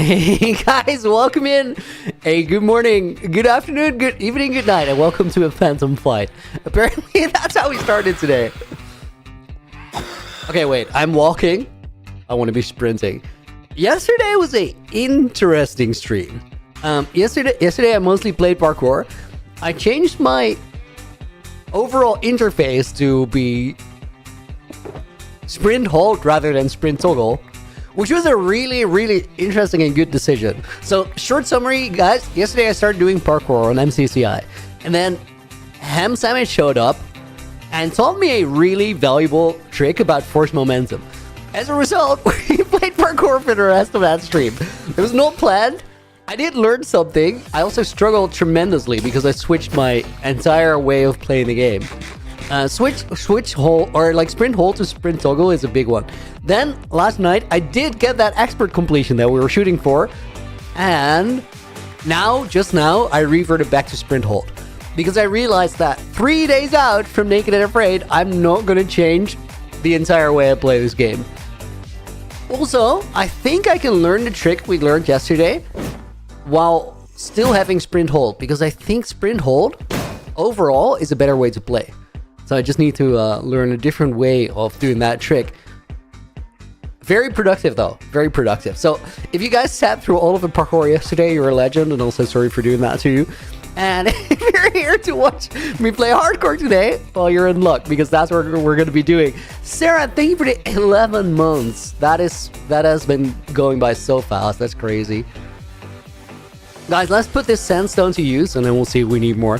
Hey guys, welcome in. Hey, good morning, good afternoon, good evening, good night, and welcome to a Phantom Fight. Apparently, that's how we started today. Okay, wait, I'm walking. I want to be sprinting. Yesterday was a interesting stream. Yesterday I mostly played parkour. I changed my overall interface to be sprint hold rather than sprint toggle, which was a really interesting and good decision. So, short summary, guys. Yesterday I started doing parkour on MCCI, and then Ham Sandwich showed up and taught me a really valuable trick about force momentum. As a result, we played parkour for the rest of that stream. It was not planned. I did learn something. I also struggled tremendously because I switched my entire way of playing the game. Switch hold, or like sprint hold to sprint toggle is a big one. Then last night I did get that expert completion that we were shooting for, and just now I reverted back to sprint hold because I realized that 3 days out from Naked and Afraid, I'm not gonna change the entire way I play this game. Also, I think I can learn the trick we learned yesterday while still having sprint hold, because I think sprint hold overall is a better way to play. So I just need to learn a different way of doing that trick. Very productive though, very productive. So if you guys sat through all of the parkour yesterday, you're a legend, and also sorry for doing that to you. And if you're here to watch me play hardcore today, well, you're in luck, because that's what we're going to be doing. Sarah, thank you for the 11 months. That has been going by so fast. That's crazy. Guys, let's put this sandstone to use, and then we'll see if we need more.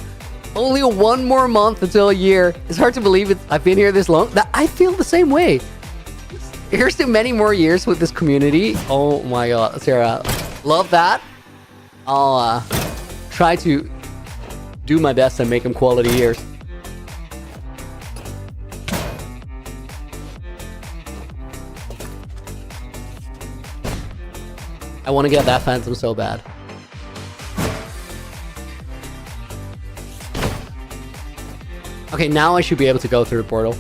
Only 1 more month until a year. It's hard to believe I've been here this long. I feel the same way. Here's to many more years with this community. Oh my god, Sarah. Love that. I'll try to do my best and make them quality years. I want to get that Phantom so bad. Okay, now I should be able to go through the portal.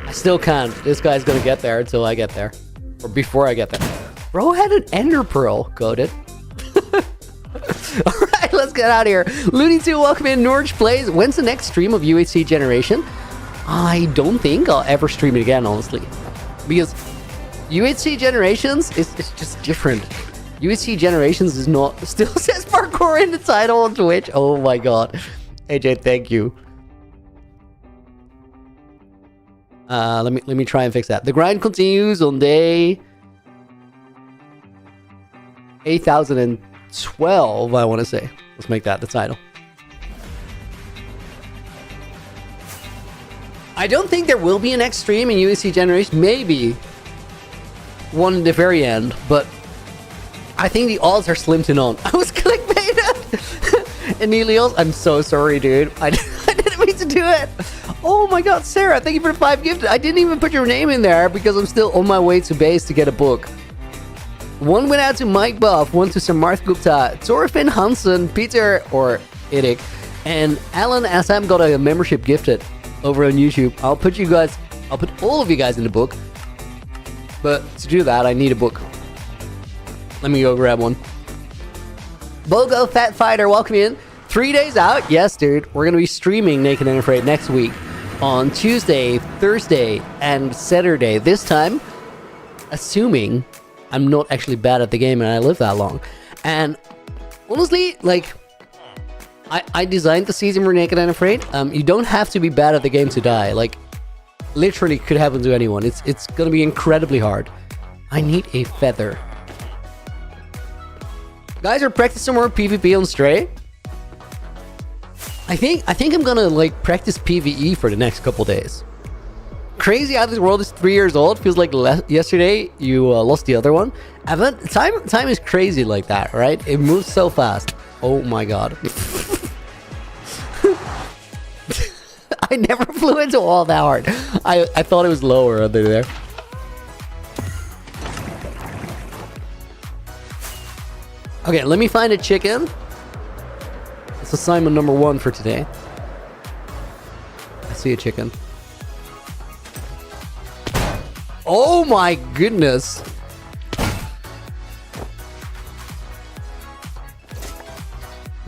I still can't. This guy's gonna get there until I get there. Or before I get there. Bro had an ender pearl. Goated. Alright, let's get out of here. Looney2, welcome in. Norge Plays. When's the next stream of UHC Generation? I don't think I'll ever stream it again, honestly. Because UHC Generations is just different. UHC Generations is not... Still says parkour in the title on Twitch. Oh my god. AJ, thank you. Let me try and fix that. The grind continues on day 8012, I want to say. Let's make that the title. I don't think there will be an next stream in USC Generation. Maybe one at the very end, but I think the odds are slim to none. I was clickbaited. Emilios, I'm so sorry, dude. I didn't mean to do it. Oh my god, Sarah, thank you for the 5 gifted. I didn't even put your name in there because I'm still on my way to base to get a book. One went out to Mike Buff, one to Samarth Gupta, Thorfinn Hansen, Peter or Idik, and Alan SM got a membership gifted over on YouTube. I'll put all of you guys in the book, but to do that I need a book. Let me go grab one. Bogo Fat Fighter, welcome in. 3 days out. Yes, dude, we're gonna be streaming Naked and Afraid next week on Tuesday, Thursday, and Saturday. This time, assuming I'm not actually bad at the game and I live that long. And honestly, like, I designed the season for Naked and Afraid. You don't have to be bad at the game to die. Like, literally could happen to anyone. It's gonna be incredibly hard. I need a feather. Guys, are practicing more PvP on Stray? I think I'm gonna like practice PvE for the next couple days. Crazy how this world is 3 years old. Feels like yesterday you lost the other one. Time is crazy like that, right? It moves so fast. Oh my god. I never flew into all that hard. I thought it was lower under there. Okay, let me find a chicken. It's assignment number 1 for today. I see a chicken. Oh my goodness.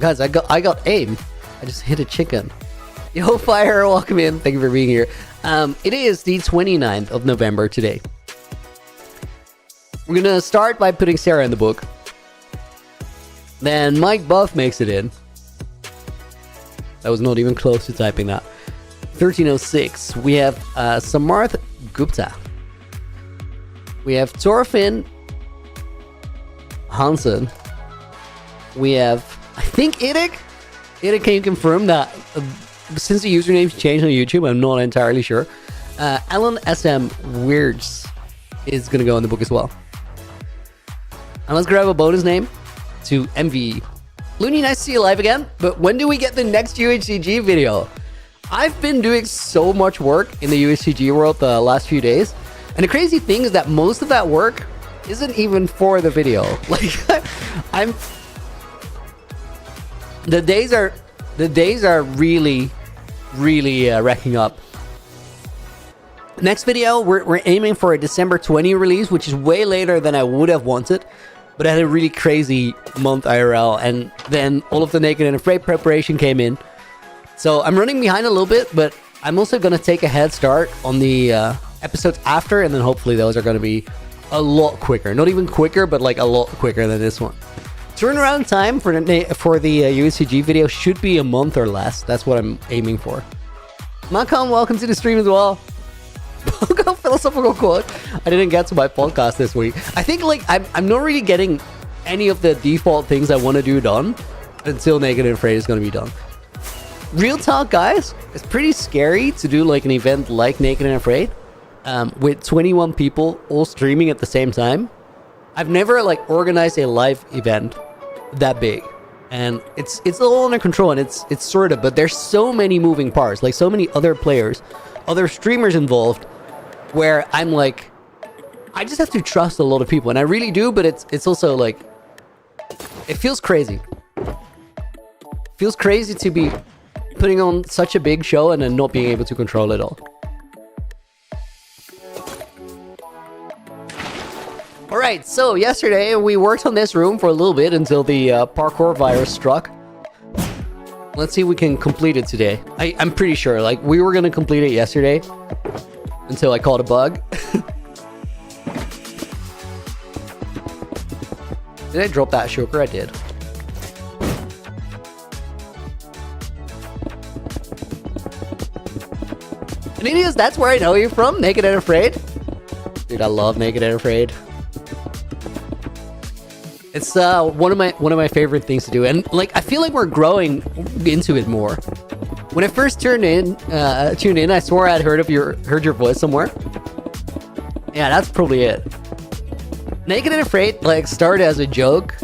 Guys, I got aim. I just hit a chicken. Yo, Fire, welcome in. Thank you for being here. It is the 29th of November today. We're gonna start by putting Sarah in the book. Then Mike Buff makes it in. That was not even close to typing that. 1306. We have Samarth Gupta. We have Thorfinn Hansen. We have, I think, Idik. Idik, can you confirm that since the username's changed on YouTube? I'm not entirely sure. Alan SM Weirds is going to go in the book as well. And let's grab a bonus name to MVE. Looney, nice to see you live again. But when do we get the next UHCG video? I've been doing so much work in the UHCG world the last few days. And the crazy thing is that most of that work isn't even for the video. Like, the days are really racking up. Next video, we're aiming for a December 20 release, which is way later than I would have wanted. But I had a really crazy month IRL, and then all of the Naked and Afraid preparation came in. So I'm running behind a little bit, but I'm also going to take a head start on the episodes after, and then hopefully those are going to be a lot quicker. Not even quicker, but like a lot quicker than this one. Turnaround time for the USCG video should be a month or less. That's what I'm aiming for. Macon, welcome to the stream as well. Philosophical quote. I didn't get to my podcast this week. I think like I'm not really getting any of the default things I want to do done until Naked and Afraid is going to be done. Real talk, guys, it's pretty scary to do like an event like Naked and Afraid with 21 people all streaming at the same time. I've never like organized a live event that big, and it's all under control, and it's sort of, but there's so many moving parts, like so many other players, other streamers involved, where I'm like, I just have to trust a lot of people, and I really do, but it's also like, it feels crazy. Feels crazy to be putting on such a big show and then not being able to control it all. Alright, so yesterday we worked on this room for a little bit until the parkour virus struck. Let's see if we can complete it today. I'm pretty sure, like, we were gonna complete it yesterday until I caught a bug. Did I drop that shoker? I did. And Indians, that's where I know you from, Naked and Afraid. Dude, I love Naked and Afraid. It's one of my favorite things to do, and like I feel like we're growing into it more. When I first tuned in, I swore I'd heard your voice somewhere. Yeah, that's probably it. Naked and Afraid like started as a joke.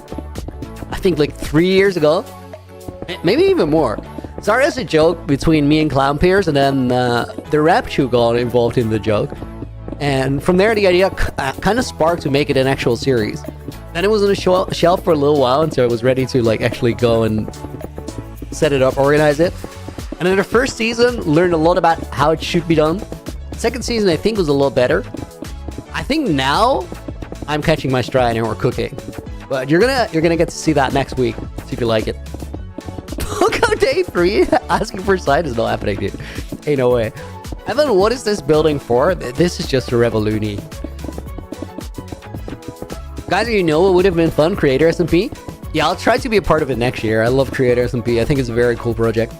I think like 3 years ago, maybe even more. Started as a joke between me and Clown Peers, and then the rap shoe got involved in the joke. And from there, the idea kind of sparked to make it an actual series. Then it was on a shelf for a little while until it was ready to like actually go and set it up, organize it. And in the first season, learned a lot about how it should be done. Second season, I think, was a lot better. I think now I'm catching my stride and we're cooking. But you're gonna get to see that next week. See if you like it. Pogo Day 3 asking for side is not happening, dude. Ain't no way. Evan, what is this building for? This is just a Revoluni. Guys, you know what would have been fun? Creator SMP? Yeah, I'll try to be a part of it next year. I love Creator SMP. I think it's a very cool project.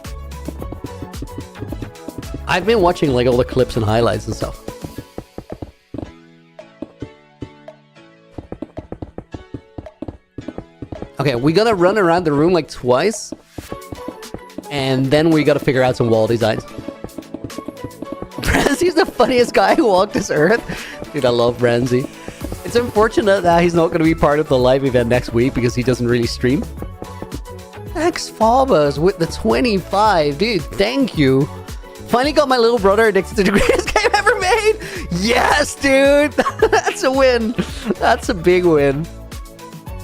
I've been watching like all the clips and highlights and stuff. Okay, we gotta run around the room like twice. And then we gotta figure out some wall designs. Branzy's the funniest guy who walked this earth. Dude, I love Branzy. It's unfortunate that he's not going to be part of the live event next week because he doesn't really stream. X-Fabas with the 25. Dude, thank you. Finally got my little brother addicted to the greatest game ever made. Yes, dude. That's a win. That's a big win.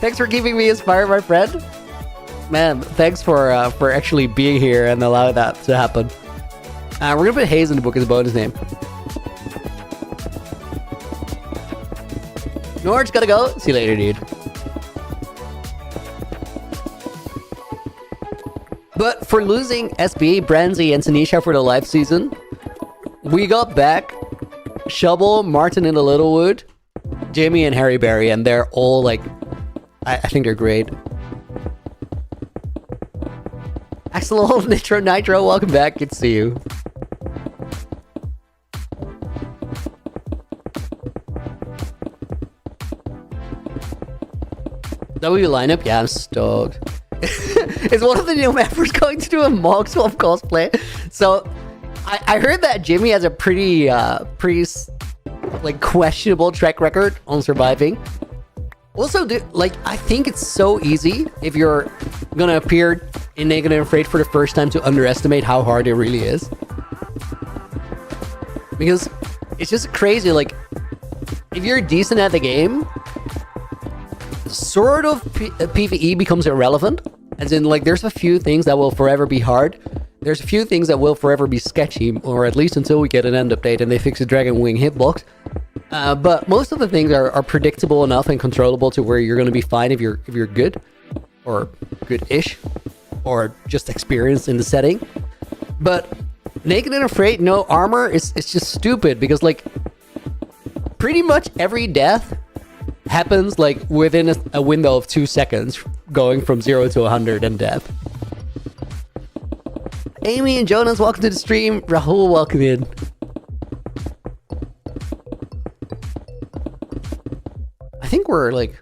Thanks for keeping me inspired, my friend. Man, thanks for actually being here and allowing that to happen. We're gonna put Hayes in the book as a bonus name. Norge, gotta go. See you later, dude. But for losing SB, Branzy, and Tanisha for the live season, we got back Shovel, Martin in the Littlewood, Jamie, and Harry Berry, and they're all like, I think they're great. Axel, Nitro, welcome back. Good to see you. W lineup? Yeah, I'm stoked. Is one of the new members going to do a Mog Swap cosplay? So, I heard that Jimmy has a pretty like questionable track record on surviving. Also, I think it's so easy if you're gonna appear in Naked and Afraid for the first time to underestimate how hard it really is. Because it's just crazy, like, if you're decent at the game, sort of PvE becomes irrelevant. As in, like, there's a few things that will forever be hard. There's a few things that will forever be sketchy, or at least until we get an end update and they fix the Dragon Wing hitbox. But most of the things are predictable enough and controllable to where you're going to be fine if you're good, or good-ish, or just experienced in the setting. But Naked and Afraid, no armor, it's just stupid because, like, pretty much every death happens like within a window of 2 seconds, going from 0 to 100 and death. Amy and Jonas, welcome to the stream. Rahul, welcome in. I think we're like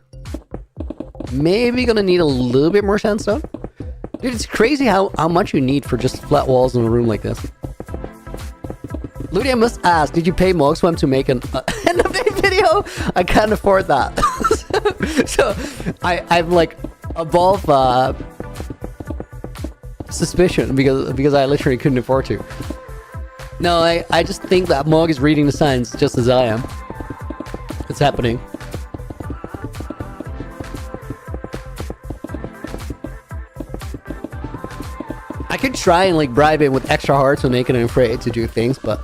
maybe gonna need a little bit more sandstone. Dude, it's crazy how much you need for just flat walls in a room like this. Ludia must ask, did you pay Mogswam to make an end update video? I can't afford that. so I'm like above suspicion because I literally couldn't afford to. No, I just think that Mog is reading the signs just as I am. It's happening. I could try and like bribe him with extra hearts on Naked and Afraid to do things, but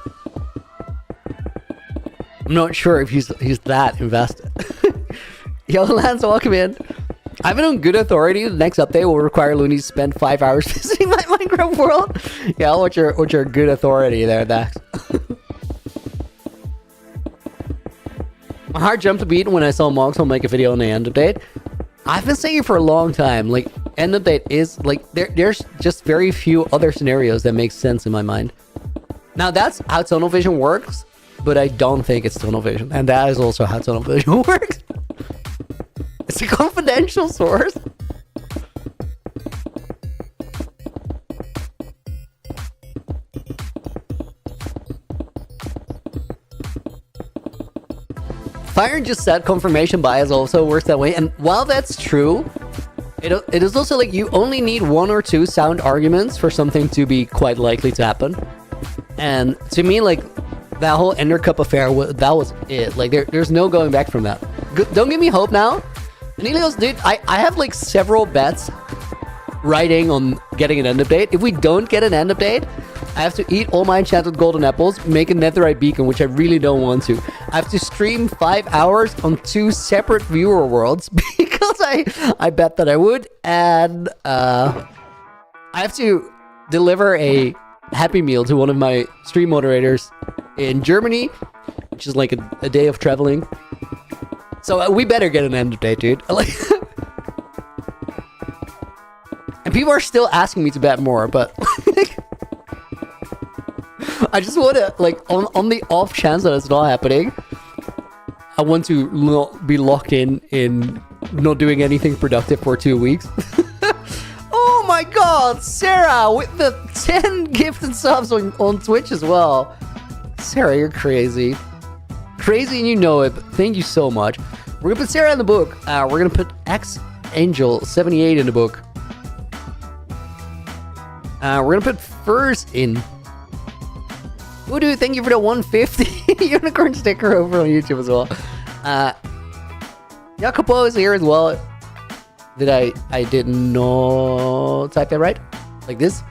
I'm not sure if he's that invested. Yo, Lance, welcome in. I have it on good authority. The next update will require Looney to spend 5 hours visiting my Minecraft world. Yeah, what's your good authority there, Dax? My heart jumped a beat when I saw Moxel make a video on the end update. I've been saying it for a long time. Like, end update is like there's just very few other scenarios that make sense in my mind. Now that's how tunnel vision works, but I don't think it's tunnel vision, and that is also how tunnel vision works. It's a confidential source. Fire just said confirmation bias also works that way, and while that's true, it is also like you only need 1 or 2 sound arguments for something to be quite likely to happen. And to me, like, that whole Ender Cup affair, that was it. Like, there's no going back from that. Don't give me hope now. And Elios, dude, I have like several bets riding on getting an end update. If we don't get an end update, I have to eat all my enchanted golden apples, make a netherite beacon, which I really don't want to. I have to stream 5 hours on 2 separate viewer worlds because I bet that I would. And I have to deliver a Happy Meal to one of my stream moderators in Germany, which is like a day of traveling. So we better get an end update, dude. Like, and people are still asking me to bet more, but I just want to, like, on the off chance that it's not happening, I want to not be locked in not doing anything productive for 2 weeks. Oh my god, Sarah with the 10 gifted subs on Twitch as well. Sarah, you're crazy. Crazy and you know it, but thank you so much. We're gonna put Sarah in the book. We're gonna put X Angel 78 in the book. We're gonna put Furs in. Voodoo, thank you for the 150 unicorn sticker over on YouTube as well. Jacopo is here as well. Did I did not type that right? Like this?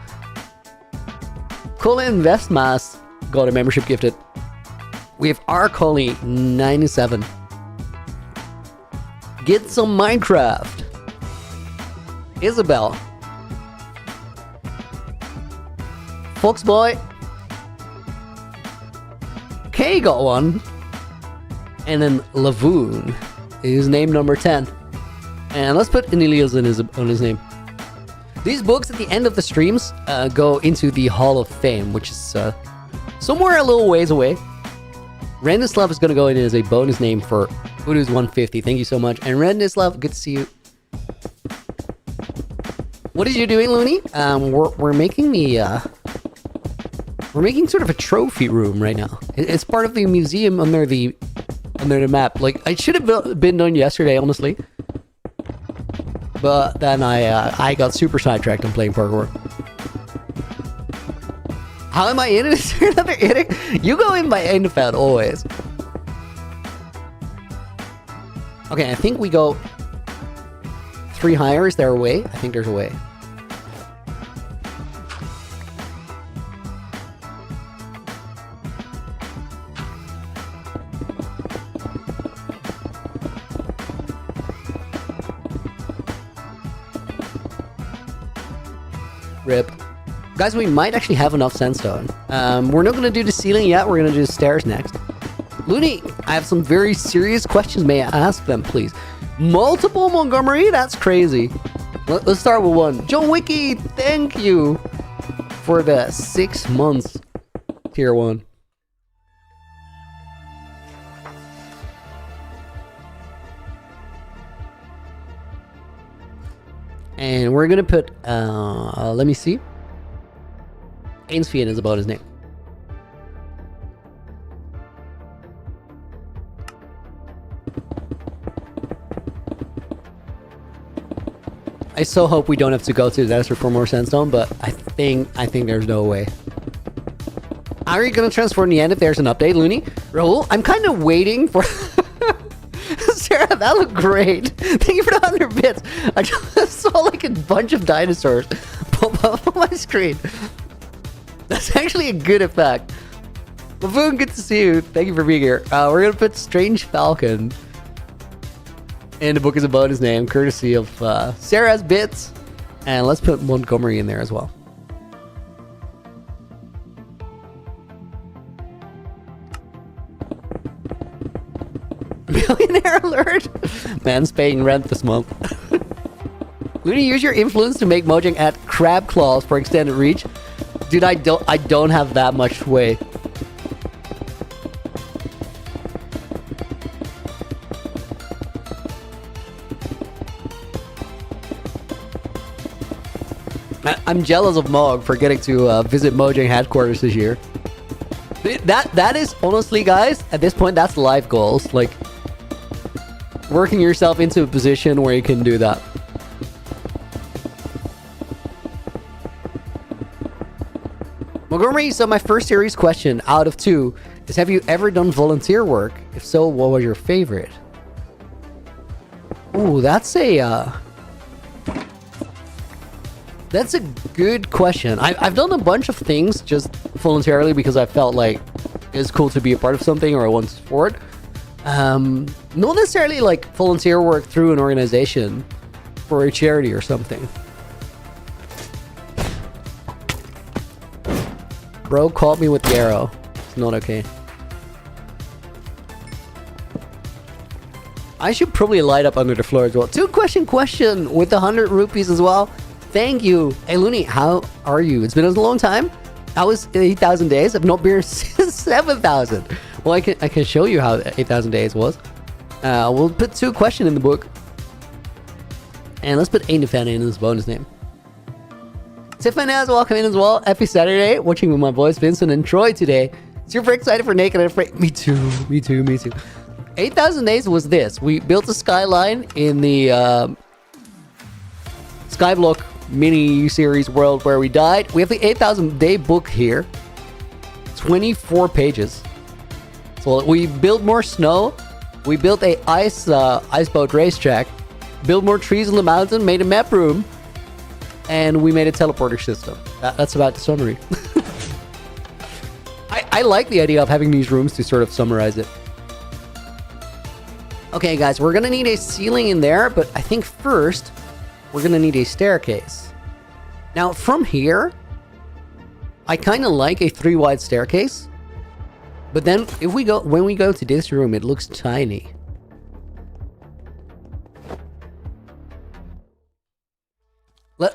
Colin Investmas got a membership gifted. We have R. Coley 97. Get some Minecraft. Isabel. Foxboy. K got one. And then Lavoon is name number 10. And let's put Anilios on his name. These books at the end of the streams go into the Hall of Fame, which is somewhere a little ways away. Rendislav is going to go in as a bonus name for Voodoo's 150. Thank you so much. And Rendislav, good to see you. What are you doing, Looney? We're making the we're making sort of a trophy room right now. It's part of the museum under the map. Like, it should have been done yesterday, honestly. But then I got super sidetracked on playing parkour. How am I in it? Is there another inning? You go in by Endefeld always. Okay, I think we go 3 higher. Is there a way? I think there's a way. Rip. Guys, we might actually have enough sandstone. We're not going to do the ceiling yet. We're going to do the stairs next. Looney, I have some very serious questions. May I ask them, please? Multiple Montgomery? That's crazy. Let's start with one. John Wiki, thank you for the 6 months tier 1. And we're going to put, let me see. Ainsfian is about his name. I so hope we don't have to go to the desert for more sandstone, but I think there's no way. Are you gonna transform the end if there's an update, Looney? Raul, I'm kind of waiting for. Sarah, that looked great. Thank you for the 100 bits. I just saw like a bunch of dinosaurs pop up on my screen. That's actually a good effect. Lavoon, good to see you. Thank you for being here. We're gonna put Strange Falcon in the book as a bonus name, courtesy of Sarah's bits, and let's put Montgomery in there as well. Millionaire alert! Man's paying rent this month. Looney, use your influence to make Mojang add crab claws for extended reach. Dude, I don't have that much sway. I'm jealous of Mog for getting to visit Mojang headquarters this year. That is honestly, guys, at this point, that's life goals. Like, working yourself into a position where you can do that. Montgomery, so my first series question out of 2 is, have you ever done volunteer work? If so, what was your favorite? Ooh, that's a good question. I've done a bunch of things just voluntarily because I felt like it's cool to be a part of something or I want to support. Not necessarily like volunteer work through an organization for a charity or something. Bro caught me with the arrow. It's not okay. I should probably light up under the floor as well. 2 question with 100 rupees as well. Thank you. Hey Looney, how are you? It's been a long time. How was 8,000 days? I've not been here since 7,000. Well, I can show you how 8,000 days was. We'll put 2 questions in the book. And let's put Ainefan in as bonus name. Tiffany as welcome in as well. Happy Saturday. Watching with my boys Vincent and Troy today. Super excited for Naked and Afraid. Me too. 8,000 days was this. We built a skyline in the Skyblock mini series world where we died. We have the 8,000 day book here. 24 pages. So we built more snow. We built a ice boat racetrack. build more trees on the mountain, made a map room, and we made a teleporter system. That's about the summary. I like the idea of having these rooms to sort of summarize it. Okay, guys, we're gonna need a ceiling in there, but I think first we're gonna need a staircase. Now, from here, I kind of like a 3-wide staircase, but then when we go to this room, it looks tiny.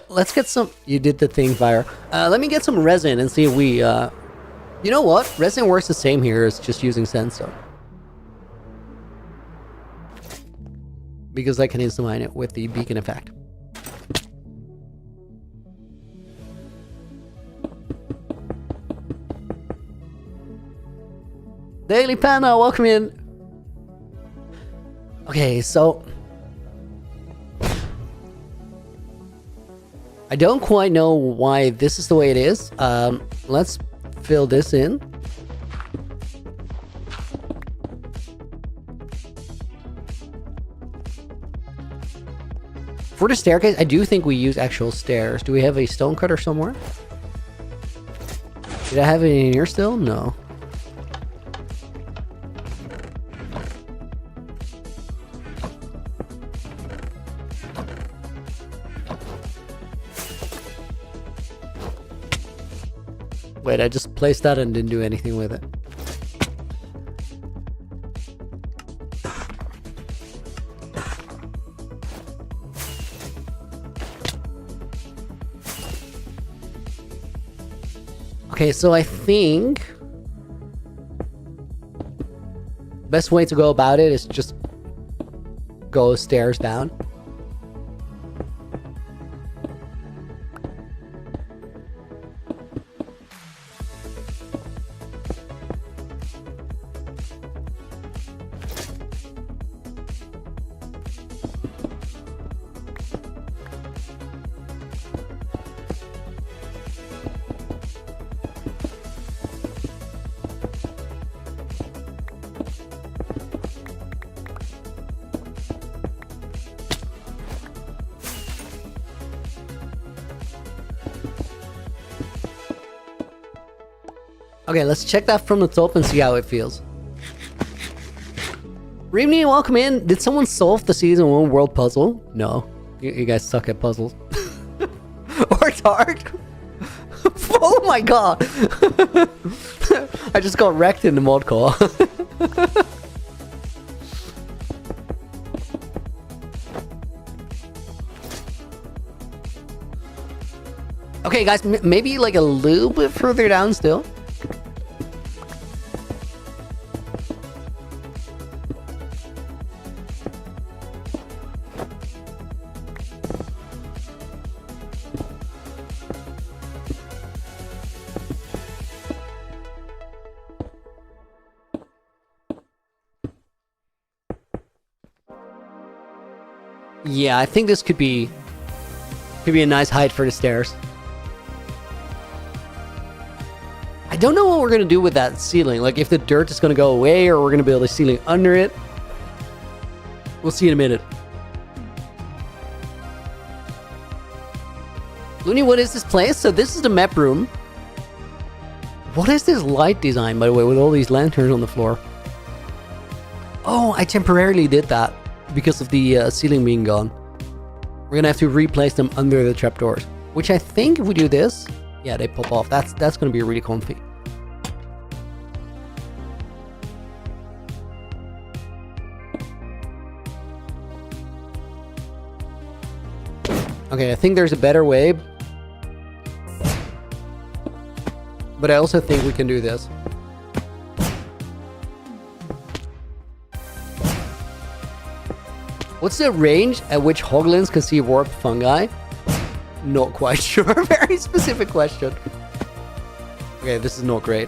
Let's get some. You did the thing, Fire. Let me get some resin and see if we. You know what? Resin works the same here as just using sandstone. Because I can insta-mine it with the beacon effect. Daily Panda, welcome in. Okay, so I don't quite know why this is the way it is. Let's fill this in. For the staircase, I do think we use actual stairs. Do we have a stone cutter somewhere? Did I have it in here still? No. Wait, I just placed that and didn't do anything with it. Okay, so I think best way to go about it is just go stairs down. Okay, let's check that from the top and see how it feels. Reemney, welcome in. Did someone solve the season 1 world puzzle? No. You guys suck at puzzles. Or dark? Oh my god! I just got wrecked in the mod call. Okay, guys, maybe like a little bit further down still. Yeah, I think this could be a nice height for the stairs. I don't know what we're gonna do with that ceiling. Like, if the dirt is gonna go away or we're gonna build a ceiling under it. We'll see in a minute. Looney, what is this place? So this is the map room. What is this light design, by the way, with all these lanterns on the floor? Oh, I temporarily did that because of the ceiling being gone. We're gonna have to replace them under the trapdoors, which I think if we do this, yeah, they pop off. That's gonna be really comfy. Okay, I think there's a better way, but I also think we can do this. What's the range at which hoglins can see warped fungi? Not quite sure. Very specific question. Okay, this is not great.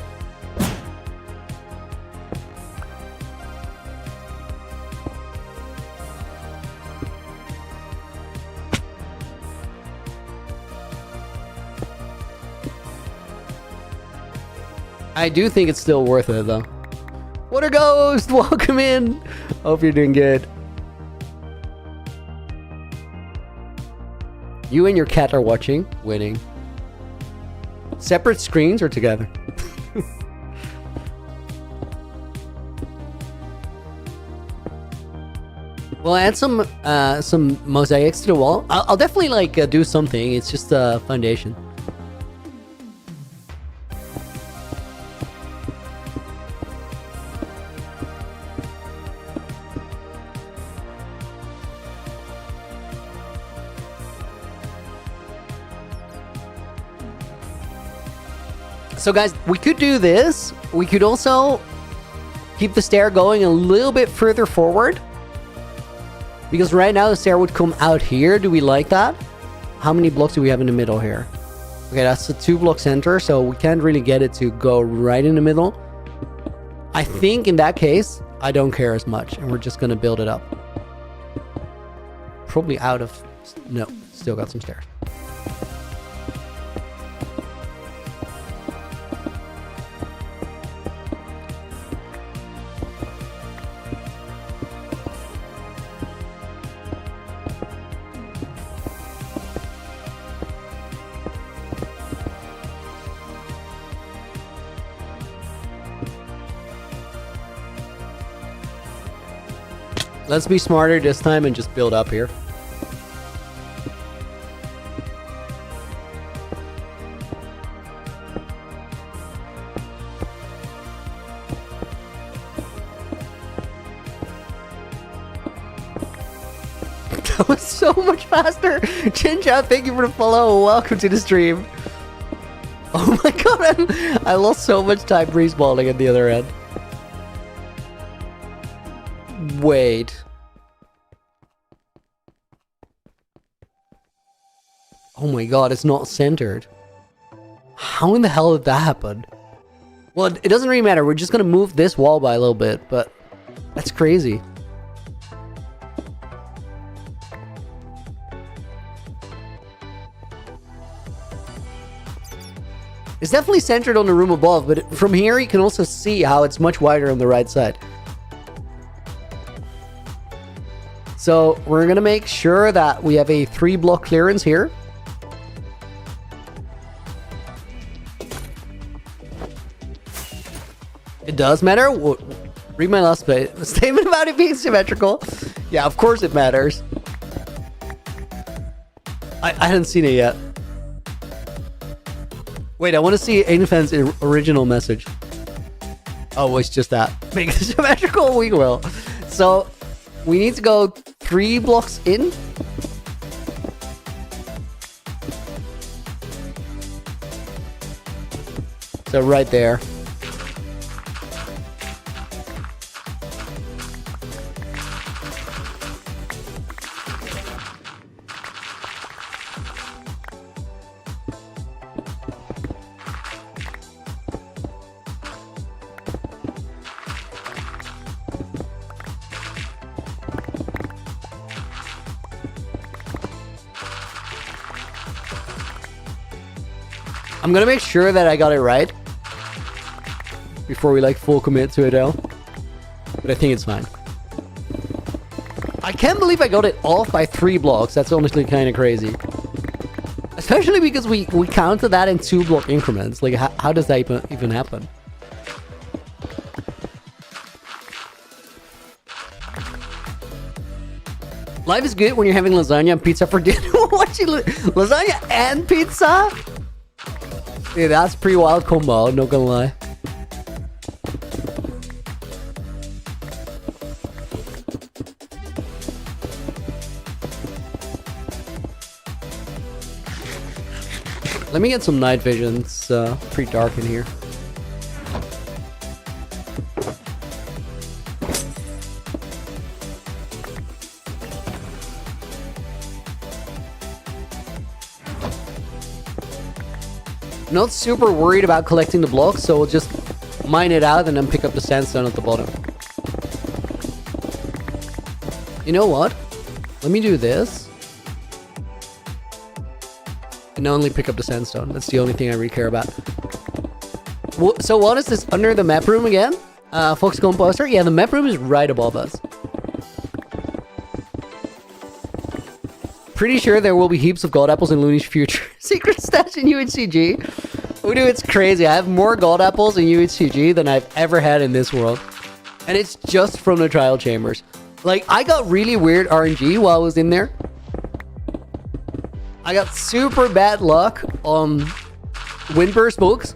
I do think it's still worth it though. Water Ghost, welcome in. Hope you're doing good. You and your cat are watching. Winning. Separate screens or together? We'll add some mosaics to the wall. I'll definitely like do something. It's just a foundation. So guys, we could do this. We could also keep the stair going a little bit further forward. Because right now the stair would come out here. Do we like that? How many blocks do we have in the middle here? Okay, that's the 2-block center, so we can't really get it to go right in the middle. I think in that case, I don't care as much, and we're just gonna build it up. Probably out of... No, still got some stairs. Let's be smarter this time and just build up here. That was so much faster. Chincha, thank you for the follow. Welcome to the stream. Oh my god, I lost so much time respawn at the other end. Wait. Oh my god, it's not centered. How in the hell did that happen? Well, it doesn't really matter. We're just gonna move this wall by a little bit, but that's crazy. It's definitely centered on the room above, but from here you can also see how it's much wider on the right side. So we're gonna make sure that we have a 3-block clearance here. It does matter. Read my last statement about it being symmetrical. Yeah, of course it matters. I hadn't seen it yet. Wait, I want to see Ainfan's original message. Oh, it's just that. Make it symmetrical, we will. So we need to go 3 blocks in. So right there. I'm gonna make sure that I got it right before we like full commit to it though. But I think it's fine. I can't believe I got it off by 3 blocks. That's honestly kind of crazy. Especially because we counted that in 2-block increments. Like, how does that even happen? Life is good when you're having lasagna and pizza for dinner. Lasagna and pizza? Yeah, that's pretty wild combo, not gonna lie. Let me get some night vision. It's pretty dark in here. Not super worried about collecting the blocks, so we'll just mine it out and then pick up the sandstone at the bottom. You know what? Let me do this. And only pick up the sandstone. That's the only thing I really care about. So what is this under the map room again? Foxconn poster? Yeah, the map room is right above us. pretty sure there will be heaps of gold apples in Looney's future secret stash in UHCG. Oh, dude, it's crazy. I have more gold apples in UHCG than I've ever had in this world. And it's just from the trial chambers. Like, I got really weird RNG while I was in there. I got super bad luck on Windburst books.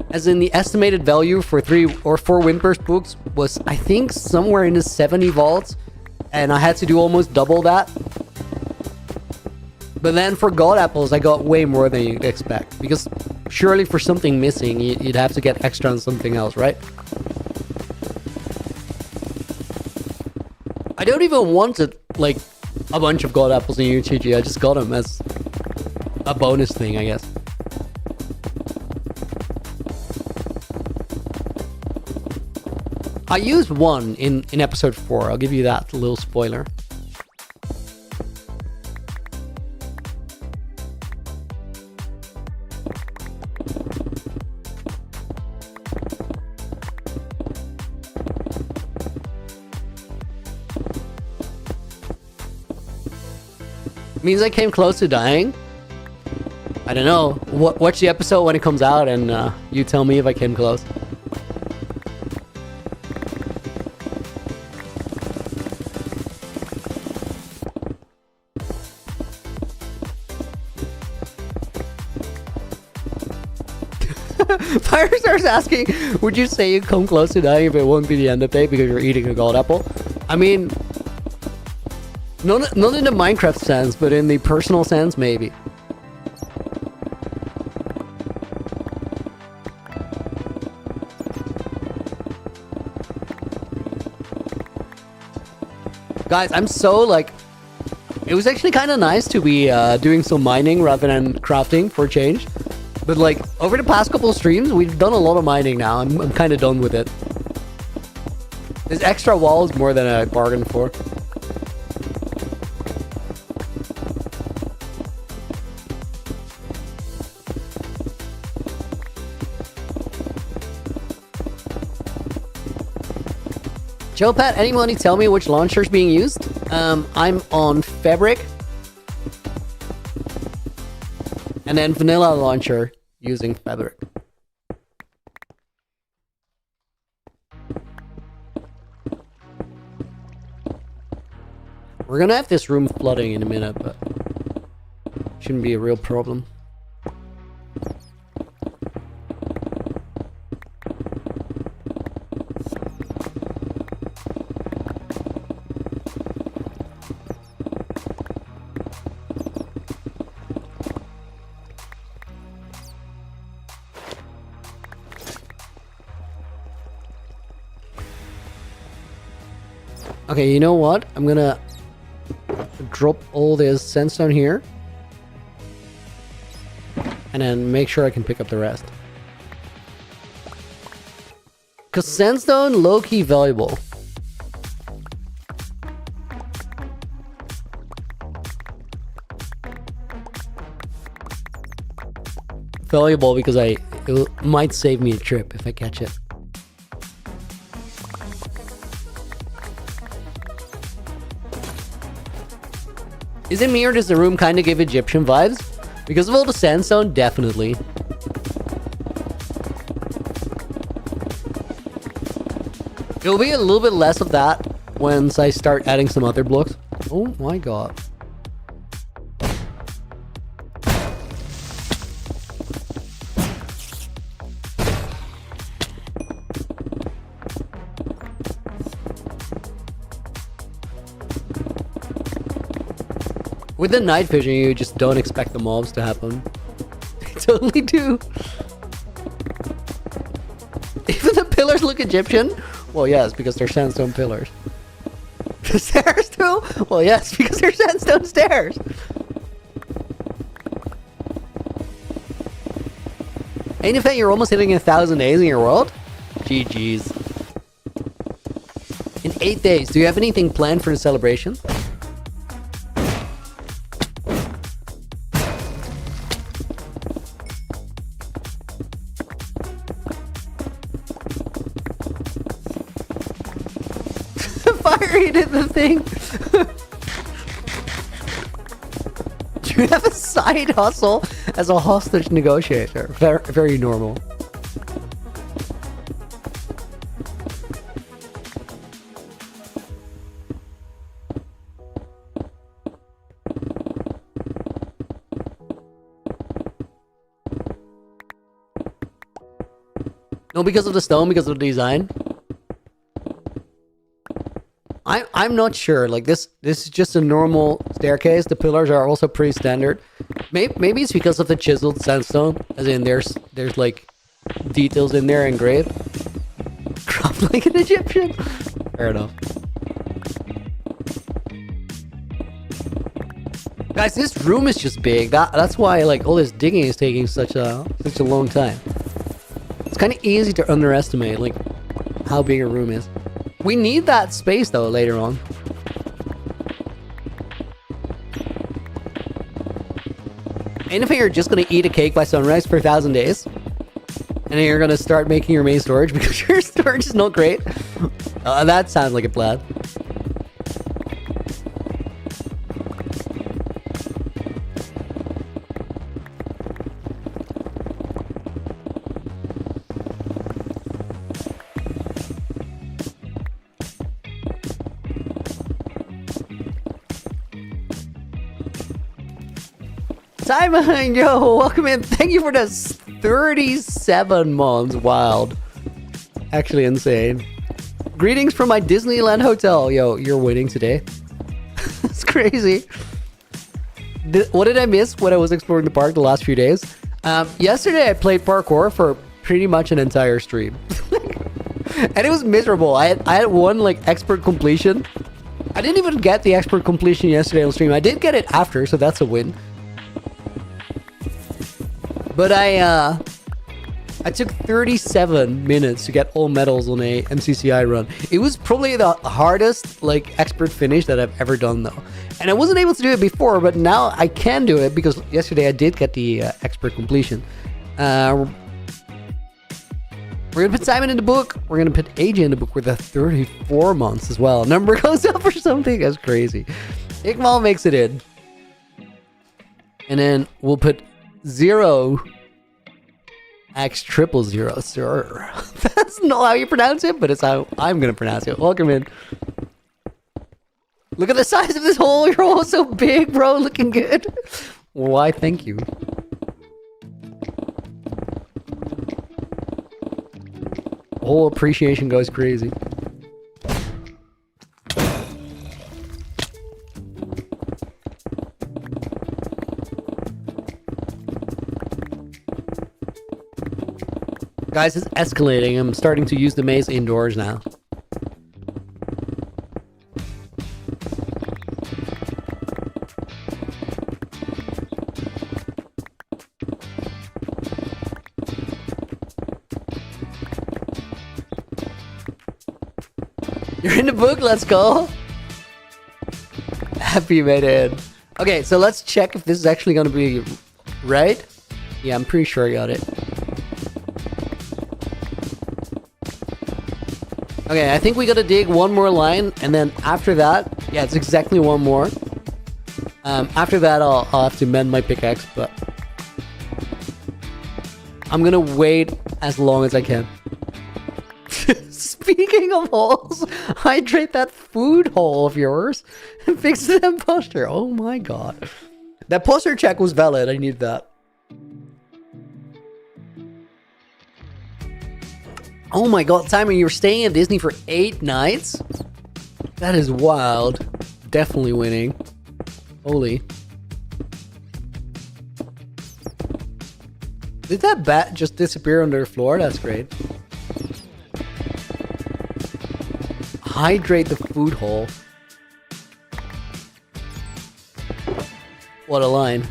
As in, the estimated value for 3 or 4 Windburst books was, I think, somewhere in the 70 vaults. And I had to do almost double that. But then for gold apples, I got way more than you'd expect. Because surely for something missing, you'd have to get extra on something else, right? I don't even want it, like, a bunch of gold apples in UHG. I just got them as a bonus thing, I guess. I used one in episode 4. I'll give you that little spoiler. Means I came close to dying. I don't know. Watch the episode when it comes out and you tell me if I came close. Firestar's asking, would you say you come close to dying if it won't be the end of day because you're eating a gold apple? I mean, not in the Minecraft sense, but in the personal sense, maybe. Guys, I'm so, like... It was actually kind of nice to be doing some mining rather than crafting for a change. But, like, over the past couple of streams, we've done a lot of mining now. I'm kind of done with it. This extra wall is more than I bargained for. Joe Pat, anyone tell me which launcher is being used? I'm on Fabric. And then vanilla launcher using Fabric. We're gonna have this room flooding in a minute, but shouldn't be a real problem. Okay, you know what? I'm gonna drop all this sandstone here. And then make sure I can pick up the rest. Because sandstone, low-key valuable. Valuable because it might save me a trip if I catch it. Is it me or does the room kind of give Egyptian vibes? Because of all the sandstone, definitely. It'll be a little bit less of that once I start adding some other blocks. Oh my god. With the night vision, you just don't expect the mobs to happen. They totally do. Even the pillars look Egyptian? Well, yes, because they're sandstone pillars. The stairs too? Well, yes, because they're sandstone stairs. Ain't it that you're almost hitting 1,000 days in your world? GG's. In 8 days, do you have anything planned for the celebration? Fire did the thing. You have a side hustle as a hostage negotiator. Very, very normal. No, because of the stone, because of the design. I'm not sure. Like this is just a normal staircase. The pillars are also pretty standard. Maybe it's because of the chiseled sandstone, as in there's like details in there engraved. Craft like an Egyptian. Fair enough. Guys, this room is just big. That's why like all this digging is taking such a long time. It's kind of easy to underestimate like how big a room is. We need that space though later on. Anything you're just gonna eat a cake by sunrise for 1,000 days, and then you're gonna start making your main storage because your storage is not great. That sounds like a plan. Simon, yo, welcome in. Thank you for the 37 months. Wild. Actually insane. Greetings from my Disneyland hotel. Yo, you're winning today. It's crazy. What did I miss when I was exploring the park the last few days? Yesterday I played parkour for pretty much an entire stream. And it was miserable. I had one like expert completion. I didn't even get the expert completion yesterday on stream. I did get it after, so that's a win. But I took 37 minutes to get all medals on a MCCI run. It was probably the hardest like expert finish that I've ever done though. And I wasn't able to do it before, but now I can do it because yesterday I did get the expert completion. We're gonna put Simon in the book. We're gonna put AJ in the book with the 34 months as well. Number goes up or something. That's crazy. Ikmal makes it in. And then we'll put 0 X 000, sir. That's not how you pronounce it, but it's how I'm gonna pronounce it. Welcome in. Look at the size of this hole. You're all so big, bro. Looking good. Why, thank you. Whole appreciation goes crazy. Guys, it's escalating. I'm starting to use the maze indoors now. You're in the book, let's go. Happy you made it in. Okay, so let's check if this is actually gonna be right. Yeah, I'm pretty sure I got it. Okay, I think we gotta dig one more line, and then after that, yeah, it's exactly one more. After that, I'll have to mend my pickaxe, but I'm gonna wait as long as I can. Speaking of holes, hydrate that food hole of yours and fix the imposter. Oh my god. That poster check was valid. I need that. Oh my god, Simon, you were staying at Disney for 8 nights? That is wild. Definitely winning. Holy. Did that bat just disappear under the floor? That's great. Hydrate the food hole. What a line.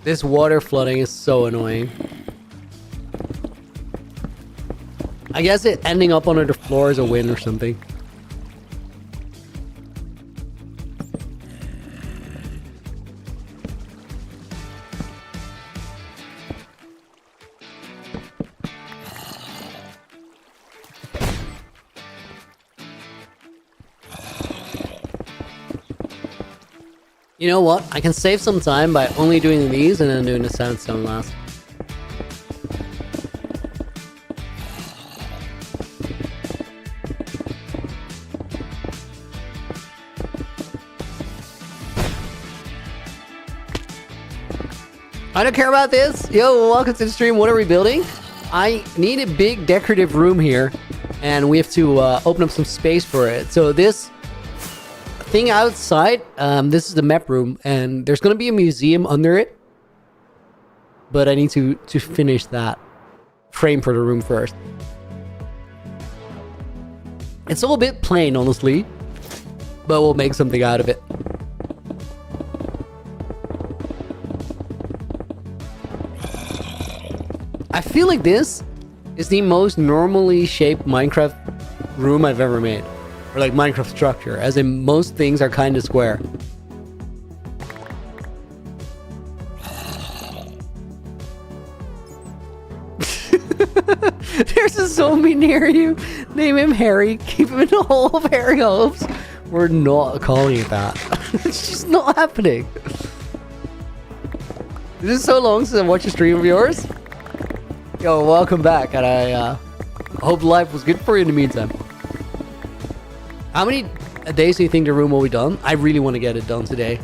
This water flooding is so annoying. I guess it ending up under the floor is a win or something. You know what? I can save some time by only doing these and then doing the sandstone last. I don't care about this. Yo, welcome to the stream. What are we building? I need a big decorative room here, and we have to open up some space for it. So this thing outside, this is the map room, and there's going to be a museum under it. But I need to finish that frame for the room first. It's all a bit plain, honestly, but we'll make something out of it. I feel like this is the most normally shaped Minecraft room I've ever made. Or like Minecraft structure, as in most things are kind of square. There's a zombie near you. Name him Harry. Keep him in the hole of Harry Hopes. We're not calling it that. It's just not happening. This is so long since I watched a stream of yours. Yo, welcome back, and I hope life was good for you in the meantime. How many days do you think the room will be done? I really want to get it done today.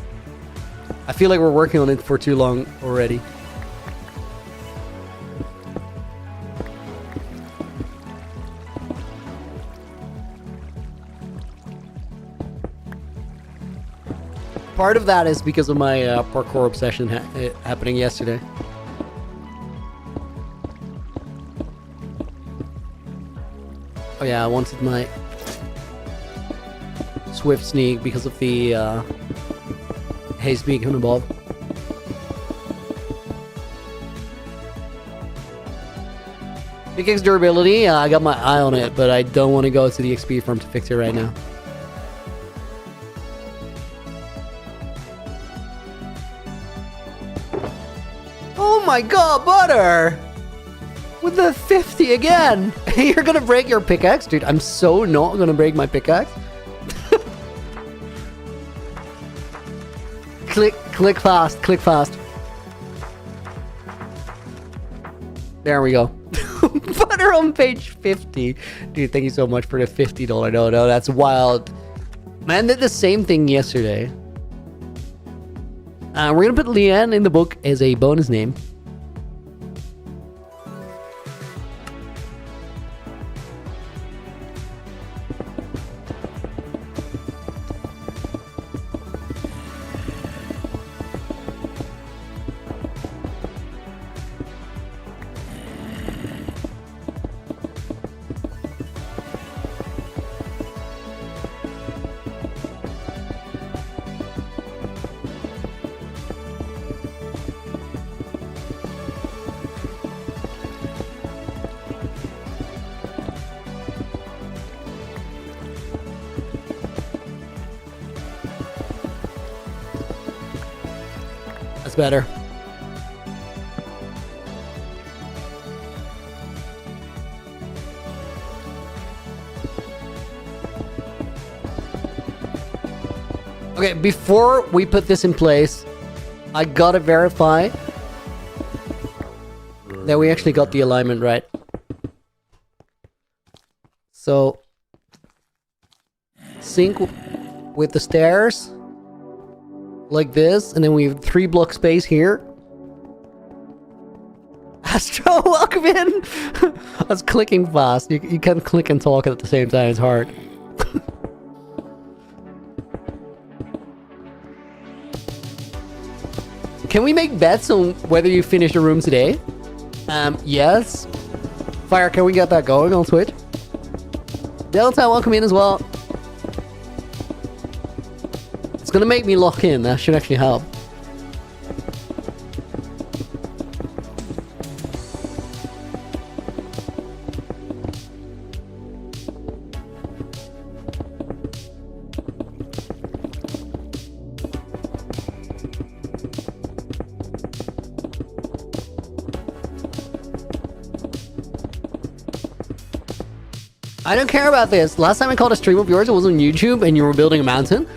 I feel like we're working on it for too long already. Part of that is because of my parkour obsession happening yesterday. Oh yeah, I wanted my swift sneak because of the haze beacon above. Pickaxe durability, I got my eye on it, but I don't want to go to the XP farm to fix it right now. Oh my god, Butter! With the 50 again! You're gonna break your pickaxe? Dude, I'm so not gonna break my pickaxe. Click fast, click fast. There we go. Butter on page 50. Dude, thank you so much for the $50. No, that's wild. Man did the same thing yesterday. We're gonna put Leanne in the book as a bonus name. Better. Okay, before we put this in place, I gotta verify that we actually got the alignment right. So, sync with the stairs. Like this, and then we have 3 block space here. Astro, welcome in! I was clicking fast. You can't click and talk at the same time, it's hard. Can we make bets on whether you finish the room today? Yes. Fire, can we get that going on Twitch? Delta, welcome in as well. It's gonna make me lock in. That should actually help. I don't care about this. Last time I called a stream of yours, it was on YouTube and you were building a mountain.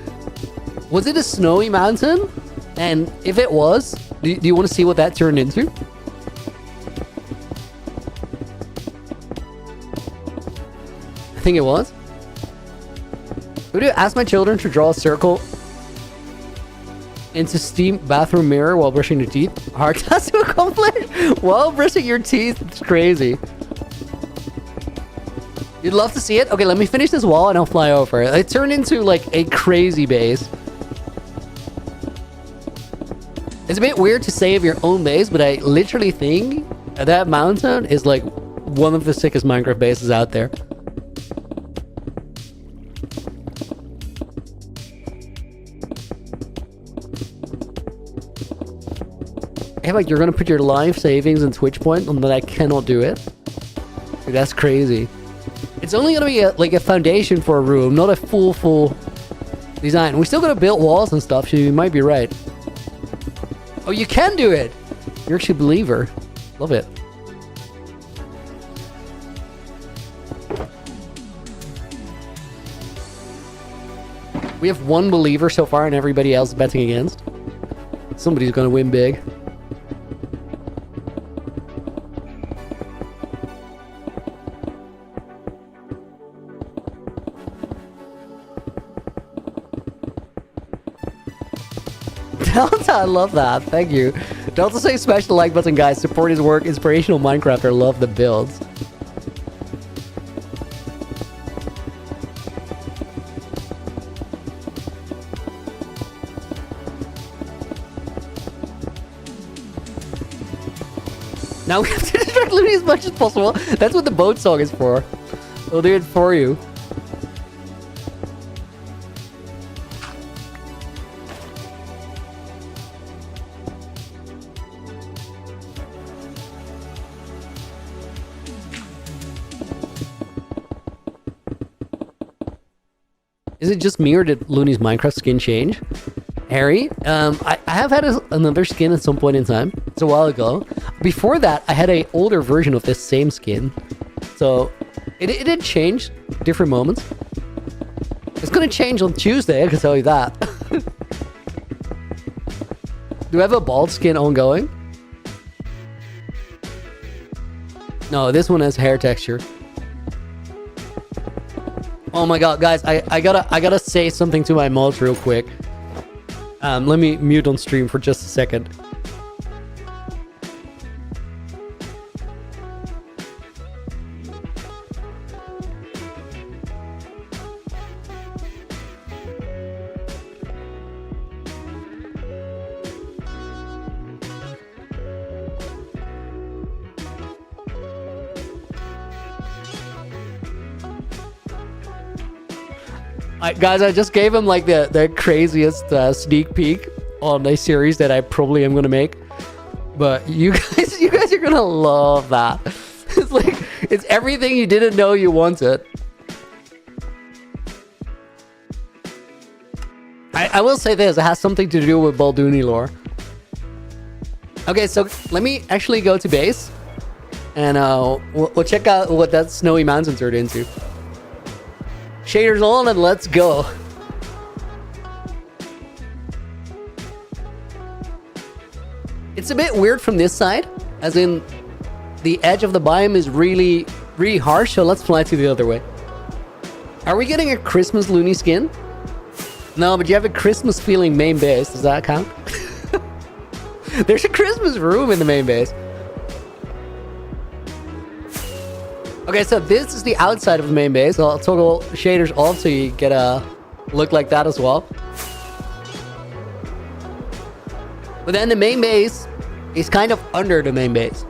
Was it a snowy mountain? And if it was, do you want to see what that turned into? I think it was. Would you ask my children to draw a circle into steam bathroom mirror while brushing their teeth? Hard task to accomplish while brushing your teeth. It's crazy. You'd love to see it? Okay, let me finish this wall and I'll fly over. It turned into like a crazy base. It's a bit weird to save your own base, but I literally think that mountain is like one of the sickest Minecraft bases out there. Hey, like you're gonna put your life savings in Twitch point and that I cannot do it? Dude, that's crazy. It's only gonna be like a foundation for a room, not a full design. We still gotta build walls and stuff, so you might be right. Oh, you can do it! You're actually a believer. Love it. We have one believer so far and everybody else betting against. Somebody's gonna win big. Delta, I love that. Thank you. Delta say smash the like button, guys. Support his work. Inspirational Minecrafter. Love the builds. Now we have to distract Looney as much as possible. That's what the boat song is for. We'll do it for you. Is it just me or did Looney's Minecraft skin change? Harry, I have had another skin at some point in time. It's a while ago. Before that, I had an older version of this same skin. So, it did change different moments. It's gonna change on Tuesday, I can tell you that. Do I have a bald skin ongoing? No, this one has hair texture. Oh my god, guys, I gotta say something to my mods real quick. Let me mute on stream for just a second. Guys, I just gave him like the craziest sneak peek on a series that I probably am gonna make. But you guys are gonna love that. It's like it's everything you didn't know you wanted. I will say this, it has something to do with Balduni lore. Okay, so let me actually go to base and we'll check out what that snowy mountain turned into. Shaders on and let's go. It's a bit weird from this side, as in the edge of the biome is really harsh, so let's fly to the other way. Are we getting a Christmas Looney skin? No, but you have a Christmas feeling main base. Does that count? There's a Christmas room in the main base. Okay, so this is the outside of the main base. I'll toggle shaders off so you get a look like that as well. But then the main base is kind of under the main base.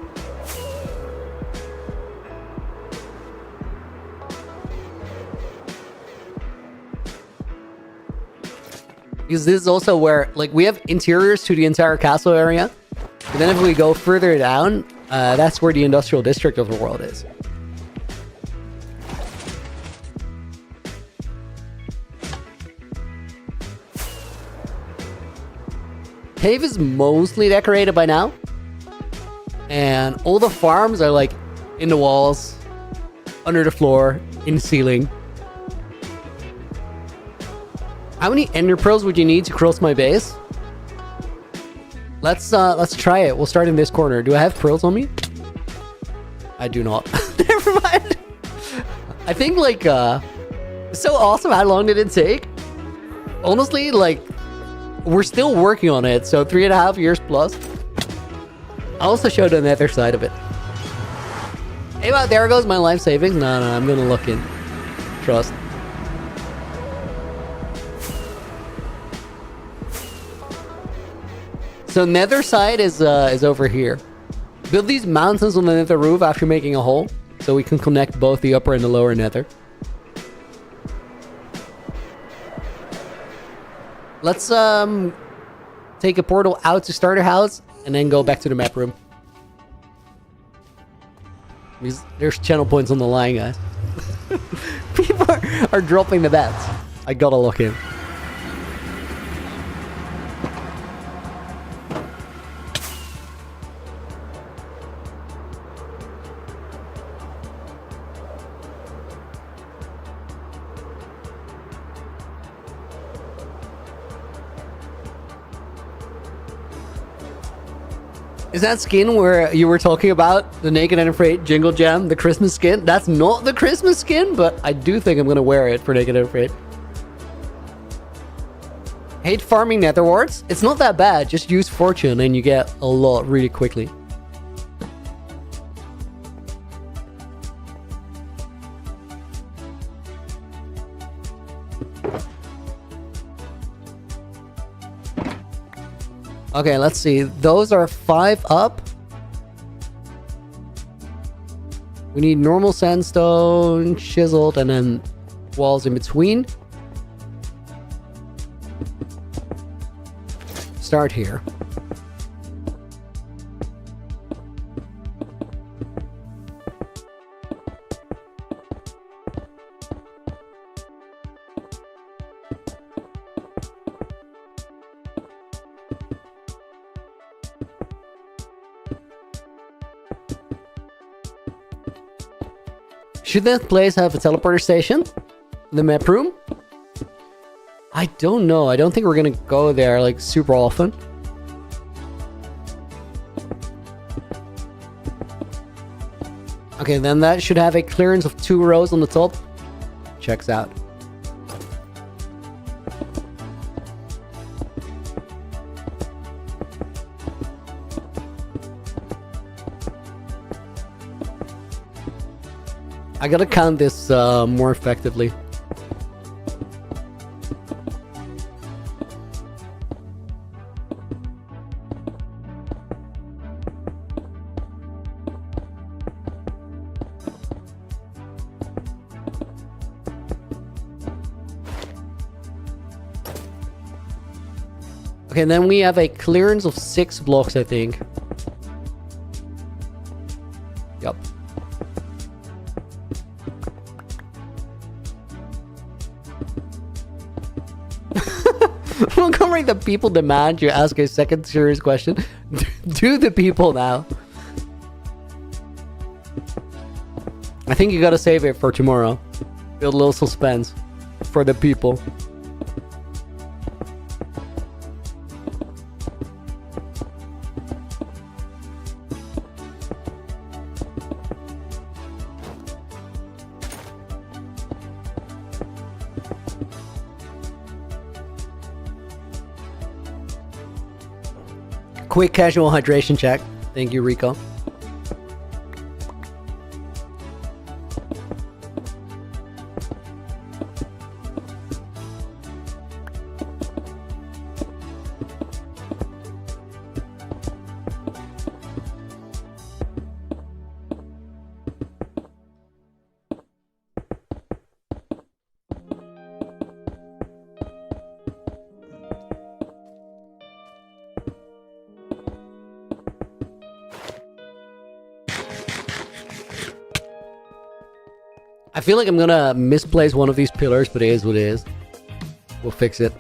Because this is also where, like, we have interiors to the entire castle area. But then if we go further down, that's where the industrial district of the world is. Cave is mostly decorated by now. And all the farms are like in the walls, under the floor, in ceiling. How many ender pearls would you need to cross my base? Let's try it. We'll start in this corner. Do I have pearls on me? I do not. Never mind. I think like so awesome. How long did it take? Honestly, like we're still working on it. So 3.5 years plus. I also showed the nether side of it. Hey, well, there goes my life savings. No, I'm gonna look in. Trust. So nether side is over here. Build these mountains on the nether roof after making a hole, so we can connect both the upper and the lower nether. Let's take a portal out to starter house and then go back to the map room. Because there's channel points on the line, guys. People are dropping the bets. I gotta look in. Is that skin where you were talking about? The Naked and Afraid Jingle Jam, the Christmas skin? That's not the Christmas skin, but I do think I'm gonna wear it for Naked and Afraid. Hate farming nether warts? It's not that bad. Just use fortune and you get a lot really quickly. Okay, let's see. Those are 5 up. We need normal sandstone, chiseled, and then walls in between. Start here. Should that place have a teleporter station? The map room? I don't know. I don't think we're gonna go there like super often. Okay, then that should have a clearance of 2 rows on the top. Checks out. I gotta count this more effectively. Okay, then we have a clearance of 6 blocks, I think. Yep. Montgomery, the people demand you ask a second serious question. Do the people now. I think you gotta save it for tomorrow. Build a little suspense for the people. Quick casual hydration check. Thank you, Rico. I feel like I'm gonna misplace one of these pillars, but it is what it is. We'll fix it.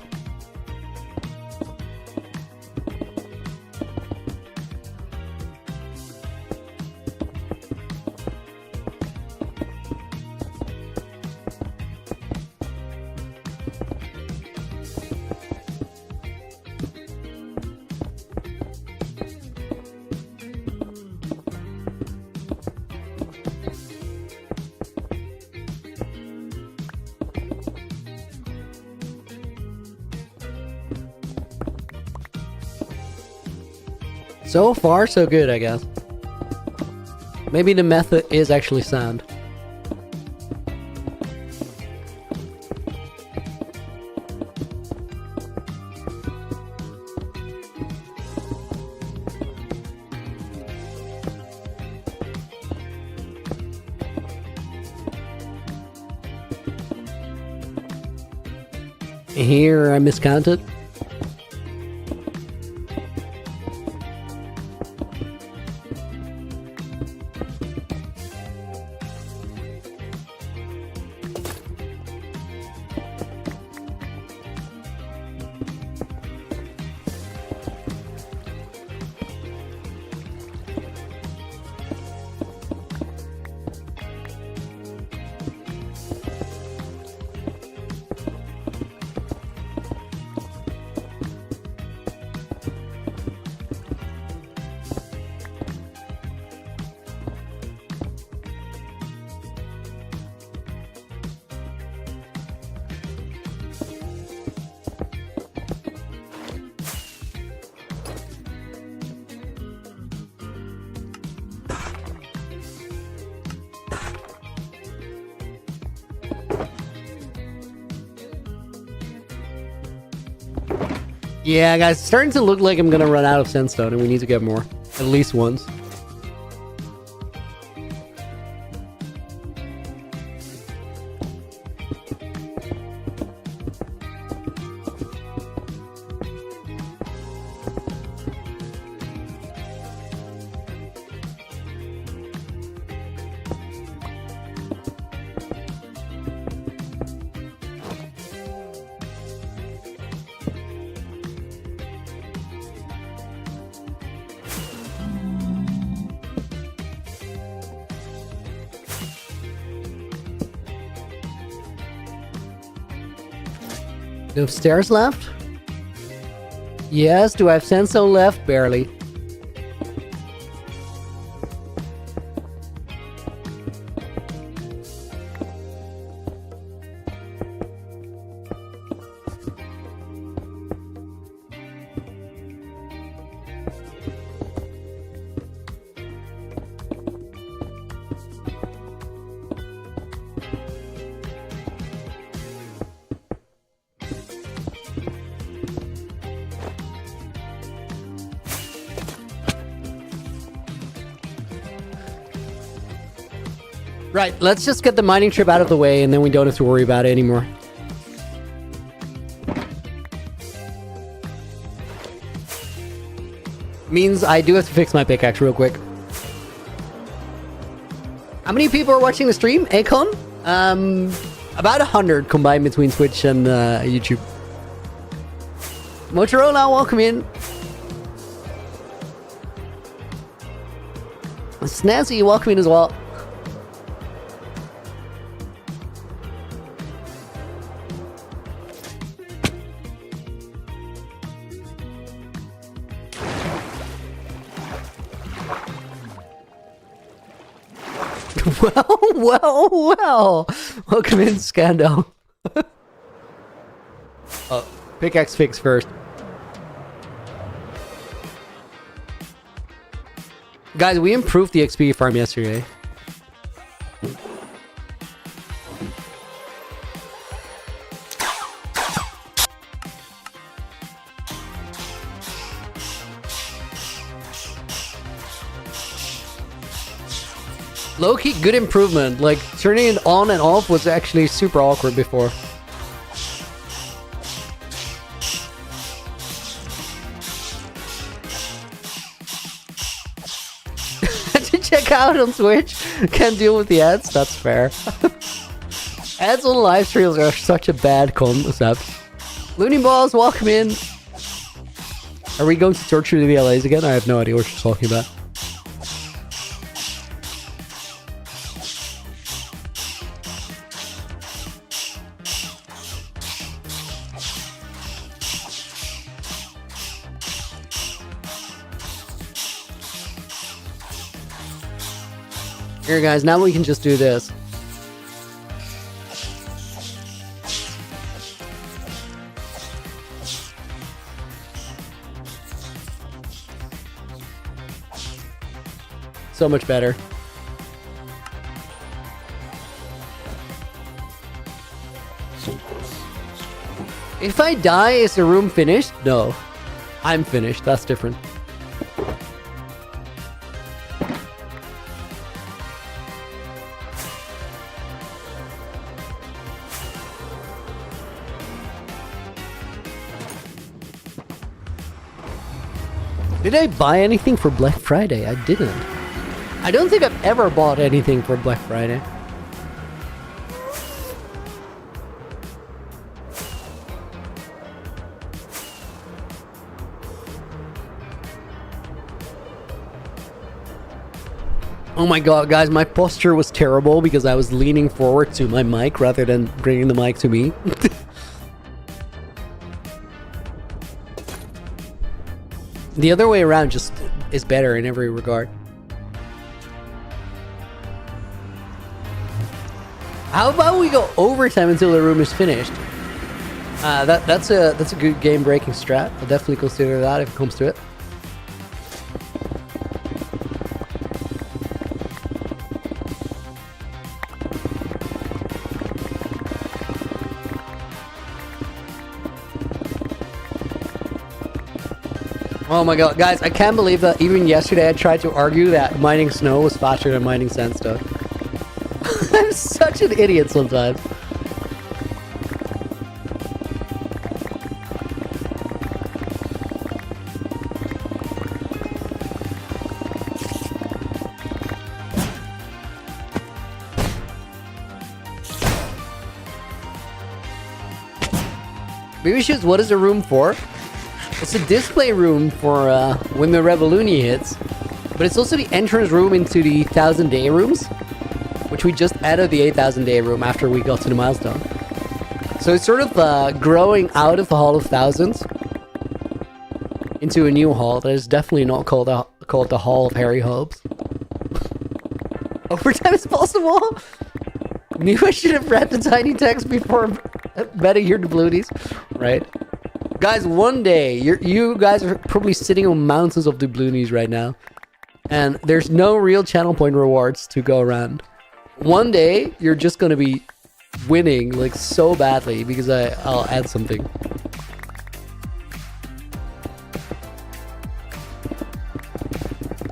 So far, so good, I guess. Maybe the method is actually sound. Here I miscounted. Yeah, guys, it's starting to look like I'm gonna run out of sandstone and we need to get more. At least once. Do I have stairs left? Yes. Do I have sandstone left? Barely. Right, let's just get the mining trip out of the way and then we don't have to worry about it anymore. Means I do have to fix my pickaxe real quick. How many people are watching the stream? Akon? About 100 combined between Twitch and YouTube. Motorola, welcome in. Snazzy, welcome in as well. Well. Welcome in, Scando. Pickaxe fix first. Guys, we improved the XP farm yesterday. Low-key good improvement. Like, turning it on and off was actually super awkward before. To check out on Twitch. Can't deal with the ads. That's fair. Ads on live streams are such a bad concept. Looney Balls, welcome in. Are we going to torture the LAs again? I have no idea what you're talking about. Here, guys, now we can just do this. so much better. If I die, is the room finished? No. I'm finished. That's different. Did I buy anything for Black Friday? I didn't. I don't think I've ever bought anything for Black Friday. Oh my god, guys, my posture was terrible because I was leaning forward to my mic rather than bringing the mic to me. The other way around just is better in every regard. How about we go overtime until the room is finished? That's a good game-breaking strat. I'll definitely consider that if it comes to it. Oh my god, guys, I can't believe that even yesterday I tried to argue that mining snow was faster than mining sandstone. I'm such an idiot sometimes. Maybe shoes, what is the room for? It's a display room for when the Revoluni hits, but it's also the entrance room into the 1,000 day rooms, which we just added the 8,000 day room after we got to the milestone. So it's sort of growing out of the Hall of Thousands into a new hall that is definitely not called the Hall of Harry Hobbs. Overtime is possible? Knew I should have read the tiny text before betting here the Bloonies, right? Guys, one day, you guys are probably sitting on mountains of doubloonies right now. And there's no real channel point rewards to go around. One day, you're just going to be winning, like, so badly because I'll add something.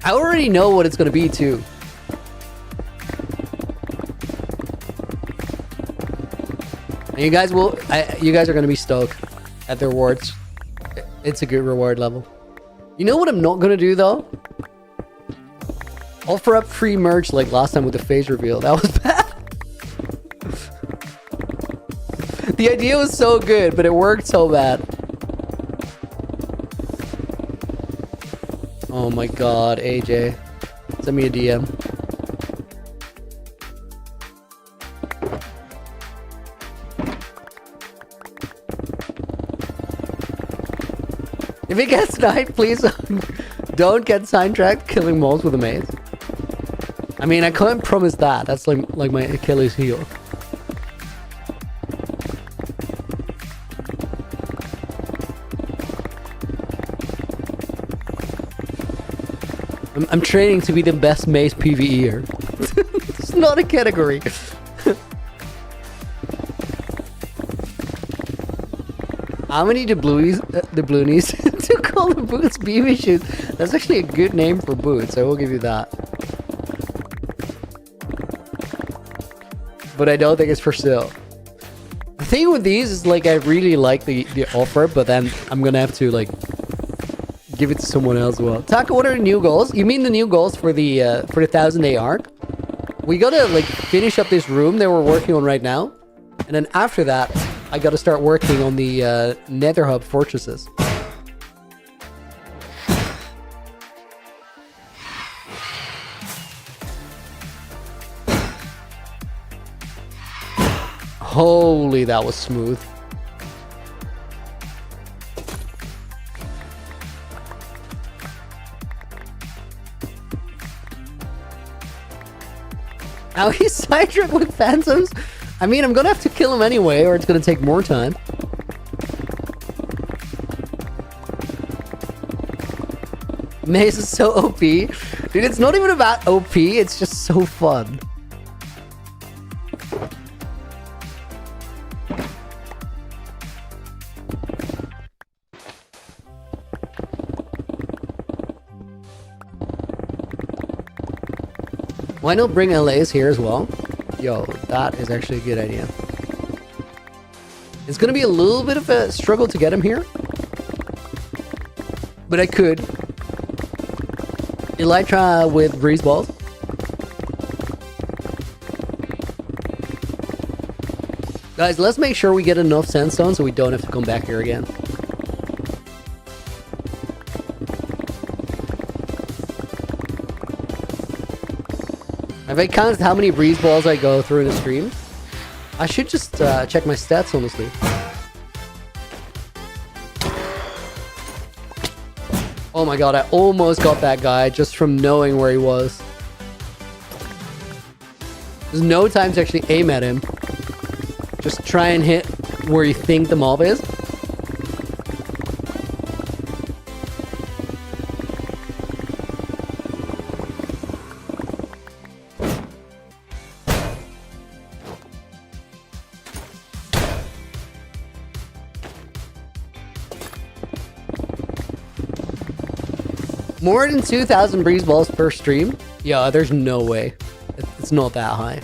I already know what it's going to be, too. And you guys are going to be stoked at the rewards. It's a good reward level. You know what I'm not gonna do though? Offer up free merch like last time with the face reveal. That was bad. The idea was so good, but it worked so bad. Oh my god, AJ. Send me a DM. If it gets 9, please don't get sidetracked killing moles with a maze. I mean, I can't promise that. That's like my Achilles heel. I'm training to be the best maze PvEer. It's not a category. How many doubloonies to call the boots BB shoes? That's actually a good name for boots. I will give you that. But I don't think it's for sale. The thing with these is like I really like the offer, but then I'm gonna have to like give it to someone else as well. Taka, what are the new goals? You mean the new goals for the 1,000 day arc? We gotta like finish up this room that we're working on right now, and then after that, I gotta start working on the Nether Hub fortresses. Holy, that was smooth. Now he's sidetracked with phantoms. I mean, I'm gonna have to kill him anyway, or it's gonna take more time. Maze is so OP. Dude, it's not even about OP, it's just so fun. Why not bring LAs here as well? Yo, that is actually a good idea. It's gonna be a little bit of a struggle to get him here. But I could. Elytra with breeze balls. Guys, let's make sure we get enough sandstone so we don't have to come back here again. Have I counted how many breeze balls I go through in a stream? I should just check my stats, honestly. Oh my god, I almost got that guy just from knowing where he was. There's no time to actually aim at him. Just try and hit where you think the mob is. More than 2,000 breeze balls per stream? Yeah, there's no way. It's not that high.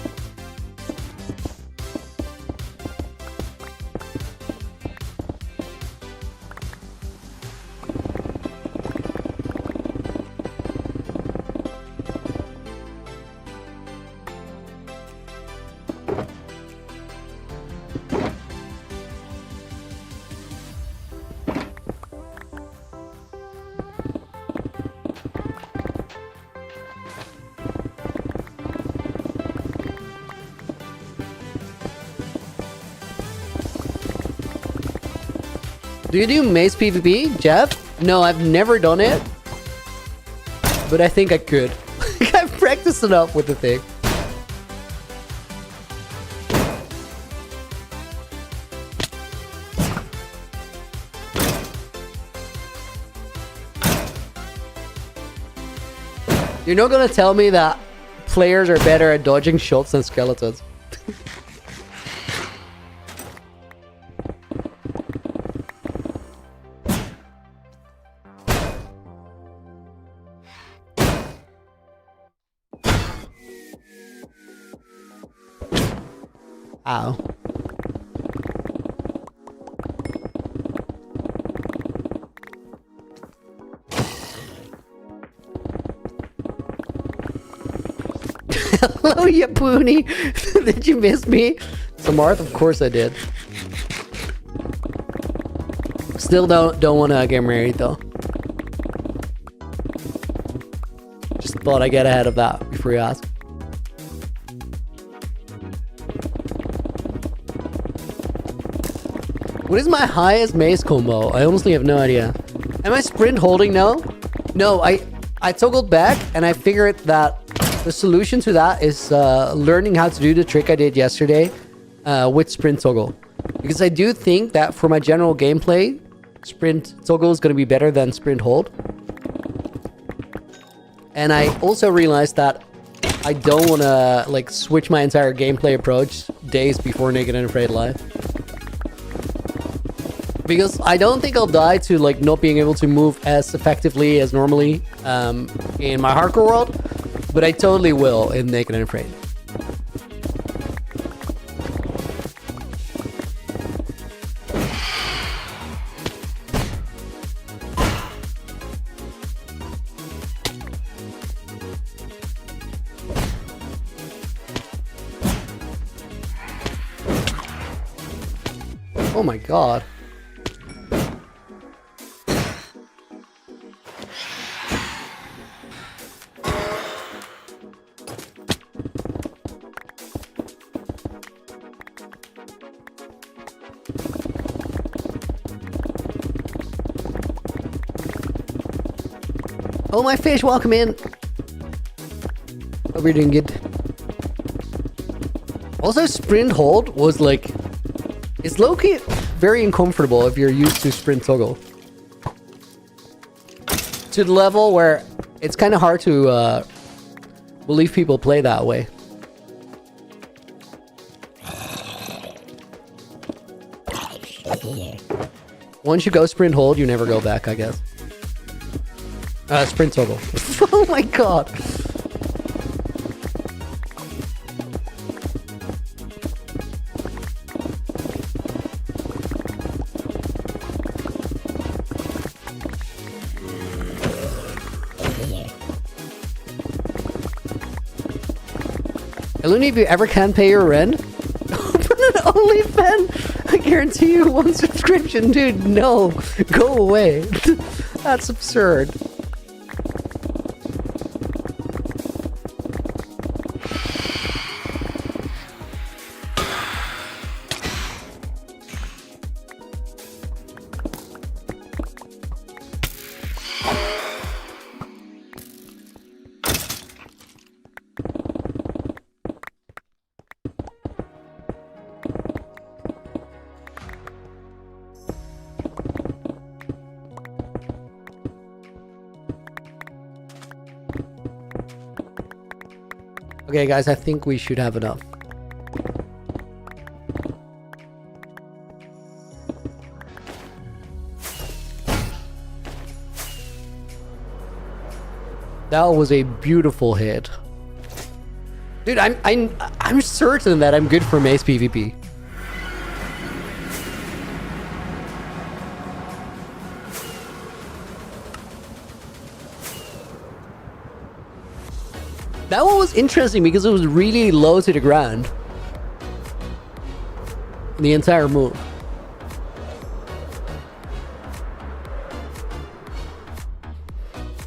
Do you do maze PvP, Jeff? No, I've never done it. But I think I could. I've practiced enough with the thing. You're not gonna tell me that players are better at dodging shots than skeletons. Ow. Hello, Yapuni. Did you miss me? Samarth, of course I did. Still don't want to get married though. Just thought I'd get ahead of that before you ask. What is my highest maze combo? I honestly have no idea. Am I sprint holding now? No, I toggled back and I figured that the solution to that is learning how to do the trick I did yesterday with sprint toggle. Because I do think that for my general gameplay, sprint toggle is going to be better than sprint hold. And I also realized that I don't want to like switch my entire gameplay approach days before Naked and Afraid Live. Because I don't think I'll die to like not being able to move as effectively as normally in my hardcore world, but I totally will in Naked and Afraid. Oh my god. Oh, my fish, welcome in. Hope you're doing good. Also, sprint hold was like... It's low-key very uncomfortable if you're used to sprint toggle. to the level where it's kind of hard to believe people play that way. Once you go sprint hold, you never go back, I guess. Sprint toggle. Oh my god. Looney, if you ever can pay your rent, open an OnlyFans. I guarantee you one subscription, dude. No, go away. That's absurd. Okay, guys, I think we should have enough. That was a beautiful hit. Dude, I'm certain that I'm good for Mace PvP. That one was interesting because it was really low to the ground. The entire move.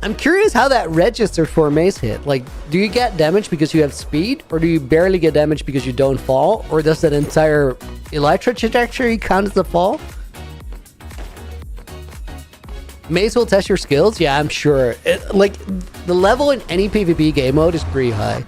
I'm curious how that registers for a mace hit. Like, do you get damage because you have speed? Or do you barely get damage because you don't fall? Or does that entire Elytra trajectory count as a fall? Mace will test your skills? Yeah, I'm sure. Like, the level in any PvP game mode is pretty high.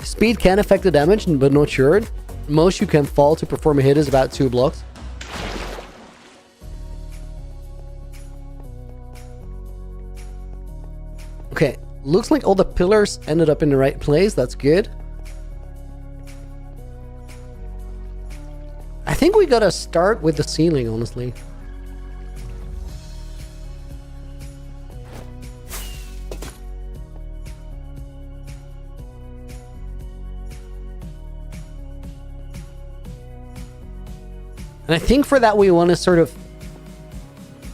Speed can affect the damage, but not sure. Most you can fall to perform a hit is about 2 blocks. Okay, looks like all the pillars ended up in the right place. That's good. I think we gotta start with the ceiling, honestly. And I think for that we want to sort of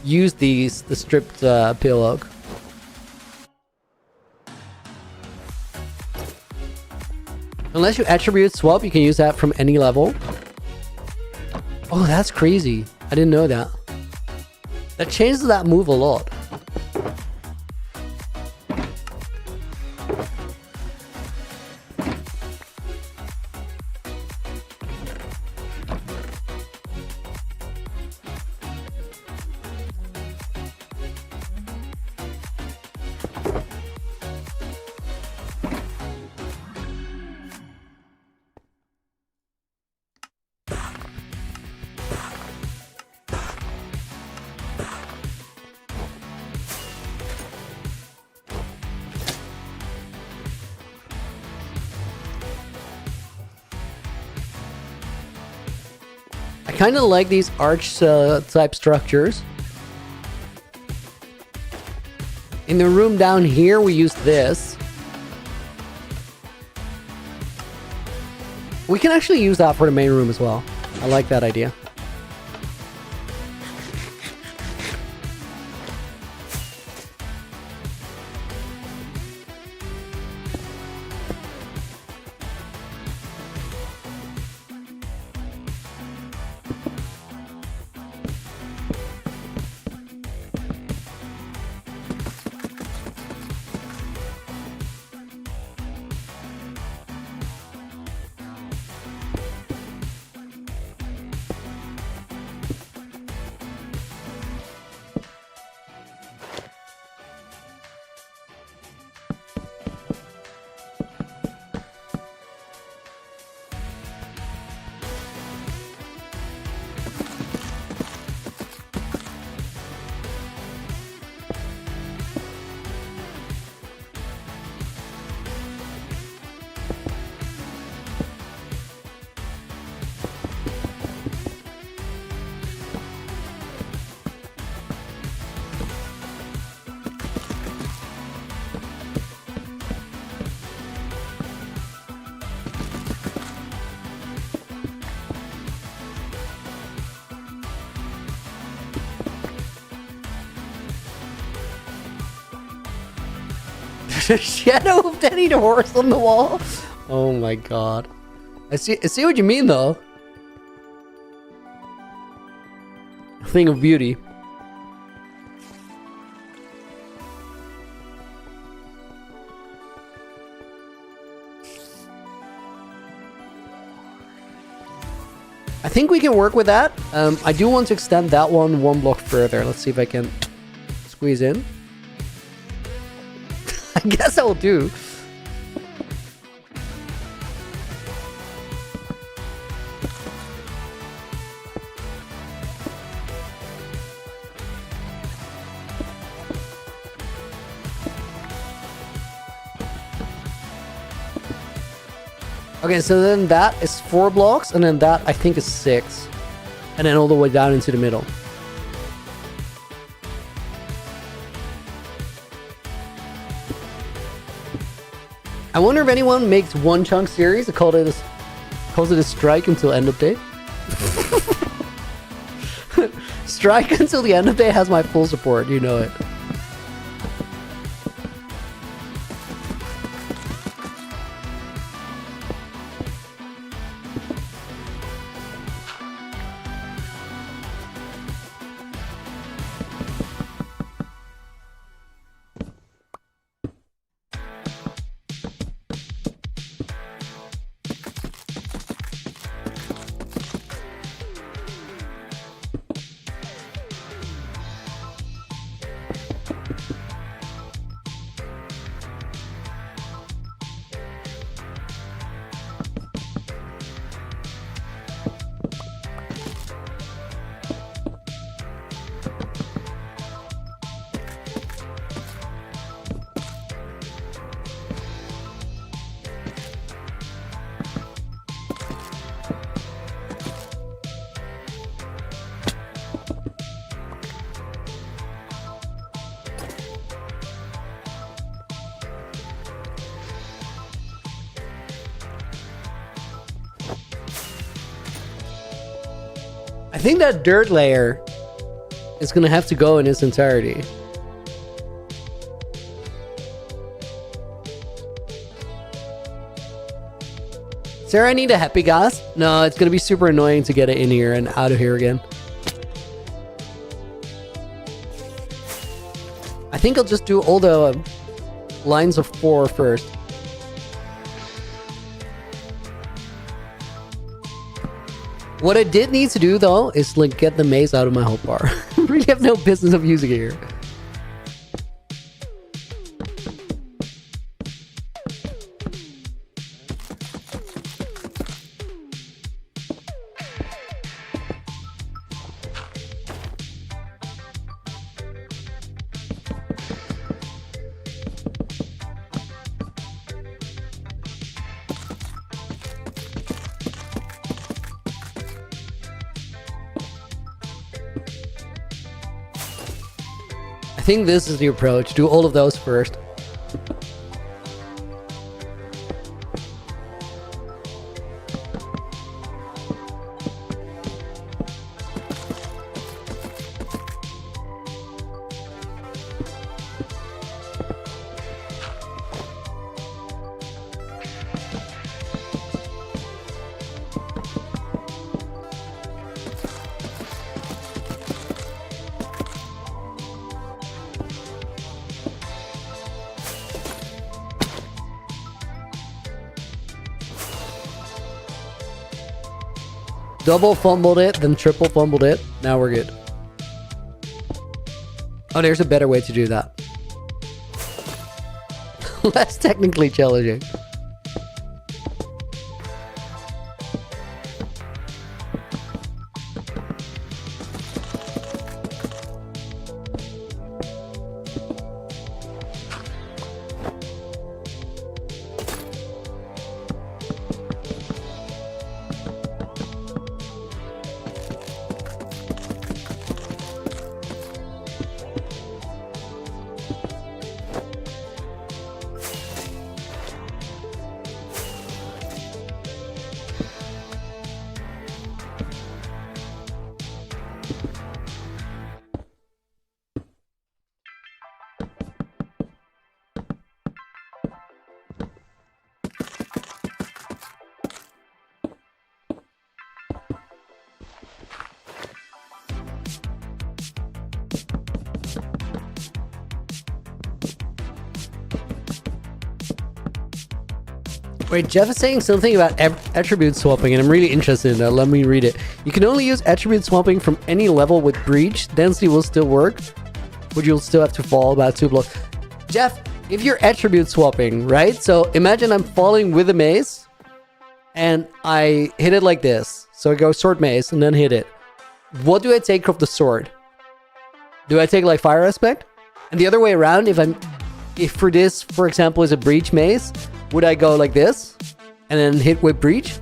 use the stripped pillow. Unless you attribute swap, you can use that from any level. Oh, that's crazy. I didn't know that. That changes that move a lot. I kind of like these arch type structures. In the room down here, we use this. We can actually use that for the main room as well. I like that idea. Shadow of Danny the horse on the wall. Oh my god. I see what you mean though. Thing of beauty. I think we can work with that. I do want to extend that one block further. Let's see if I can squeeze in. I guess I will do. Okay, so then that is 4 blocks, and then that I think is 6. And then all the way down into the middle. I wonder if anyone makes one chunk series and calls it a strike until end of day. Strike until the end of day has my full support, you know it. I think that dirt layer is gonna have to go in its entirety. Sarah, I need a happy gas. No, it's gonna be super annoying to get it in here and out of here again. I think I'll just do all the lines of 4 first. What I did need to do though is like get the maze out of my health bar. I really have no business of using it here. I think this is the approach. Do all of those first. Double fumbled it, then triple fumbled it. Now we're good. Oh, there's a better way to do that. Less technically challenging. Wait, Jeff is saying something about attribute swapping, and I'm really interested in that. Let me read it. You can only use attribute swapping from any level with breach. Density will still work, but you'll still have to fall about 2 blocks. Jeff, if you're attribute swapping, right? So imagine I'm falling with a mace, and I hit it like this. So I go sword mace, and then hit it. What do I take of the sword? Do I take like fire aspect? And the other way around, if for this, for example, is a breach mace, would I go like this and then hit with breach?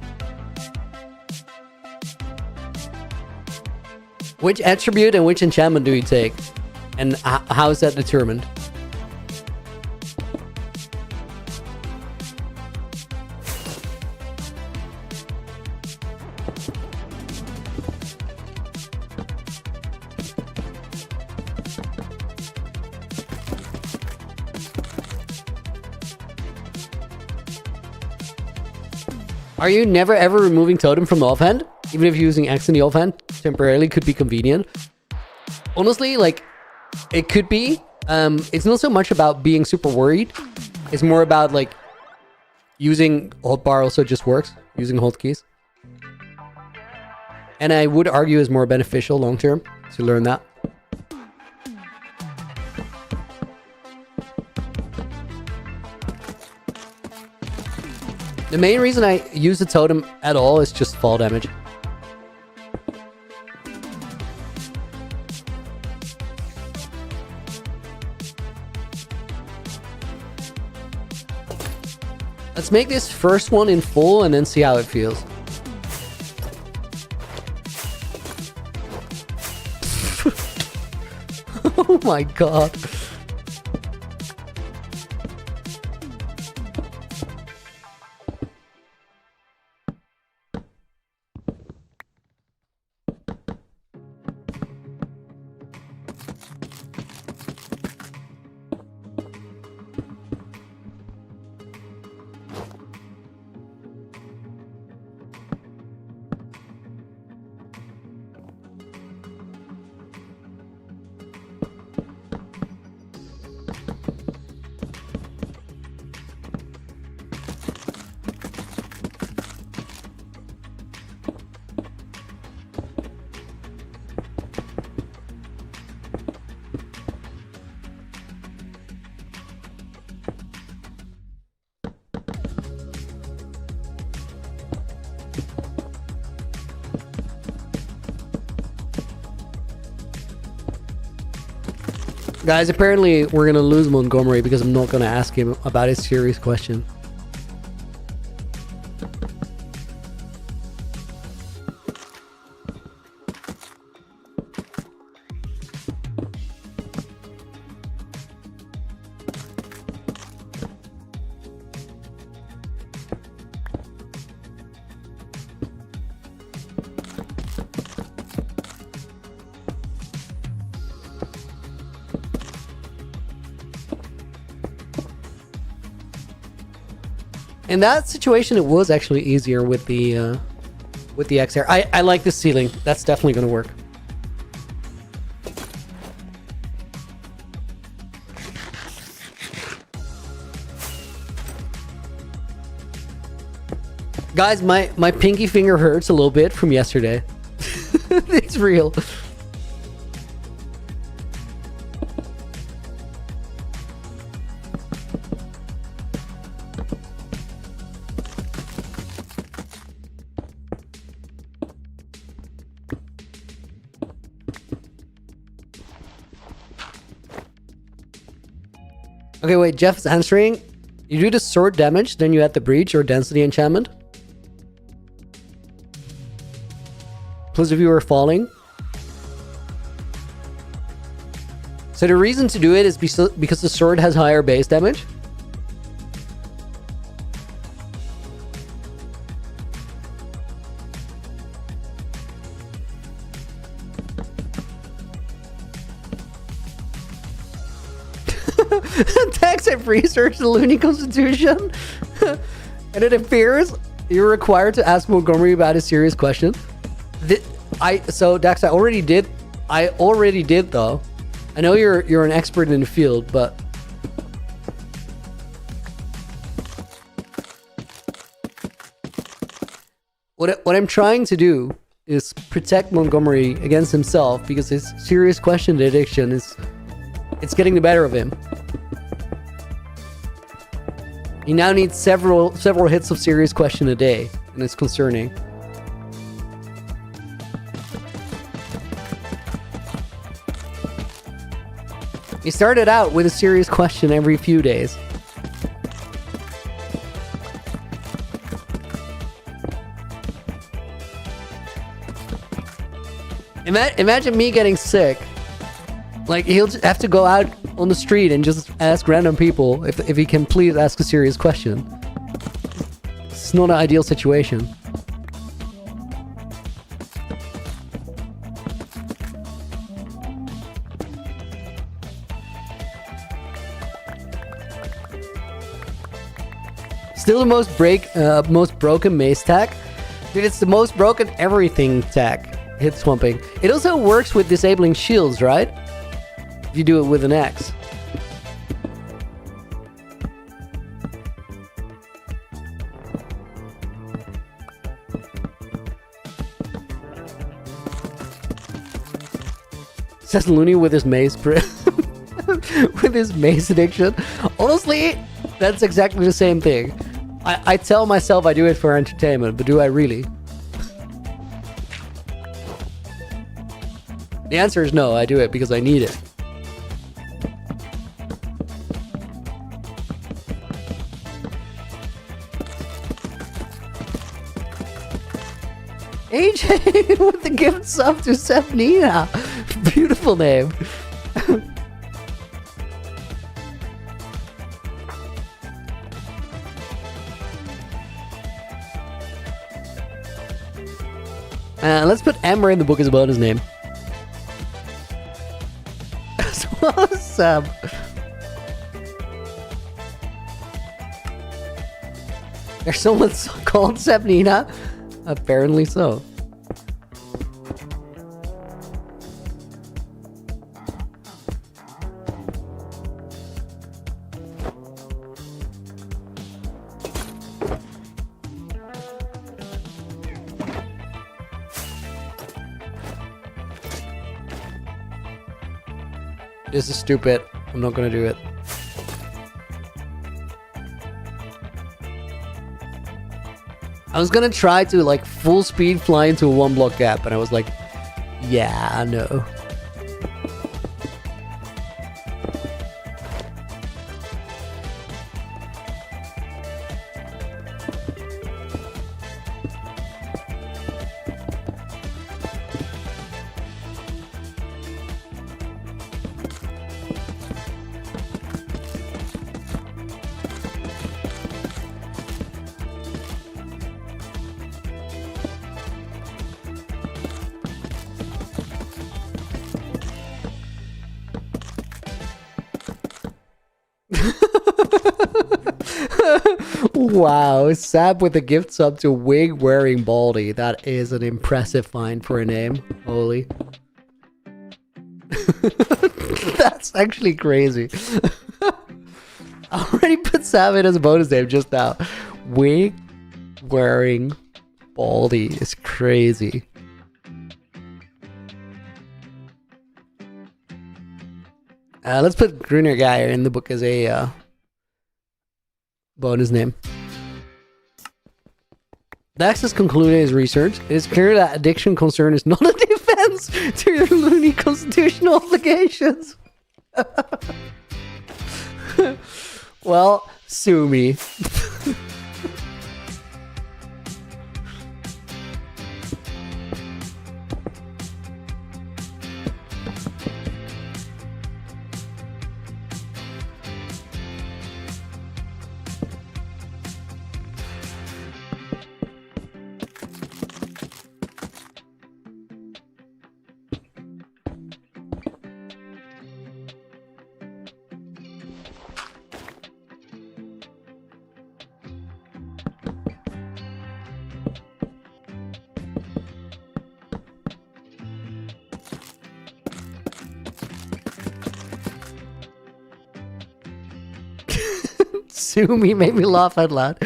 Which attribute and which enchantment do you take? And how is that determined? Are you never ever removing totem from the offhand? Even if you're using X in the offhand, temporarily could be convenient. Honestly, like, it could be. It's not so much about being super worried. It's more about, like, using hold bar also just works. Using hold keys. And I would argue is more beneficial long term to learn that. The main reason I use the totem at all is just fall damage. Let's make this first one in full and then see how it feels. Oh my god. Guys, apparently we're gonna lose Montgomery because I'm not gonna ask him about his serious question. In that situation, it was actually easier with the X-Air. I like the ceiling. That's definitely going to work. Guys, my pinky finger hurts a little bit from yesterday. It's real. Okay, wait, Jeff's answering. You do the sword damage, then you add the breach or density enchantment. Plus if you were falling. So the reason to do it is because the sword has higher base damage. Attacks at research the Looney Constitution. And it appears you're required to ask Montgomery about a serious question. So Dax, I already did though. I know you're an expert in the field, but What I'm trying to do is protect Montgomery against himself because his serious question addiction it's getting the better of him. He now needs several hits of serious question a day, and it's concerning. He started out with a serious question every few days. Imagine me getting sick. Like, he'll just have to go out on the street and just ask random people if he can please ask a serious question. It's not an ideal situation. Still the most broken mace tech. Dude, it's the most broken everything tech. Hit swamping. It also works with disabling shields, right? If you do it with an axe. Says Looney with his mace with his mace addiction. Honestly, that's exactly the same thing. I tell myself I do it for entertainment, but do I really? The answer is no, I do it because I need it. AJ with the gift sub to Sepnina. Beautiful name. Let's put Amber in the book as a bonus name. As well as Sam. There's someone called Sepnina? Apparently so. This is stupid. I'm not gonna do it. I was gonna try to like full speed fly into a 1-block gap, and I was like, yeah, no. Wow, Sab with a gift sub to wig wearing Baldy. That is an impressive find for a name. Holy. That's actually crazy. I already put Sab in as a bonus name just now. Wig wearing Baldy is crazy. Let's put Greener Guy in the book as a bonus name. Dax has concluded his research. It is clear that addiction concern is not a defense to your loony constitutional obligations. Well, sue me. Sue me made me laugh out loud.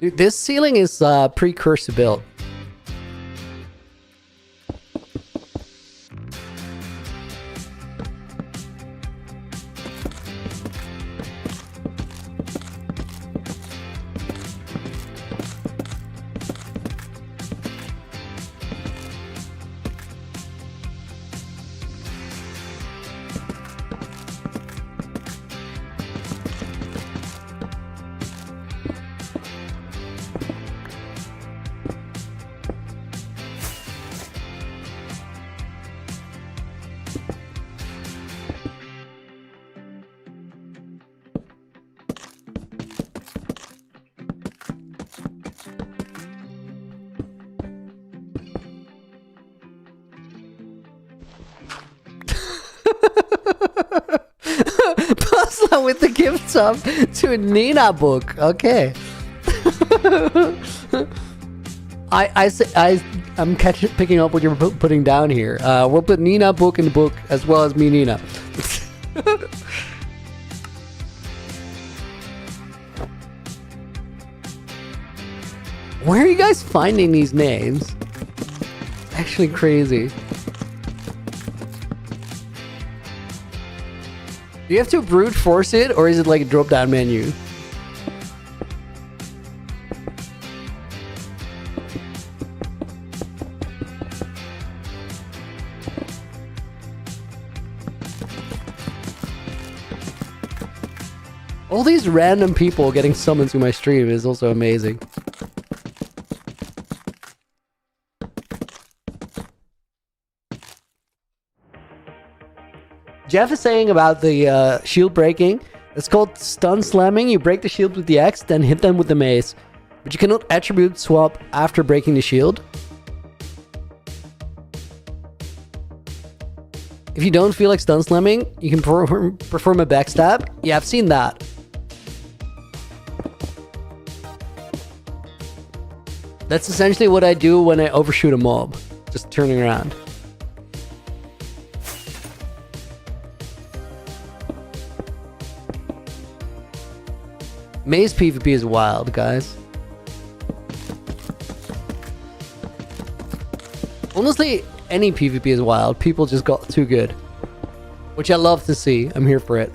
Dude, this ceiling is precursor built. Puzzle with the gift sub to a Nina book. Okay. I'm picking up what you're putting down here. We'll put Nina book in the book as well as me Nina. Where are you guys finding these names? It's actually crazy. Do you have to brute force it, or is it like a drop down menu? All these random people getting summoned to my stream is also amazing. Jeff is saying about the shield breaking. It's called stun slamming. You break the shield with the X, then hit them with the mace. But you cannot attribute swap after breaking the shield. If you don't feel like stun slamming, you can perform a backstab. Yeah, I've seen that. That's essentially what I do when I overshoot a mob. Just turning around. Maze PvP is wild, guys. Honestly, any PvP is wild. People just got too good. Which I love to see. I'm here for it.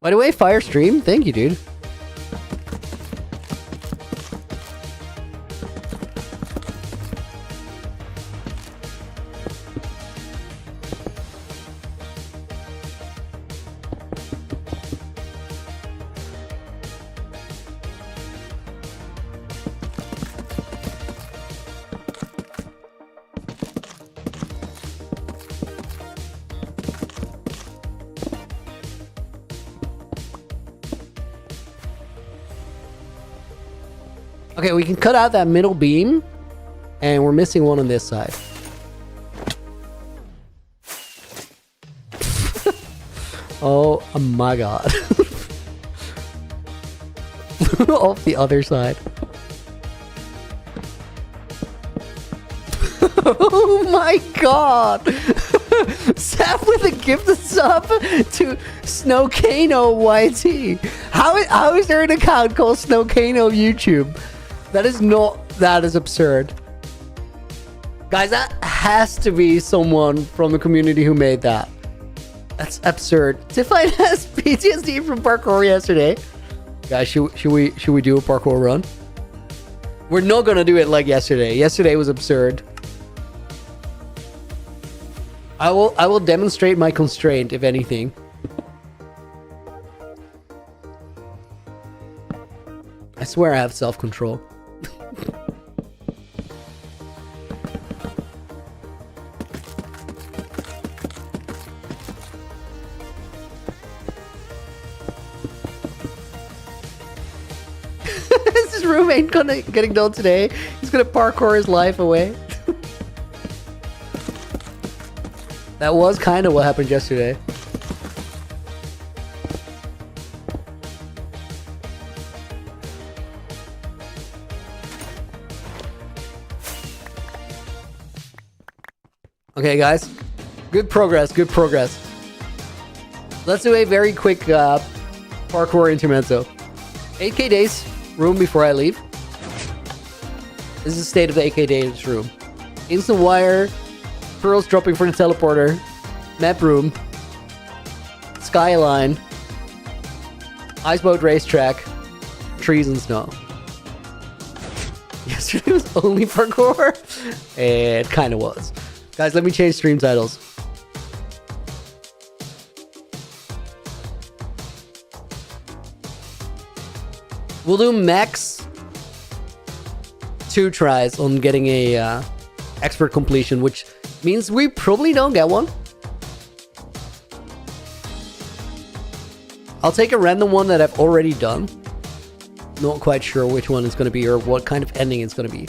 By the way, Fire Stream, thank you, dude. Okay, we can cut out that middle beam, and we're missing one on this side. Oh my god. Off the other side. Oh my god. Sap with a gifted sub to Snowcano YT. How is there an account called Snowcano YouTube? That is absurd. Guys, that has to be someone from the community who made that. That's absurd. Tiffine has PTSD from parkour yesterday. Guys, should we do a parkour run? We're not gonna do it like yesterday. Yesterday was absurd. I will demonstrate my constraint, if anything. I swear I have self-control. His room ain't getting done today. He's gonna parkour his life away. That was kind of what happened yesterday. Okay, guys. Good progress, good progress. Let's do a very quick Parkour intermezzo. 8k days room before I leave. This is the state of the 8k days room. Instant wire, pearls dropping for the teleporter, map room, skyline, ice boat racetrack, trees and snow. Yesterday was only parkour? It kind of was. Guys, let me change stream titles. We'll do max 2 tries on getting a expert completion, which means we probably don't get one. I'll take a random one that I've already done. Not quite sure which one it's going to be or what kind of ending it's going to be.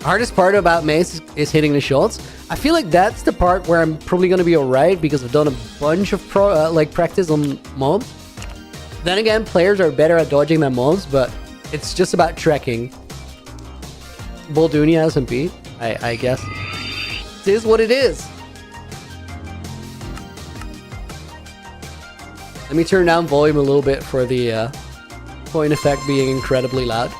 Hardest part about Maze is hitting the shots. I feel like that's the part where I'm probably going to be alright because I've done a bunch of practice on mobs. Then again, players are better at dodging than mobs, but it's just about tracking. Boldunia SMP, I guess. It is what it is. Let me turn down volume a little bit for the point effect being incredibly loud.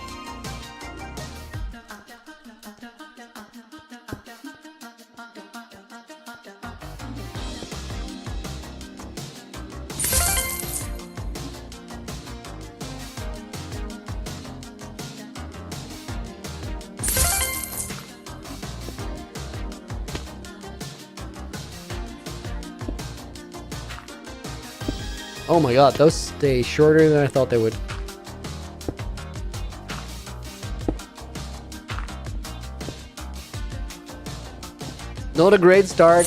Oh my god, those stay shorter than I thought they would. Not a great start,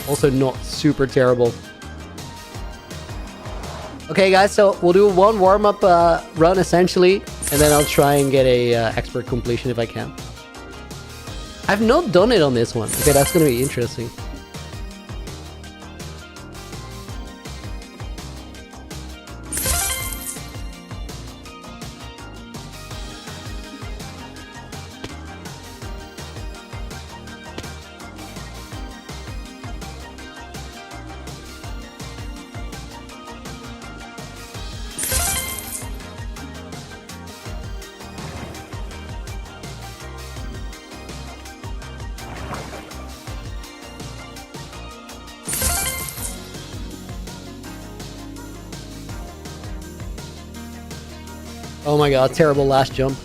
also not super terrible. Okay guys, so we'll do one warm-up run essentially, and then I'll try and get a expert completion if I can. I've not done it on this one. Okay, that's gonna be interesting. Oh my god, terrible last jump.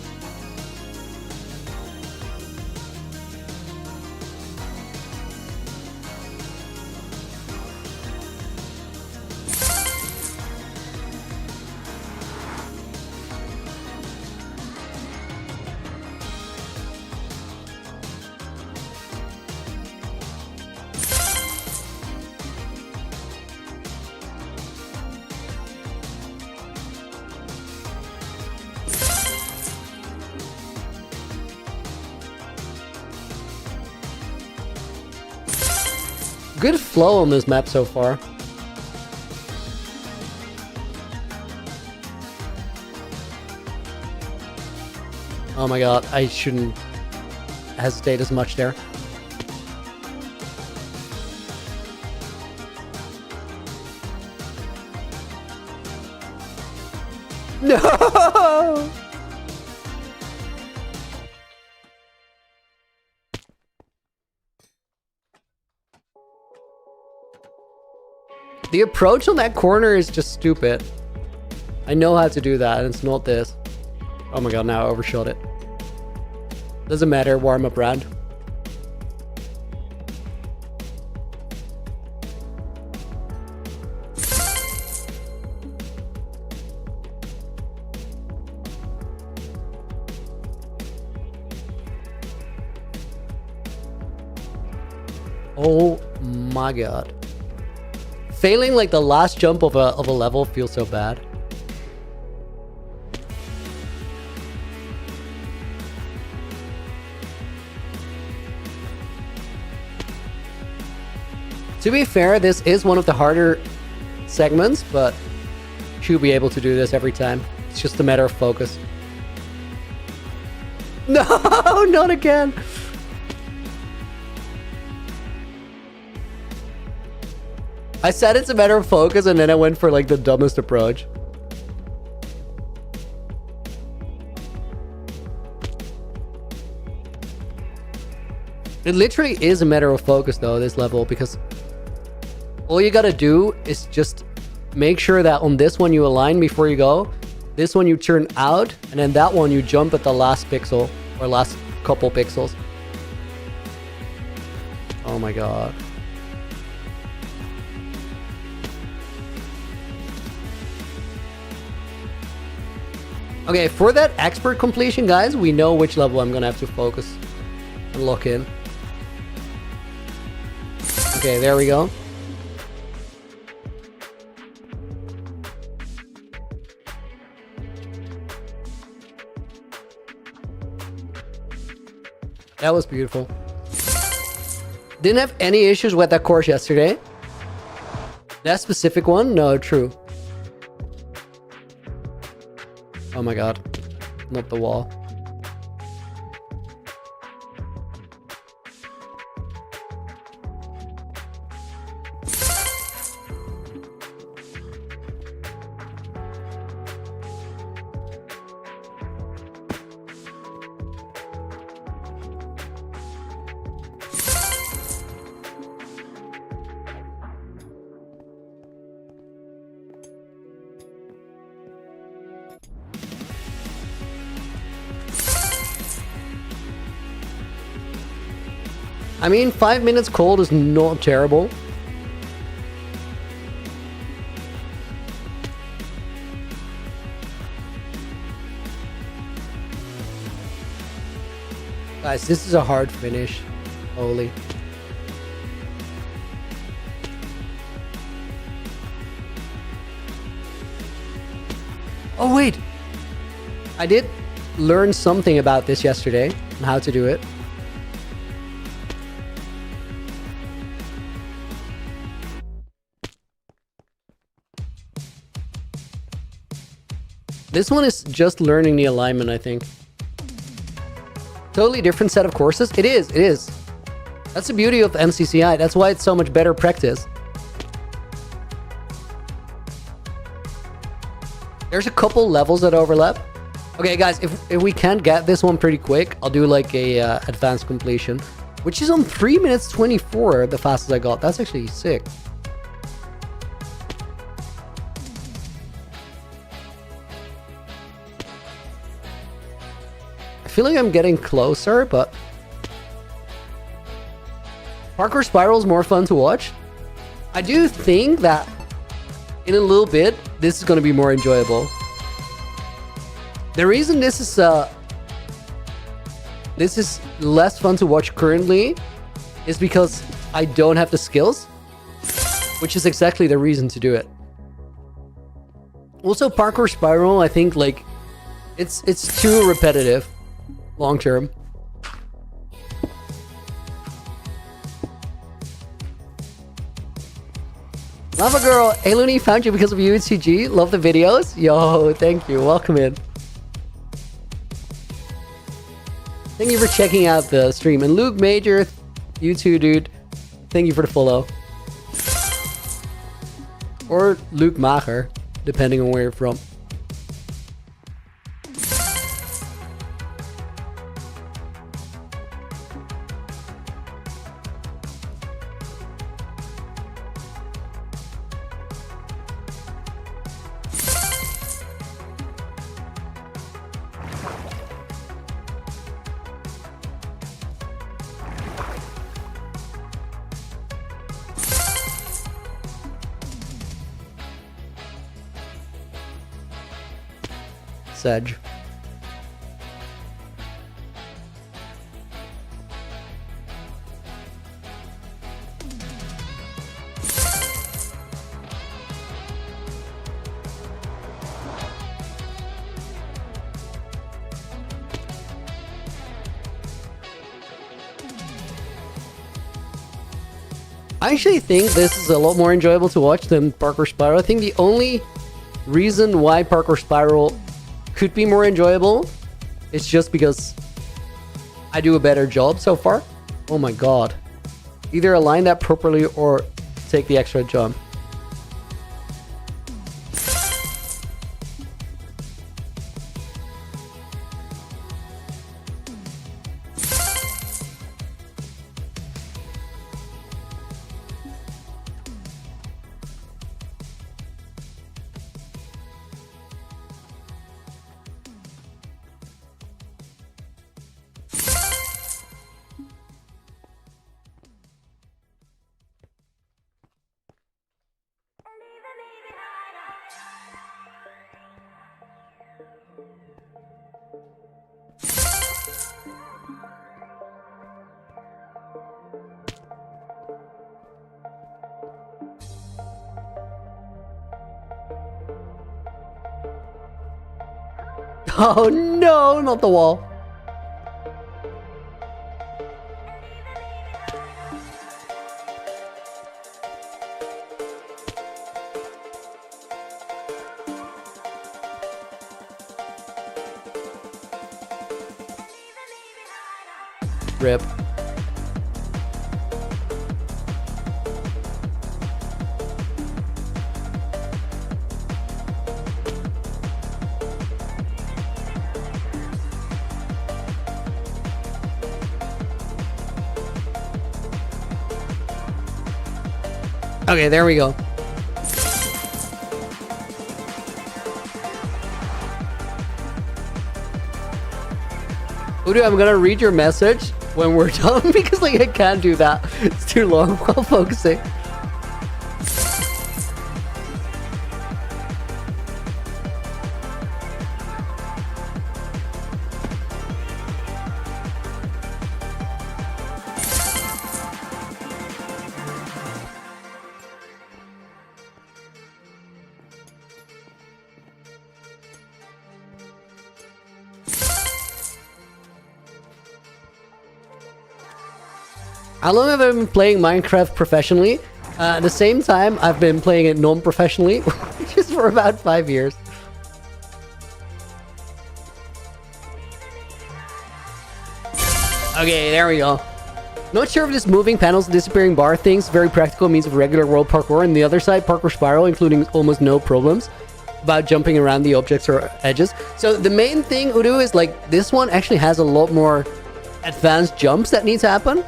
Good flow on this map so far. Oh my god, I shouldn't hesitate as much there. No! The approach on that corner is just stupid. I know how to do that, and it's not this. Oh my god, now I overshot it. Doesn't matter, warm-up round. Oh my god. Failing like the last jump of a level feels so bad. To be fair, this is one of the harder segments, but should be able to do this every time. It's just a matter of focus. No, not again. I said it's a matter of focus, and then I went for like the dumbest approach. It literally is a matter of focus though, this level, because all you gotta do is just make sure that on this one you align before you go, this one you turn out, and then that one you jump at the last pixel, or last couple pixels. Oh my god. Okay, for that expert completion, guys, we know which level I'm gonna have to focus and lock in. Okay, there we go. That was beautiful. Didn't have any issues with that course yesterday. That specific one? No, true. Oh my god. Not the wall. I mean, 5 minutes cold is not terrible. Guys, this is a hard finish. Holy. Oh, wait. I did learn something about this yesterday and how to do it. This one is just learning the alignment, I think. Totally different set of courses. It is, it is. That's the beauty of MCCI. That's why it's so much better practice. There's a couple levels that overlap. Okay, guys, if we can't get this one pretty quick, I'll do like a advanced completion, which is on 3 minutes 24, the fastest I got. That's actually sick. I feel like I'm getting closer, but Parkour Spiral is more fun to watch. I do think that in a little bit, this is going to be more enjoyable. The reason this is less fun to watch currently is because I don't have the skills, which is exactly the reason to do it. Also, Parkour Spiral, I think like it's too repetitive. Long term. Lava Girl, hey Looney, found you because of UCG. Love the videos. Yo, thank you. Welcome in. Thank you for checking out the stream. And Luke Major, you too, dude. Thank you for the follow. Or Luke Mager, depending on where you're from. Sedge. I actually think this is a lot more enjoyable to watch than Parkour Spiral. I think the only reason why Parkour Spiral could be more enjoyable is just because I do a better job so far. Oh my god. Either align that properly or take the extra jump. Oh no, not the wall. Rip. Okay, there we go. Udo, I'm gonna read your message when we're done because like I can't do that. It's too long while focusing. How long have I been playing Minecraft professionally? At the same time, I've been playing it non-professionally, which is for about 5 years. Okay, there we go. Not sure if this moving panels, disappearing bar things, very practical means of regular world parkour, and the other side, parkour spiral, including almost no problems about jumping around the objects or edges. So the main thing, Udo, is like this one actually has a lot more advanced jumps that need to happen.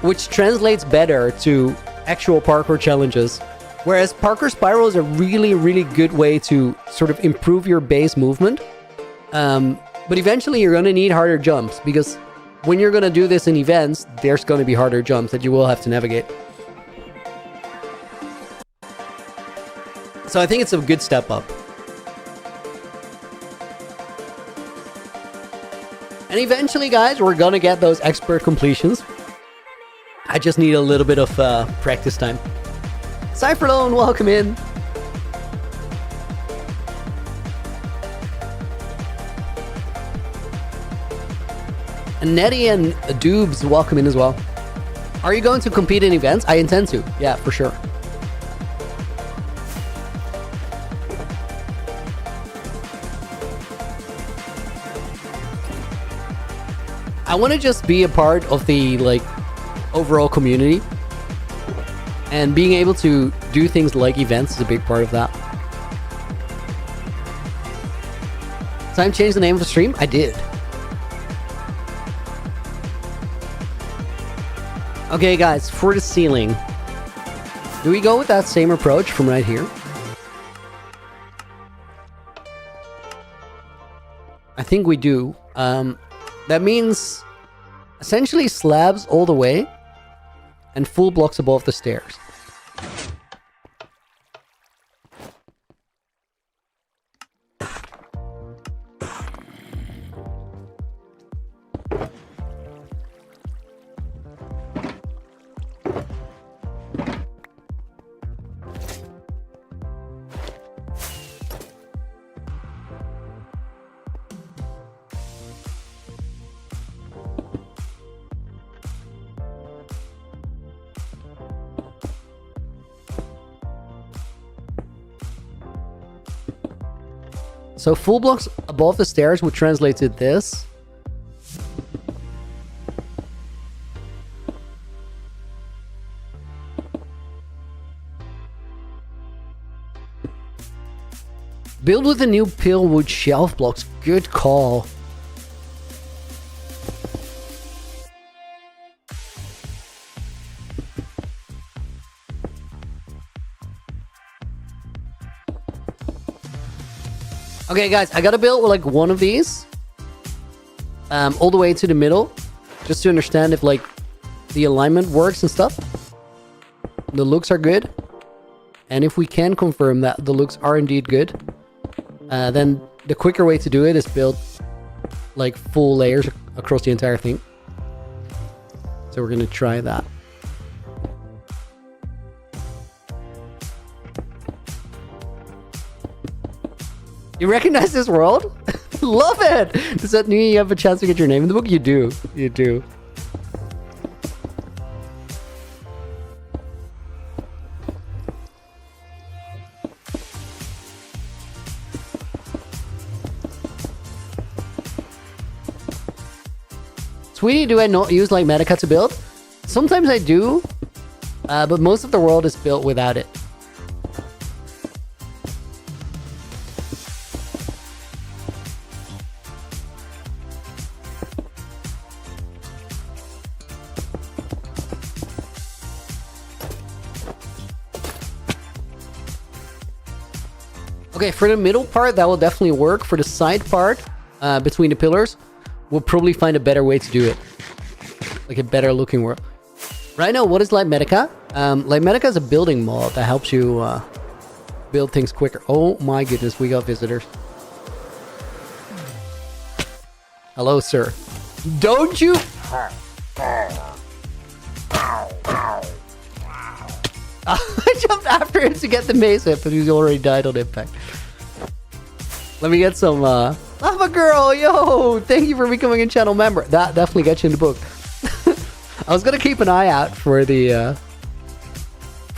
Which translates better to actual parkour challenges. Whereas parkour spiral is a really, really good way to sort of improve your base movement. But eventually you're going to need harder jumps because when you're going to do this in events, there's going to be harder jumps that you will have to navigate. So I think it's a good step up. And eventually, guys, we're going to get those expert completions. I just need a little bit of practice time. Cypherlone, welcome in. And Nettie and Doobs, welcome in as well. Are you going to compete in events? I intend to. Yeah, for sure. I want to just be a part of the, like, overall community, and being able to do things like events is a big part of that. Time to change the name of the stream? I did. Okay guys, for the ceiling, do we go with that same approach from right here? I think we do. That means essentially slabs all the way and full blocks above the stairs. So full blocks above the stairs would translate to this. Build with the new pillwood shelf blocks. Good call. Okay, guys, I gotta build like one of these all the way to the middle, just to understand if like the alignment works and stuff. The looks are good, and if we can confirm that the looks are indeed good, then the quicker way to do it is build like full layers across the entire thing. So we're gonna try that. You recognize this world? Love it! Does that mean you have a chance to get your name in the book? You do. You do. Sweetie, do I not use like Medica to build? Sometimes I do, but most of the world is built without it. Okay, for the middle part, that will definitely work. For the side part, between the pillars, we'll probably find a better way to do it. Like a better looking world. Right now, what is Light Medica? Light Medica is a building mod that helps you build things quicker. Oh my goodness, we got visitors. Hello, sir. Don't you... I jumped after him to get the mace hit, but he's already died on impact. Let me get some Lava Girl, yo! Thank you for becoming a channel member. That definitely gets you in the book. I was gonna keep an eye out for the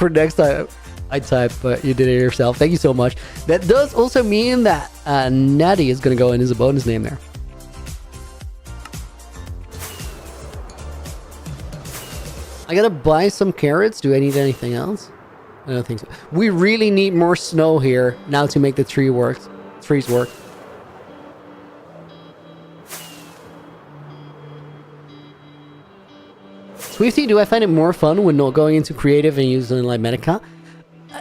next time I type, but you did it yourself. Thank you so much. That does also mean that Natty is gonna go in as a bonus name there. I gotta buy some carrots. Do I need anything else? I don't think so. We really need more snow here now to make the trees work. Swifty, do I find it more fun when not going into creative and using Light Medica?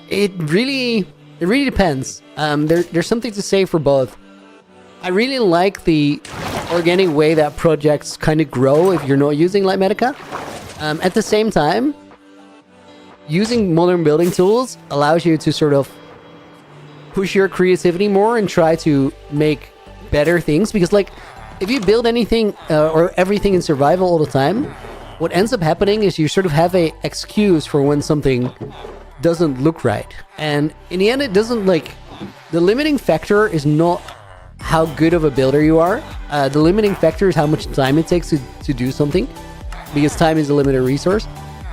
It really depends. There's something to say for both. I really like the organic way that projects kind of grow if you're not using Light Medica. At the same time, using modern building tools allows you to sort of push your creativity more and try to make better things. Because like, if you build anything or everything in survival all the time, what ends up happening is you sort of have a excuse for when something doesn't look right. And in the end, it doesn't like... The limiting factor is not how good of a builder you are. The limiting factor is how much time it takes to do something. Because time is a limited resource.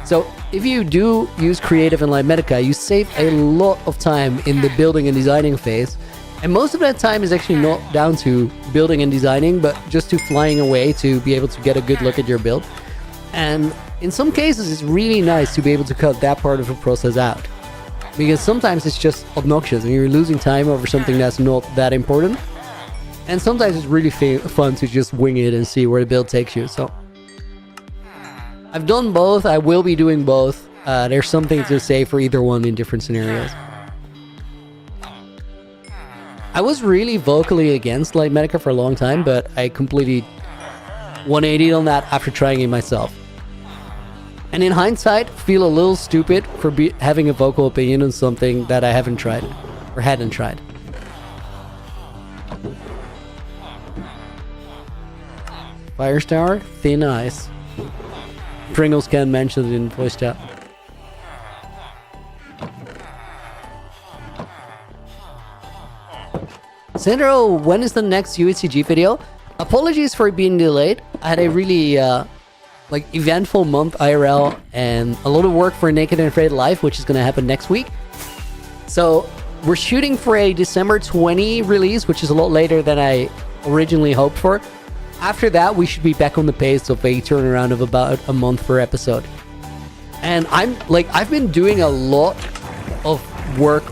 So if you do use creative and Light Medica, you save a lot of time in the building and designing phase. And most of that time is actually not down to building and designing, but just to flying away to be able to get a good look at your build. And in some cases, it's really nice to be able to cut that part of the process out. Because sometimes it's just obnoxious and you're losing time over something that's not that important. And sometimes it's really fun to just wing it and see where the build takes you. So I've done both. I will be doing both. There's something to say for either one in different scenarios. I was really vocally against Light Medica for a long time, but I completely 180'd on that after trying it myself. And in hindsight, feel a little stupid for having a vocal opinion on something that I haven't tried or hadn't tried. Fire Star, thin ice. Pringles can mention it in voice chat. Sandro, when is the next UHCG video? Apologies for being delayed. I had a really eventful month IRL and a lot of work for Naked and Afraid Live, which is going to happen next week. So we're shooting for a December 20 release, which is a lot later than I originally hoped for. After that, we should be back on the pace of a turnaround of about a month per episode. And I've been doing a lot of work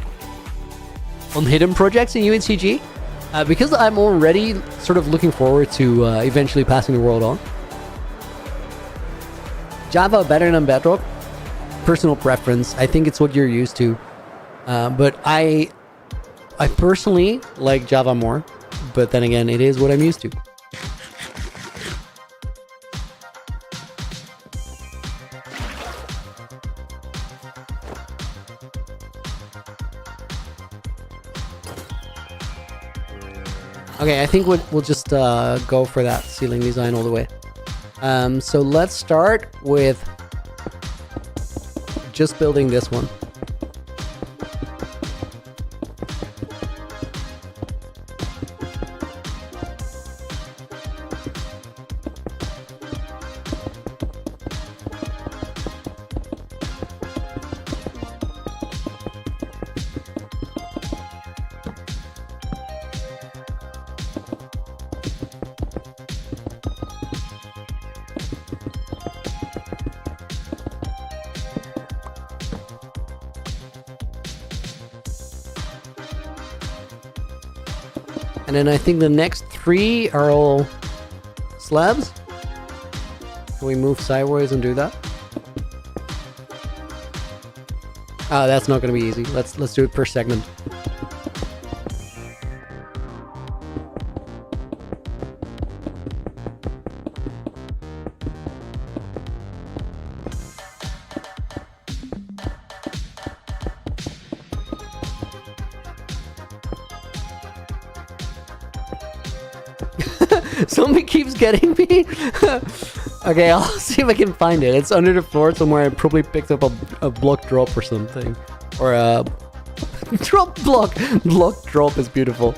on hidden projects in UNCG, because I'm already sort of looking forward to eventually passing the world on. Java better than Bedrock? Personal preference. I think it's what you're used to. But I personally like Java more. But then again, it is what I'm used to. Okay, I think we'll just go for that ceiling design all the way. So let's start with just building this one. And then I think the next 3 are all slabs. Can we move sideways and do that? Oh, that's not going to be easy. Let's do it per segment. Zombie keeps getting me. Okay, I'll see if I can find it. It's under the floor somewhere. I probably picked up a block drop or something. Or a drop block. Block drop is beautiful.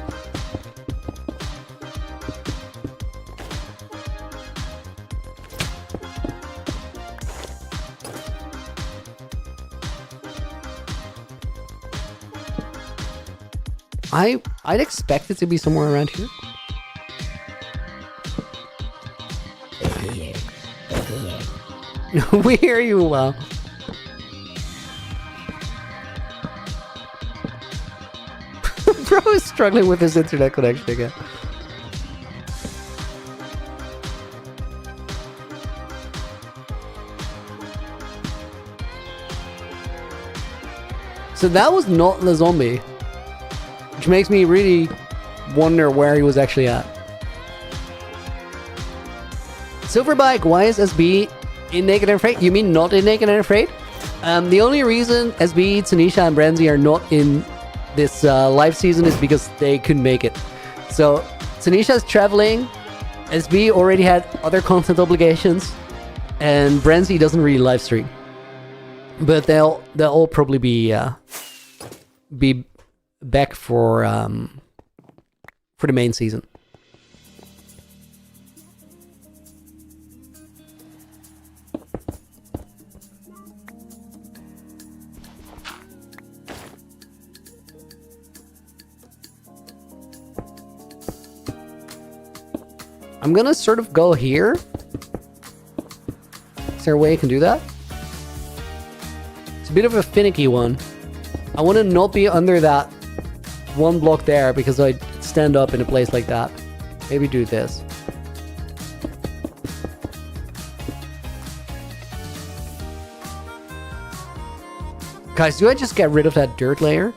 I'd expect it to be somewhere around here. We hear you well. Bro is struggling with his internet connection again. So that was not the zombie, which makes me really wonder where he was actually at. Silverbike, why is SB in Naked and Afraid? You mean not in Naked and Afraid? The only reason SB, Tanisha, and Branzy are not in this live season is because they couldn't make it. So Tanisha's traveling, SB already had other content obligations, and Branzy doesn't really live stream. But they'll all probably be back for the main season. I'm gonna sort of go here. Is there a way I can do that? It's a bit of a finicky one. I want to not be under that one block there because I stand up in a place like that. Maybe do this. Guys, do I just get rid of that dirt layer?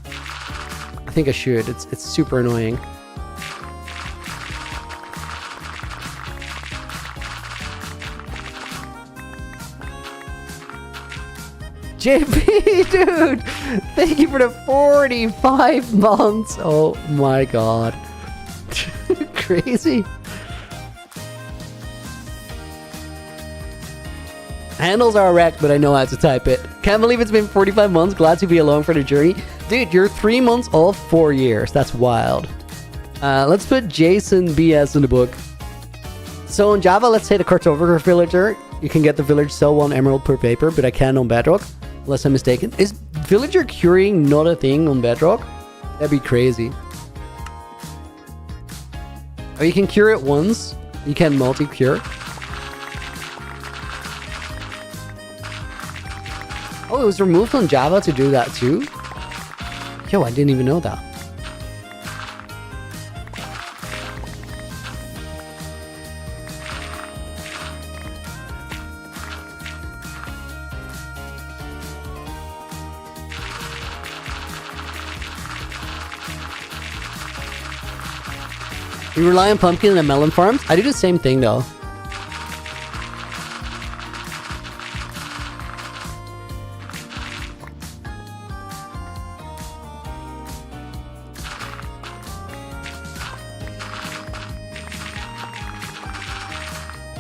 I think I should. It's super annoying. JP, dude! Thank you for the 45 months! Oh my god. Crazy. Handles are wrecked, but I know how to type it. Can't believe it's been 45 months. Glad to be along for the journey. Dude, you're 3 months off 4 years. That's wild. Let's put Jason BS in the book. So in Java, let's say the cartographer villager. You can get the village sell 1 emerald per paper, but I can on Bedrock. Unless I'm mistaken. Is villager curing not a thing on Bedrock? That'd be crazy. Oh, you can cure it once. You can multi-cure. Oh, it was removed on Java to do that too? Yo, I didn't even know that. You rely on pumpkin and melon farms? I do the same thing though.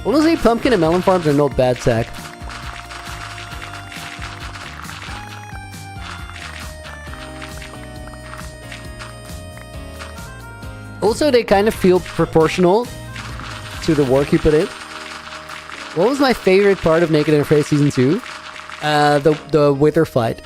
Honestly, pumpkin and melon farms are not bad tech. Also, they kind of feel proportional to the work you put in. What was my favorite part of Naked and Afraid Season 2? The Wither fight.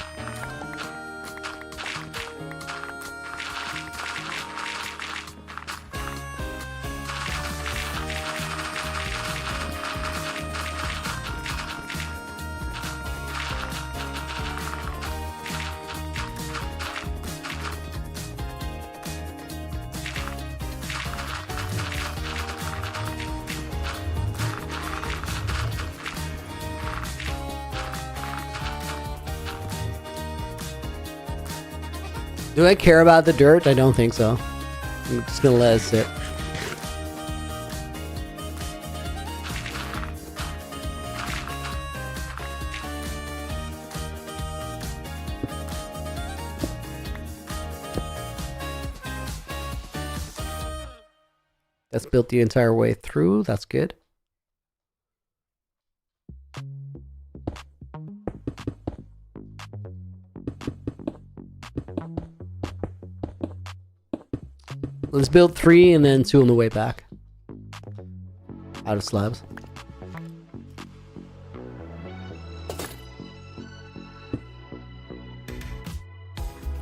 Do I care about the dirt? I don't think so. I'm just gonna let it sit. That's built the entire way through. That's good. Let's build 3 and then 2 on the way back. Out of slabs.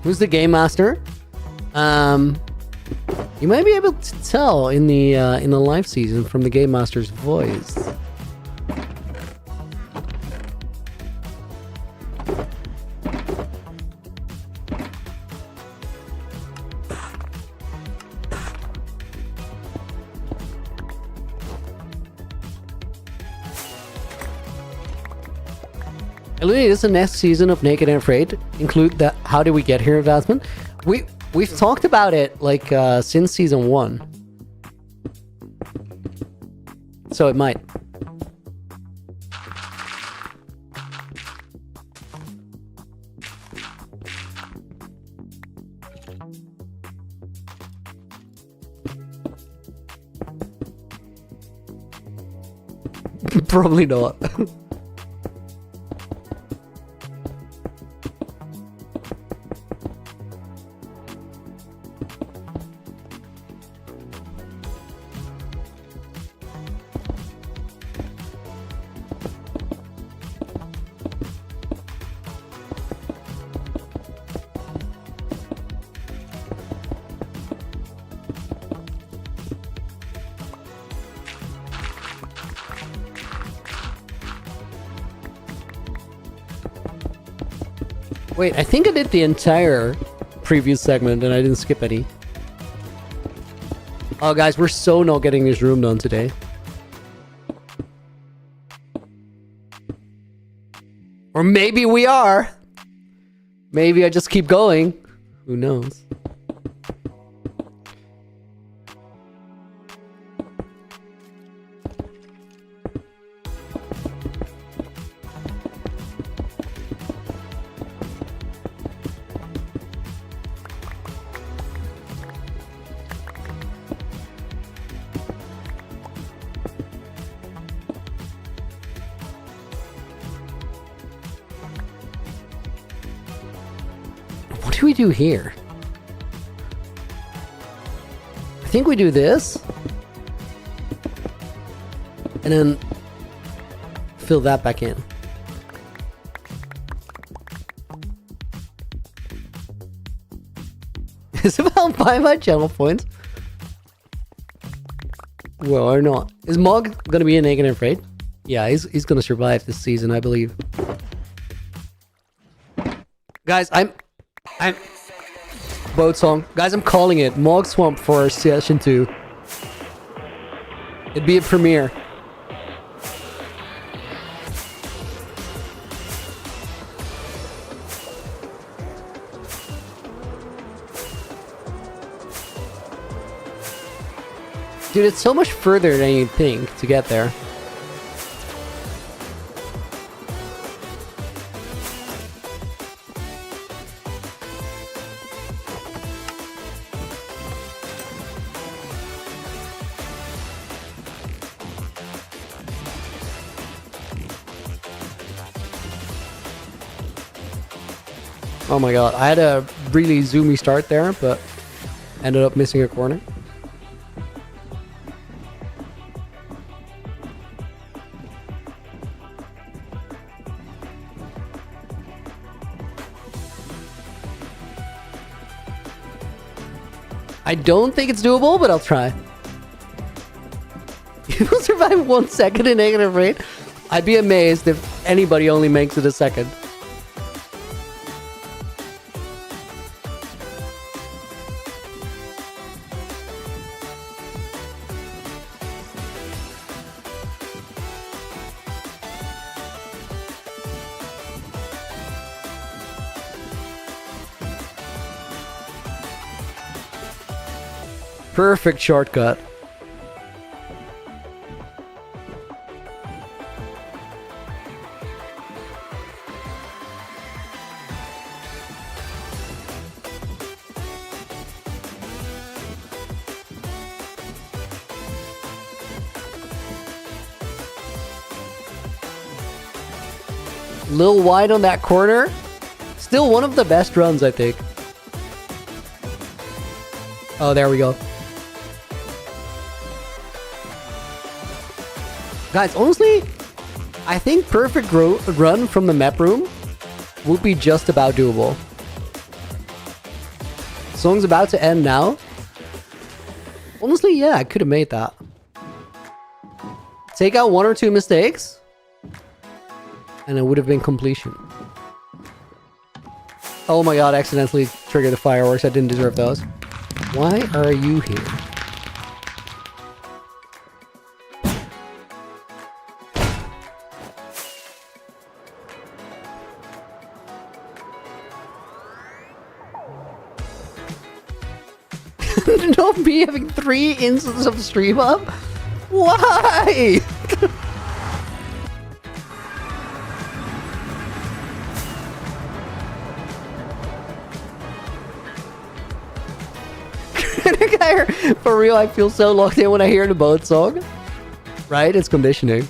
Who's the game master? You might be able to tell in the live season from the game master's voice. Eluni, this is the next season of Naked and Afraid. Include the How Did We Get Here advancement. We've talked about it like since season 1. So it might. Probably not. Wait, I think I did the entire previous segment and I didn't skip any. Oh, guys, we're so not getting this room done today. Or maybe we are. Maybe I just keep going. Who knows? What do we do here? I think we do this. And then fill that back in. Is it about buying my channel points? Well, or not. Is Mog gonna be in Naked and Afraid? Yeah, he's gonna survive this season, I believe. Guys, I'm boat song. Guys, I'm calling it. Mog Swamp for Session 2. It'd be a premiere. Dude, it's so much further than you'd think to get there. Oh my god, I had a really zoomy start there, but ended up missing a corner. I don't think it's doable, but I'll try. You will survive 1 second in negative rate? I'd be amazed if anybody only makes it a second. Perfect shortcut. Little wide on that corner. Still one of the best runs, I think. Oh, there we go. Guys, honestly, I think perfect run from the map room would be just about doable. Song's about to end now. Honestly, yeah, I could have made that. Take out 1 or 2 mistakes, and it would have been completion. Oh my god, I accidentally triggered the fireworks. I didn't deserve those. Why are you here? Not me having 3 instances of stream up? Why? For real, I feel so locked in when I hear the boat song. Right? It's conditioning.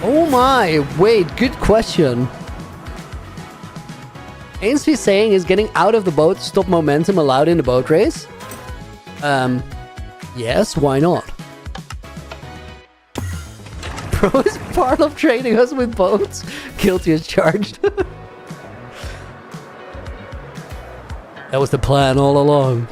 Oh my, wait, good question. Ainsley saying is getting out of the boat stop momentum allowed in the boat race? Yes, why not? Bro is part of training us with boats. Guilty as charged. That was the plan all along.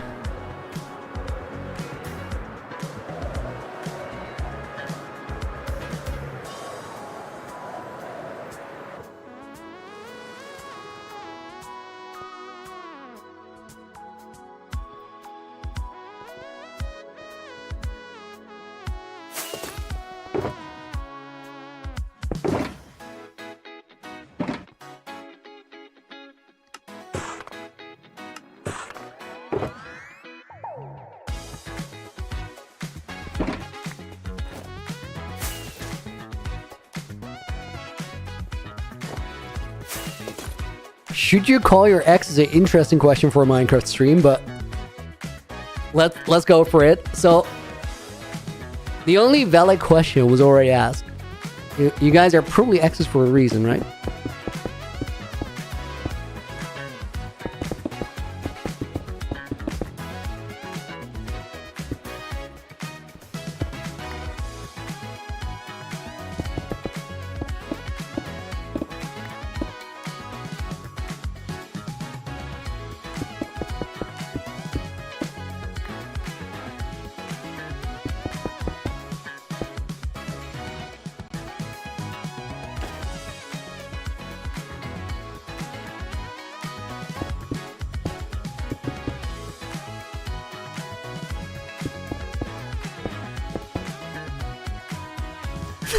Should you call your ex is an interesting question for a Minecraft stream, but let's go for it. So the only valid question was already asked. You guys are probably exes for a reason, right?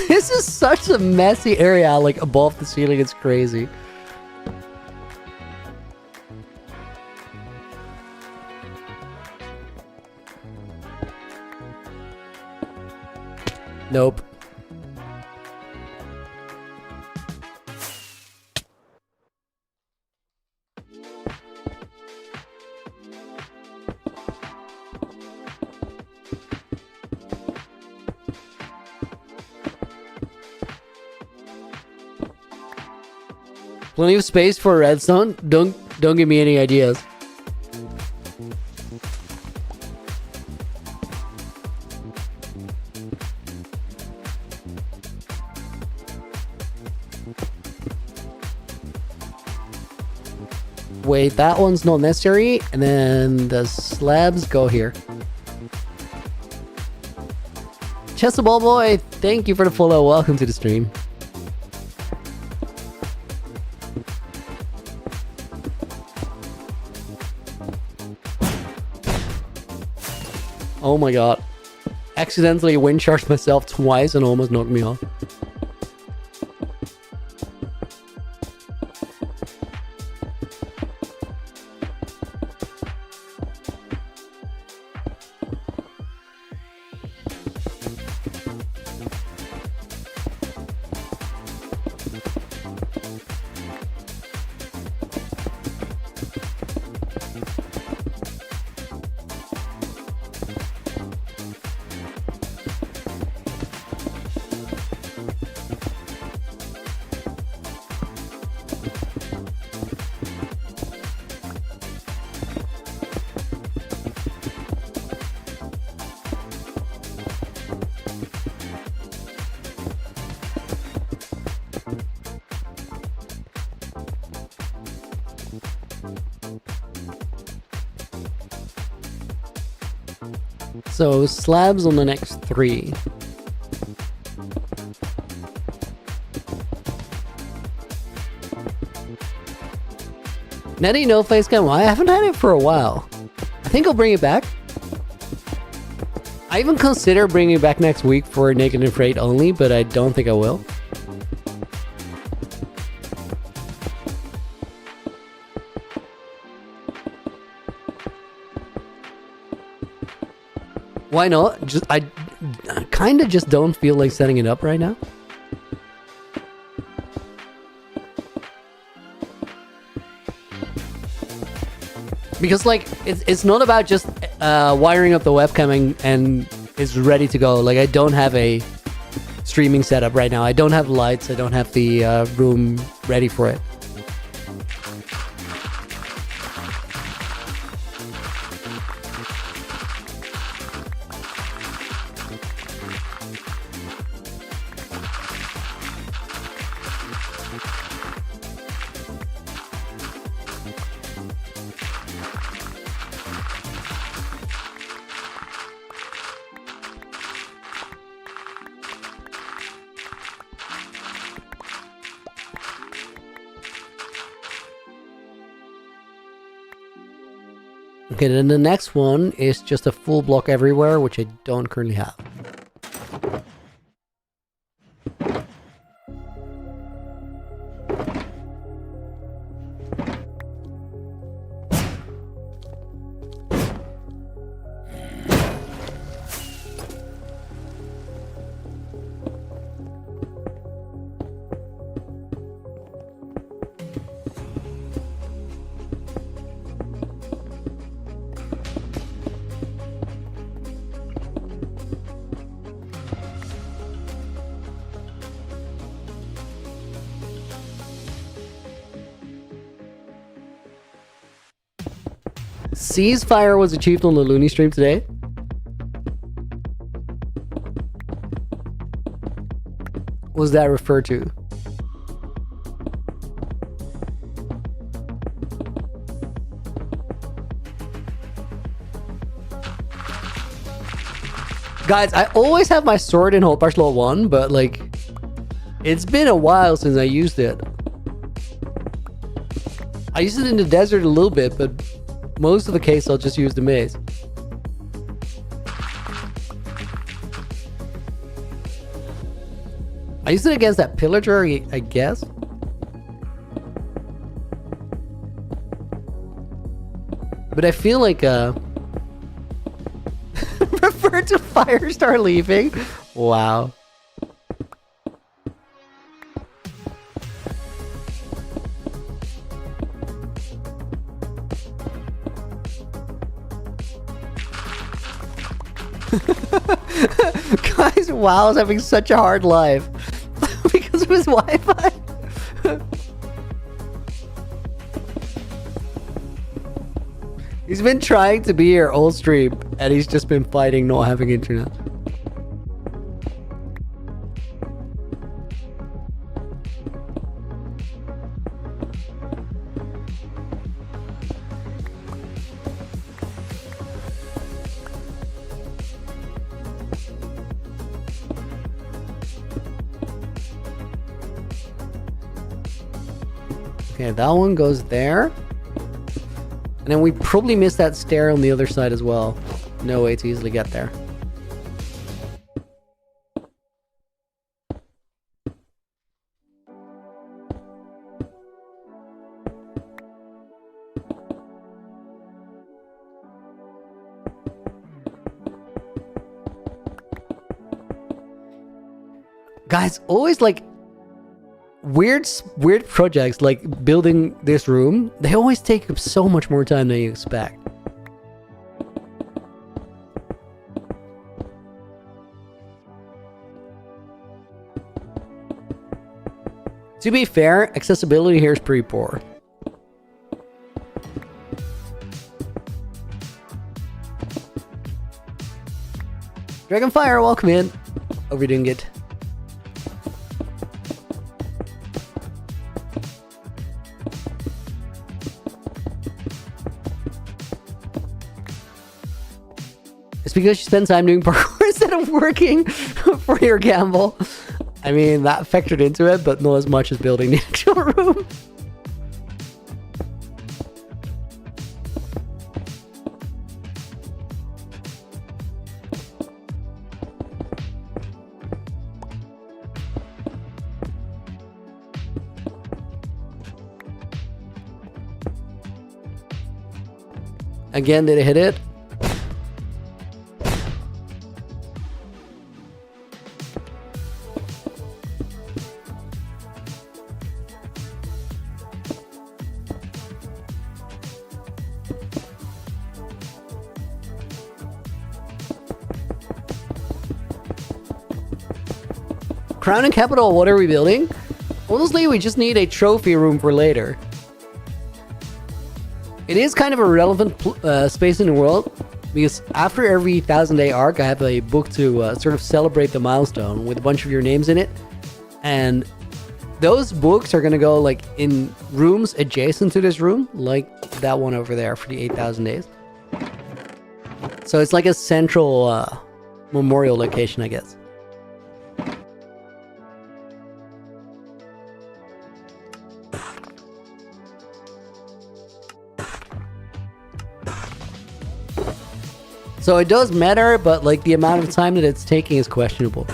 This is such a messy area, like above the ceiling. It's crazy. Nope. Plenty of space for redstone. Don't give me any ideas. Wait, that one's not necessary. And then the slabs go here. Chester Ball Boy, thank you for the follow. Welcome to the stream. Oh my god. Accidentally wind charged myself twice and almost knocked me off. So slabs on the next 3. Netty no face cam. I haven't had it for a while. I think I'll bring it back. I even consider bringing it back next week for Naked and Afraid only, but I don't think I will. Why not? I kind of just don't feel like setting it up right now. Because like it's not about just wiring up the webcam and it's ready to go. Like I don't have a streaming setup right now. I don't have lights. I don't have the room ready for it. Okay, then the next one is just a full block everywhere, which I don't currently have. Ceasefire was achieved on the Looney stream today. What was that referred to? Guys, I always have my sword in Hotbar slot 1, but like, it's been a while since I used it. I used it in the desert a little bit, but most of the case I'll just use the maze. I used it against that pillager, I guess. But I feel like refer to Firestar leaving. Wow. Guys, WoW's having such a hard life because of his Wi-Fi. He's been trying to be here all stream, and he's just been fighting not having internet. Okay, that one goes there. And then we probably missed that stair on the other side as well. No way to easily get there. Guys, always like weird projects like building this room, they always take up so much more time than you expect. To be fair, accessibility here is pretty poor. Dragonfire, welcome in. Hope you're doing good. Because you spend time doing parkour instead of working for your gamble. I mean, that factored into it, but not as much as building the actual room. Again, did it hit it? Crown and Capital, what are we building? Honestly, we just need a trophy room for later. It is kind of a relevant space in the world, because after every 1000-day arc, I have a book to sort of celebrate the milestone with a bunch of your names in it. And those books are going to go like in rooms adjacent to this room, like that one over there for the 8000 days. So it's like a central memorial location, I guess. So it does matter, but like the amount of time that it's taking is questionable.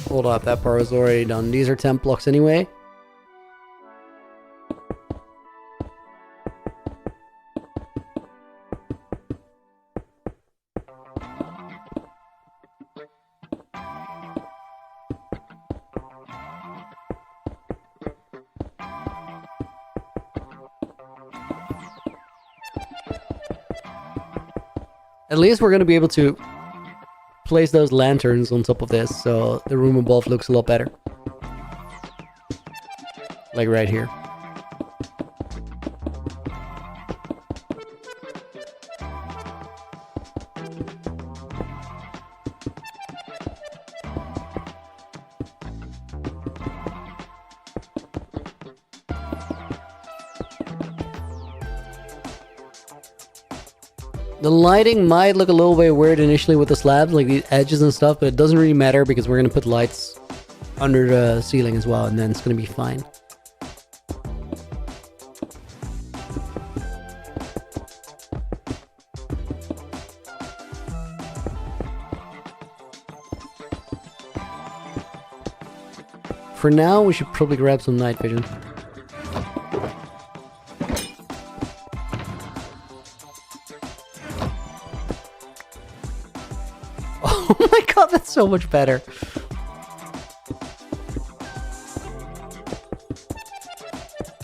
Hold up, that part was already done. These are temp blocks anyway. At least we're going to be able to place those lanterns on top of this, so the room above looks a lot better. Like right here. The lighting might look a little bit weird initially with the slabs, like the edges and stuff, but it doesn't really matter because we're going to put lights under the ceiling as well, and then it's going to be fine. For now, we should probably grab some night vision. Oh my god, that's so much better.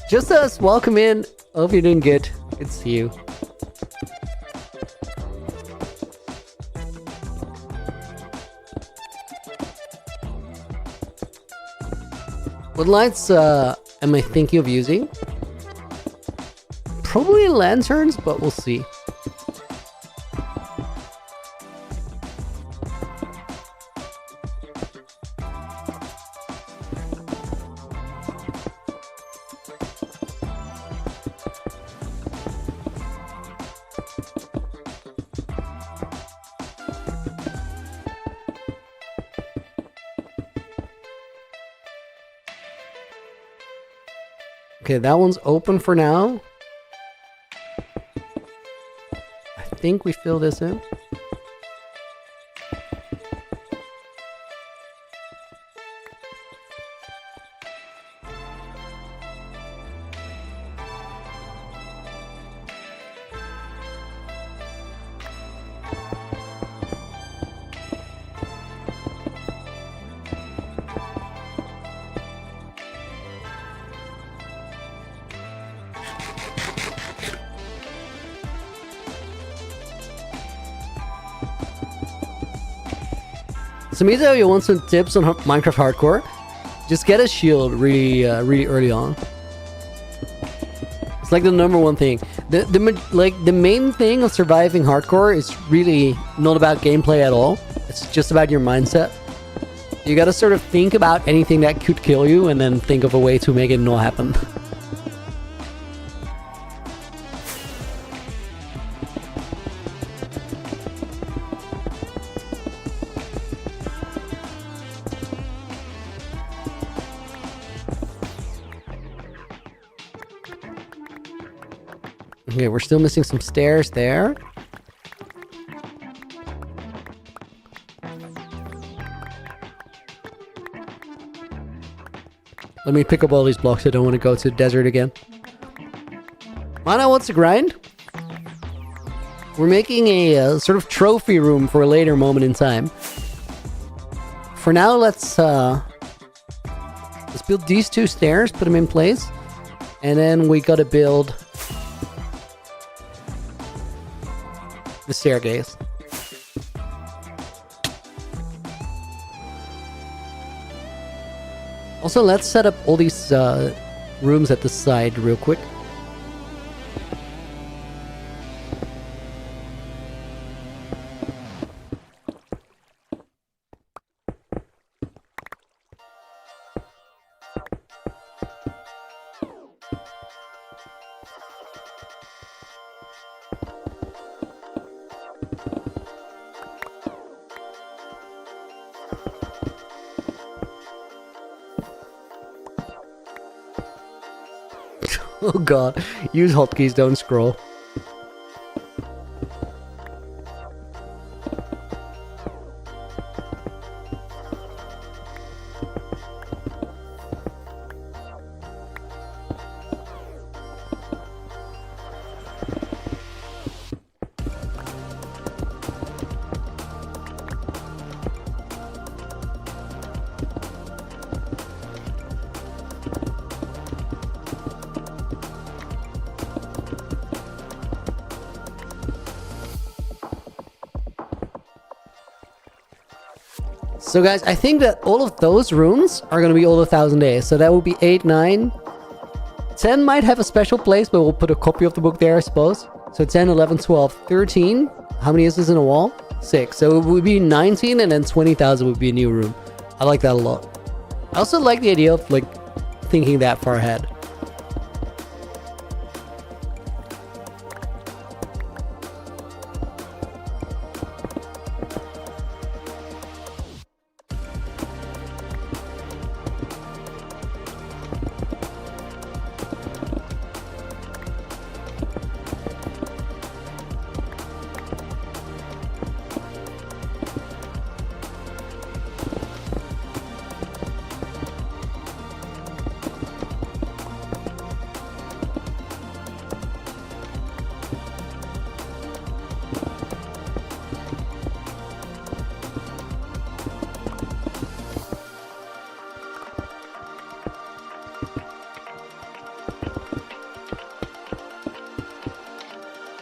Just us, welcome in. Hope you're doing good. Good to see you. What lights am I thinking of using? Probably lanterns, but we'll see. Okay, that one's open for now. I think we fill this in. Samito, you want some tips on Minecraft Hardcore? Just get a shield really early on. It's like the #1 thing. The main thing of surviving Hardcore is really not about gameplay at all. It's just about your mindset. You gotta sort of think about anything that could kill you and then think of a way to make it not happen. Okay, we're still missing some stairs there. Let me pick up all these blocks. I don't want to go to the desert again. Mana wants to grind. We're making a sort of trophy room for a later moment in time. For now, let's build these 2 stairs, put them in place, and then we gotta build the staircase. Also, let's set up all these rooms at the side real quick. Oh god, use hotkeys, don't scroll. So guys, I think that all of those rooms are going to be all 1,000 days. So that will be 8, 9. 10 might have a special place, but we'll put a copy of the book there, I suppose. So 10, 11, 12, 13. How many is this in a wall? 6. So it would be 19, and then 20,000 would be a new room. I like that a lot. I also like the idea of like thinking that far ahead.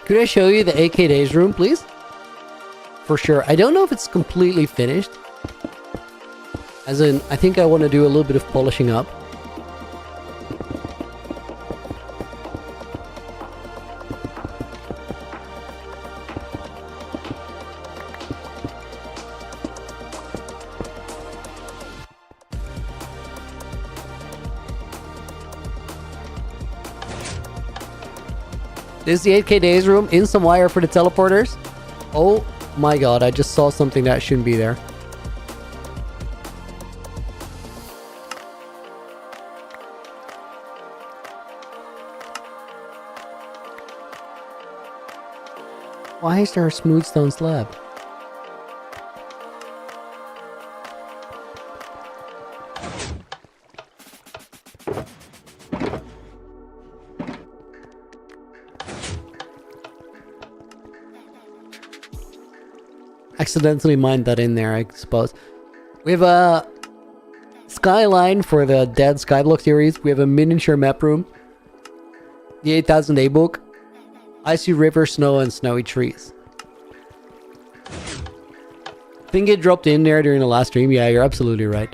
Could I show you the 8K Days room, please? For sure. I don't know if it's completely finished. As in, I think I want to do a little bit of polishing up. This is the 8K Days room. In some wire for the teleporters. Oh my god, I just saw something that shouldn't be there. Why is there a smooth stone slab? Accidentally mined that in there, I suppose. We have a skyline for the Dead Skyblock series. We have a miniature map room. The 8000 A book. Icy river, snow, and snowy trees. Think it dropped in there during the last stream. Yeah, you're absolutely right.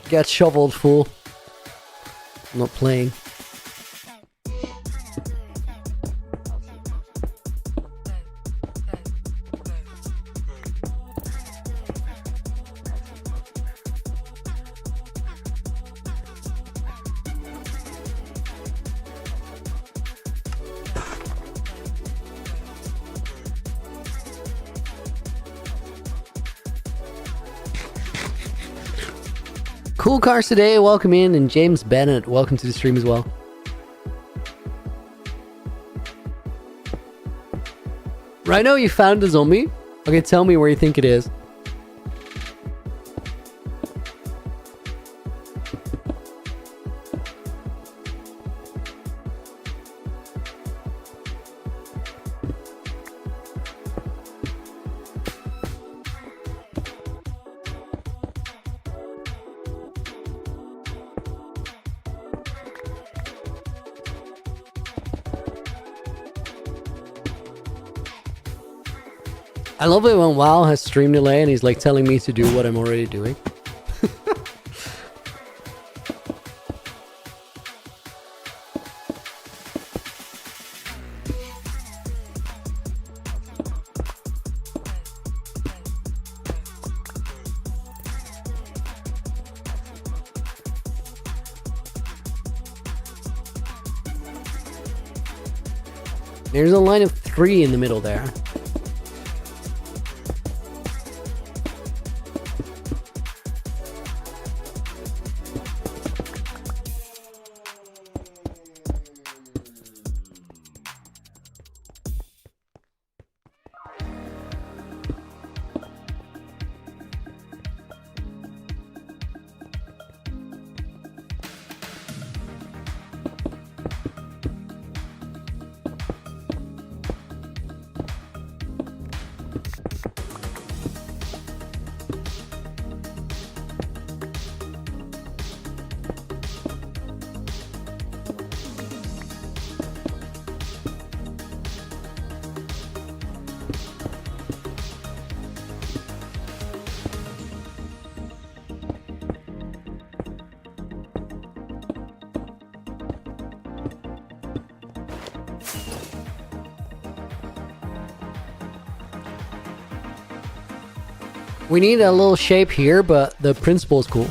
Get shoveled, fool. I'm not playing. Cool Cars today, welcome in, and James Bennett, welcome to the stream as well. Rhino, you found the zombie? Okay, tell me where you think it is. I love it when WoW has stream delay and he's like telling me to do what I'm already doing. There's a line of 3 in the middle there. We need a little shape here, but the principle is cool.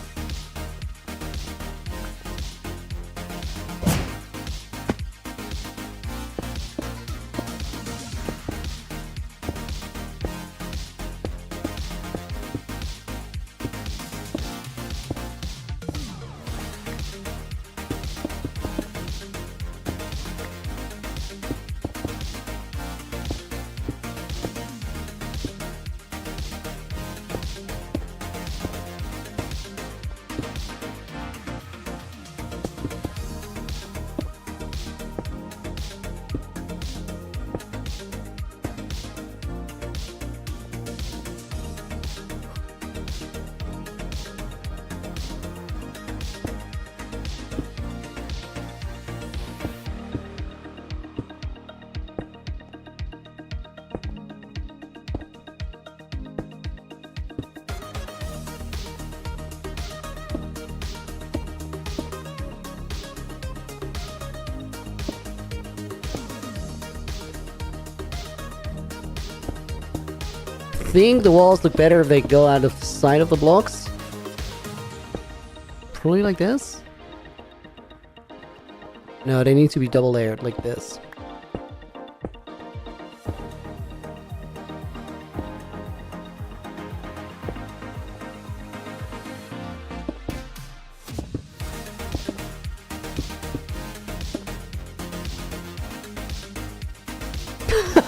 think the walls look better if they go out of the side of the blocks. Probably like this? No, they need to be double layered like this.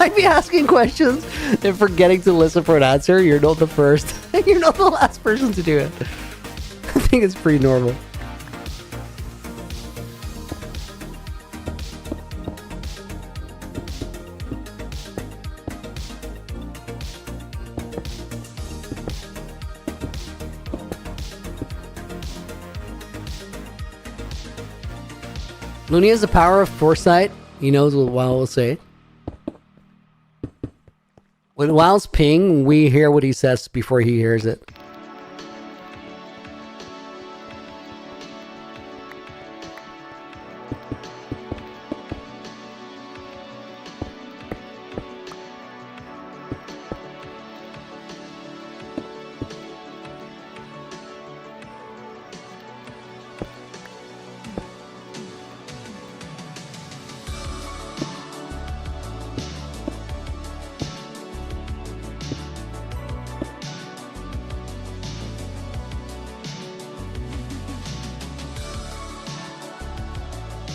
I'd be asking questions and forgetting to listen for an answer. You're not the first. You're not the last person to do it. I think it's pretty normal. Looney has the power of foresight. He knows what WoW will say. When WoW's ping, we hear what he says before he hears it.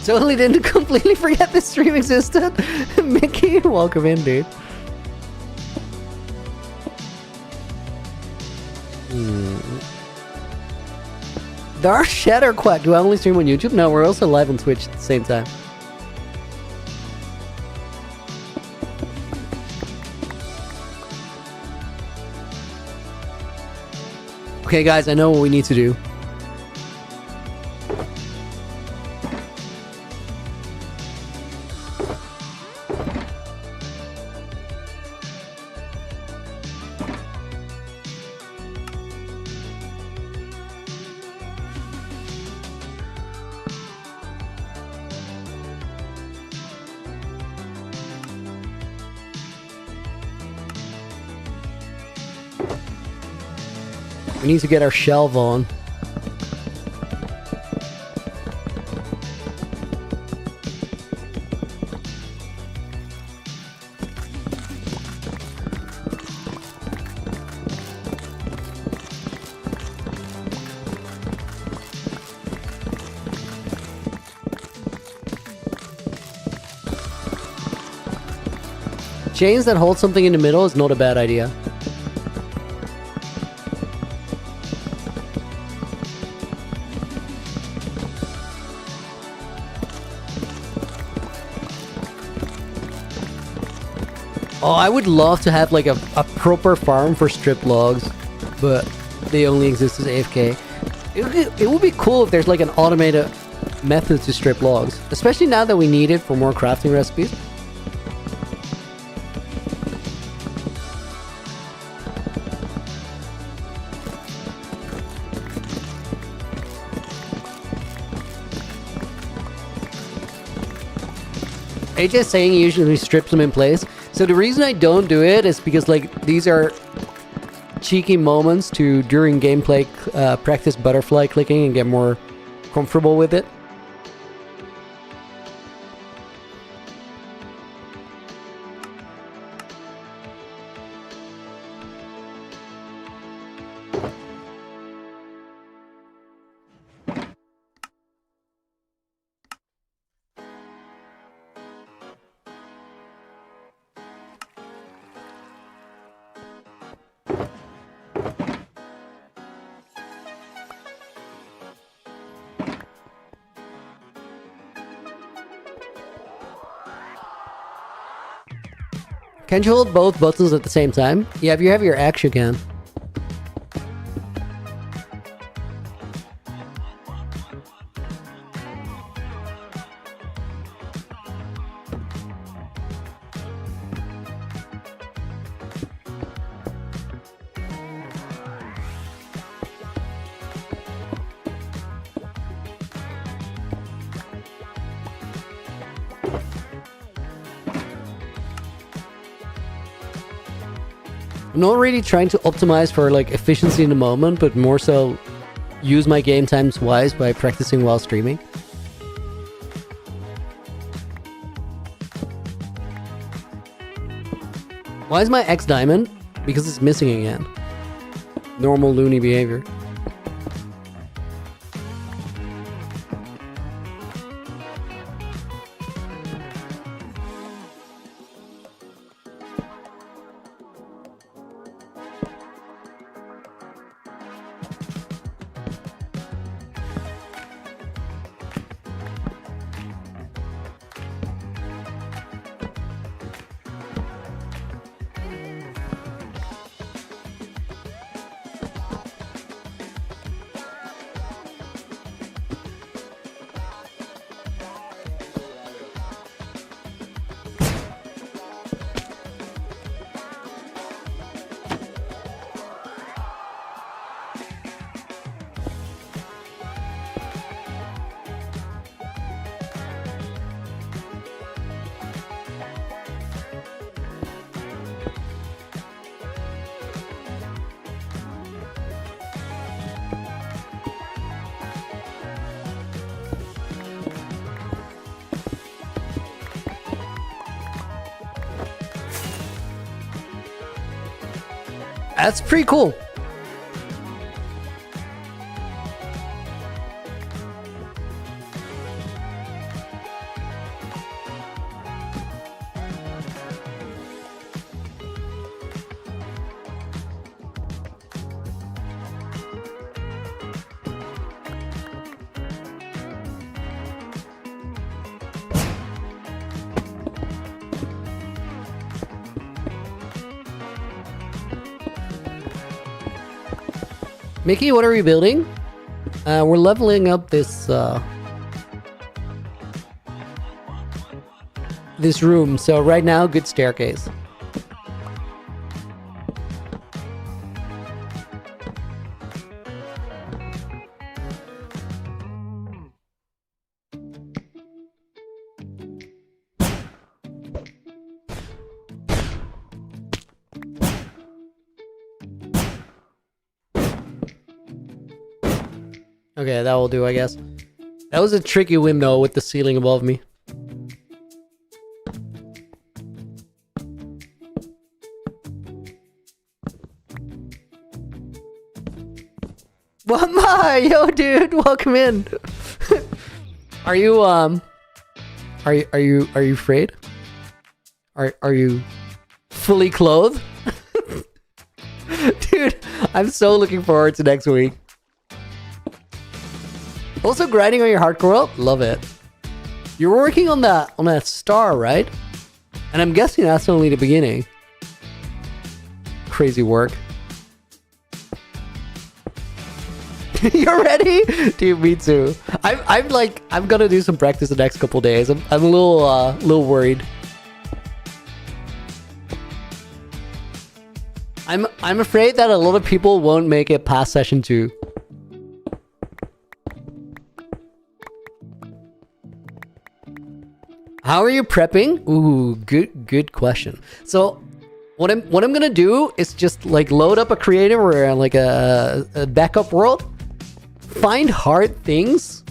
Totally didn't completely forget this stream existed. Mickey, welcome in, dude. Dark Shadow Quack. Do I only stream on YouTube? No, we're also live on Twitch at the same time. Okay, guys, I know what we need to do. We need to get our shelve on. Chains that hold something in the middle is not a bad idea. Oh, I would love to have like a proper farm for strip logs, but they only exist as AFK. It would be cool if there's like an automated method to strip logs, especially now that we need it for more crafting recipes. AJ's saying he usually strips them in place. So the reason I don't do it is because like these are cheeky moments to during gameplay practice butterfly clicking and get more comfortable with it. Can you hold both buttons at the same time? Yeah, if you have your axe, you can. I'm not really trying to optimize for like efficiency in the moment, but more so use my game times wise by practicing while streaming. Why is my X diamond? Because it's missing again. Normal loony behavior. That's pretty cool. Mickey, what are we building? We're leveling up this this room. So right now, good staircase. Okay, that will do, I guess. That was a tricky window with the ceiling above me. What my? Yo, dude, welcome in. Are you afraid? Are you fully clothed? Dude, I'm so looking forward to next week. Also grinding on your hardcore world? Love it. You're working on that star, right? And I'm guessing that's only the beginning. Crazy work. You're ready? Dude, me too. I'm gonna do some practice the next couple days. I'm a little worried. I'm afraid that a lot of people won't make it past session 2. How are you prepping? Ooh, good question. So what I'm gonna do is just like load up a creative or like a backup world, find hard things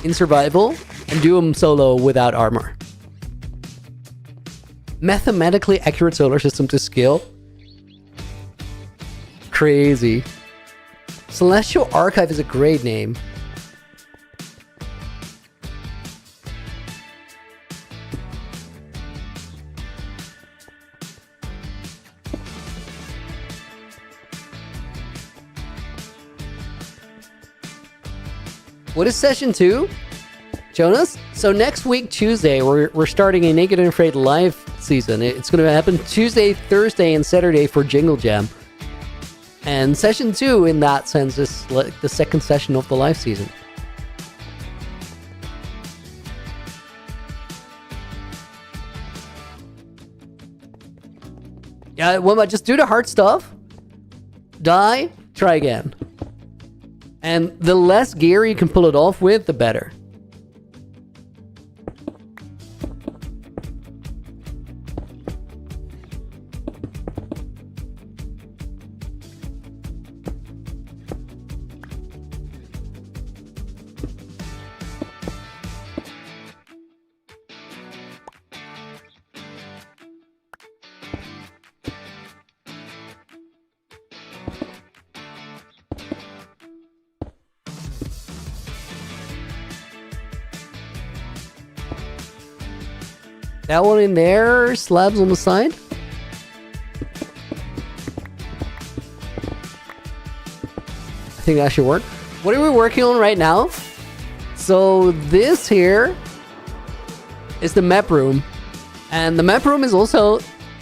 in survival, and do them solo without armor. Mathematically accurate solar system to skill. Crazy. Celestial Archive is a great name. What is session 2? Jonas? So next week, Tuesday, we're starting a Naked and Afraid live season. It's going to happen Tuesday, Thursday, and Saturday for Jingle Jam. And session 2, in that sense, is like the second session of the live season. Yeah, well, just do the hard stuff. Die, try again. And the less gear you can pull it off with, the better. That one in there, slabs on the side. I think that should work. What are we working on right now? So this here is the map room. And the map room is also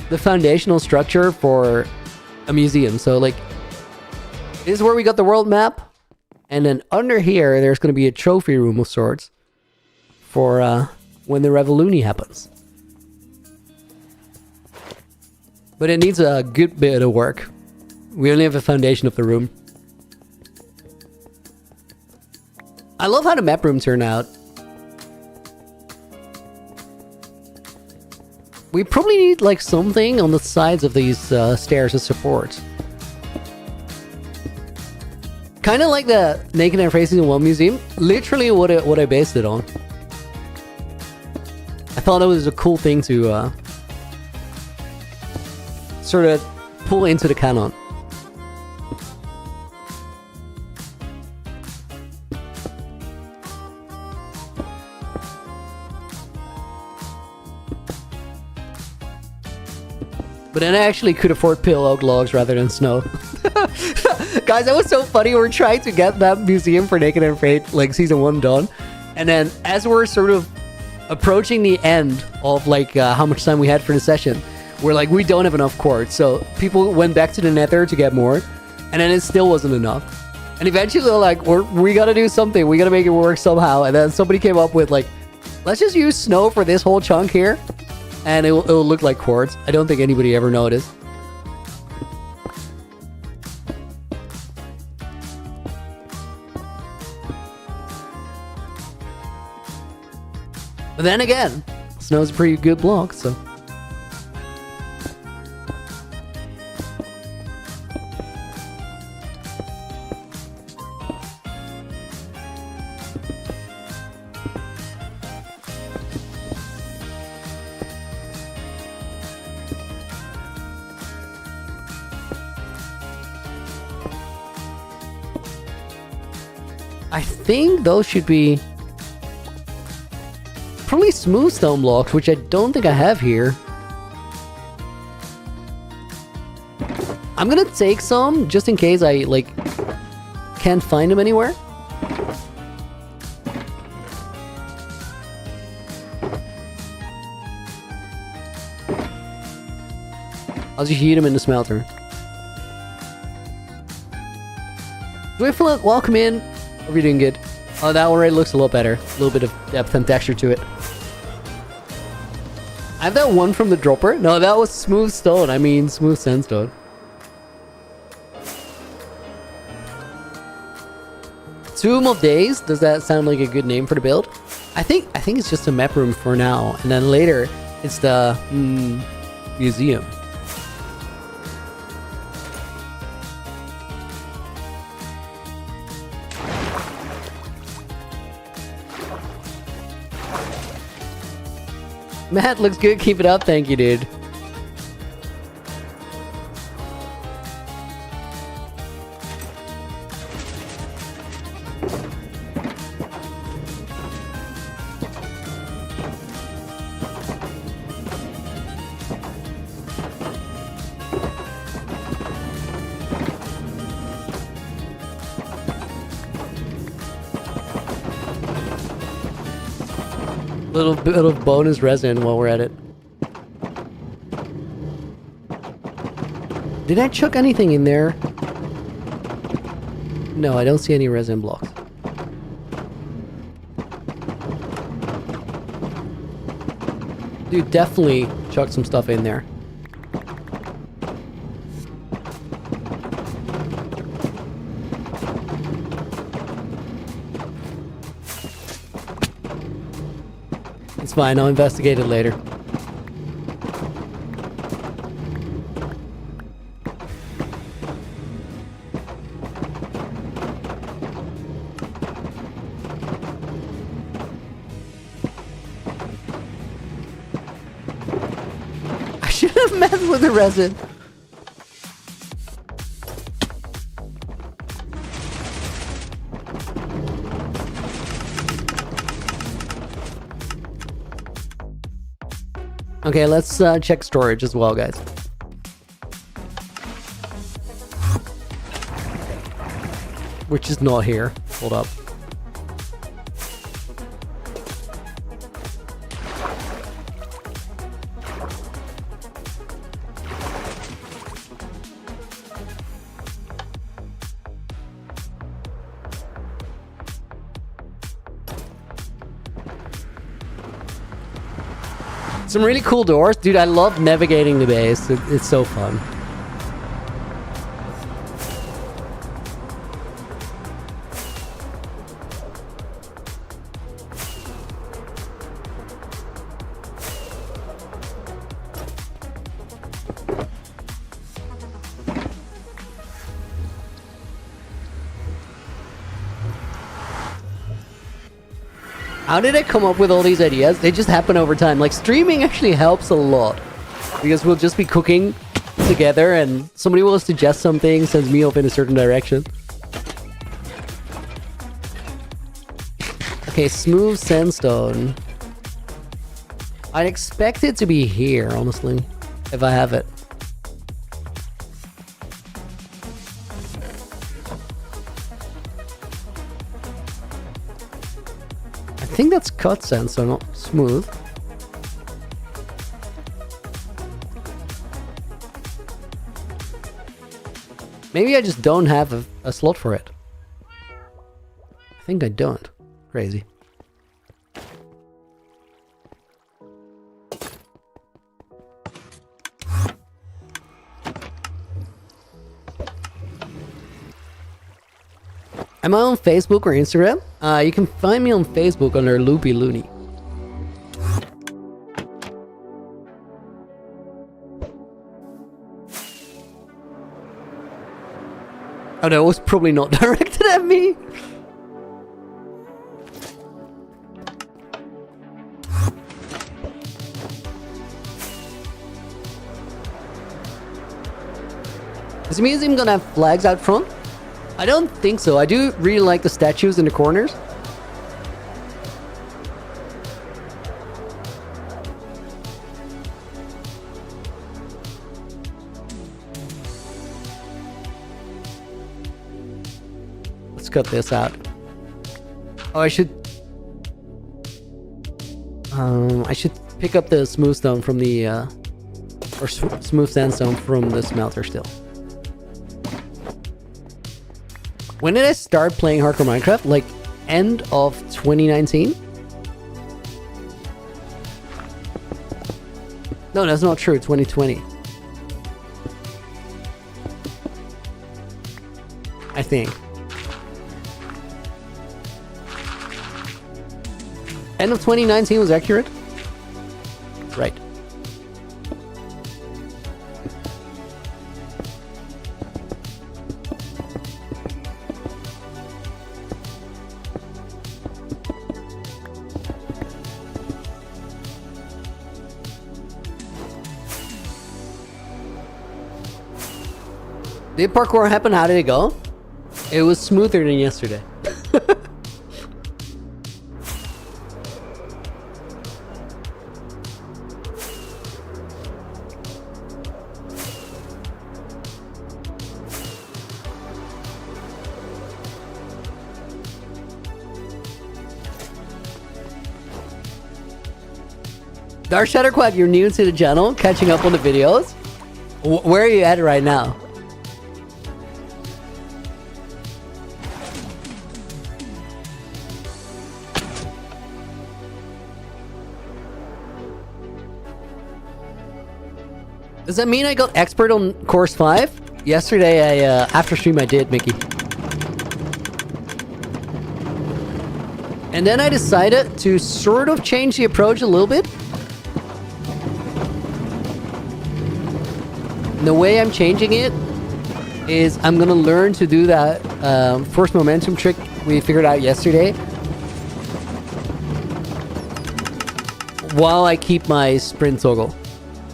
the foundational structure for a museum. So like, this is where we got the world map. And then under here, there's going to be a trophy room of sorts for when the Revolution happens. But it needs a good bit of work. We only have a foundation of the room. I love how the map room turned out. We probably need like something on the sides of these stairs as support. Kind of like the Naked and Afraid Season 1 museum. Literally what I based it on. I thought it was a cool thing to sort of pull into the canon. But then I actually could afford pale oak logs rather than snow. Guys, that was so funny. We're trying to get that museum for Naked and Afraid, like season 1 done. And then as we're sort of approaching the end of like how much time we had for the session, we're like, we don't have enough quartz. So people went back to the nether to get more. And then it still wasn't enough. And eventually they're like, we gotta do something. We gotta make it work somehow. And then somebody came up with like, let's just use snow for this whole chunk here. And it'll look like quartz. I don't think anybody ever noticed. But then again, snow's a pretty good block, so. I think those should be probably smooth stone blocks, which I don't think I have here. I'm gonna take some just in case I like can't find them anywhere. I'll just heat them in the smelter. Swiftlet, welcome in. Hope you're doing good. Oh, that already looks a lot better. A little bit of depth and texture to it. I have that one from the dropper. No, that was smooth stone. I mean, smooth sandstone. Tomb of Days. Does that sound like a good name for the build? I think it's just a map room for now, and then later it's the museum. Matt looks good. Keep it up. Thank you, dude. Little bit of bonus resin while we're at it. Did I chuck anything in there? No, I don't see any resin blocks. Dude, definitely chuck some stuff in there. It's fine, I'll investigate it later. I should have messed with the resin. Okay, let's check storage as well, guys. Which is not here. Hold up. Some really cool doors. Dude, I love navigating the base. It's so fun. How did I come up with all these ideas? They just happen over time. Like, streaming actually helps a lot. Because we'll just be cooking together and somebody will suggest something, sends me off in a certain direction. Okay, smooth sandstone. I'd expect it to be here, honestly, if I have it. I think that's cut sandstone, not smooth. Maybe I just don't have a slot for it. I think I don't. Crazy. Am I on Facebook or Instagram? You can find me on Facebook under Loopy Looney. Oh, that was probably not directed at me. Is the museum gonna have flags out front? I don't think so. I do really like the statues in the corners. Let's cut this out. Oh, I should pick up the smooth stone from the smooth sandstone from the smelter still. When did I start playing Hardcore Minecraft? Like, end of 2019? No, that's not true. 2020. I think. End of 2019 was accurate? Right. Did parkour happen? How did it go? It was smoother than yesterday. Dark Shatterquack, you're new to the channel, catching up on the videos. Where are you at right now? Does that mean I got expert on course 5? Yesterday, after stream I did, Mickey. And then I decided to sort of change the approach a little bit. The way I'm changing it is I'm gonna learn to do that first momentum trick we figured out yesterday, while I keep my sprint toggle.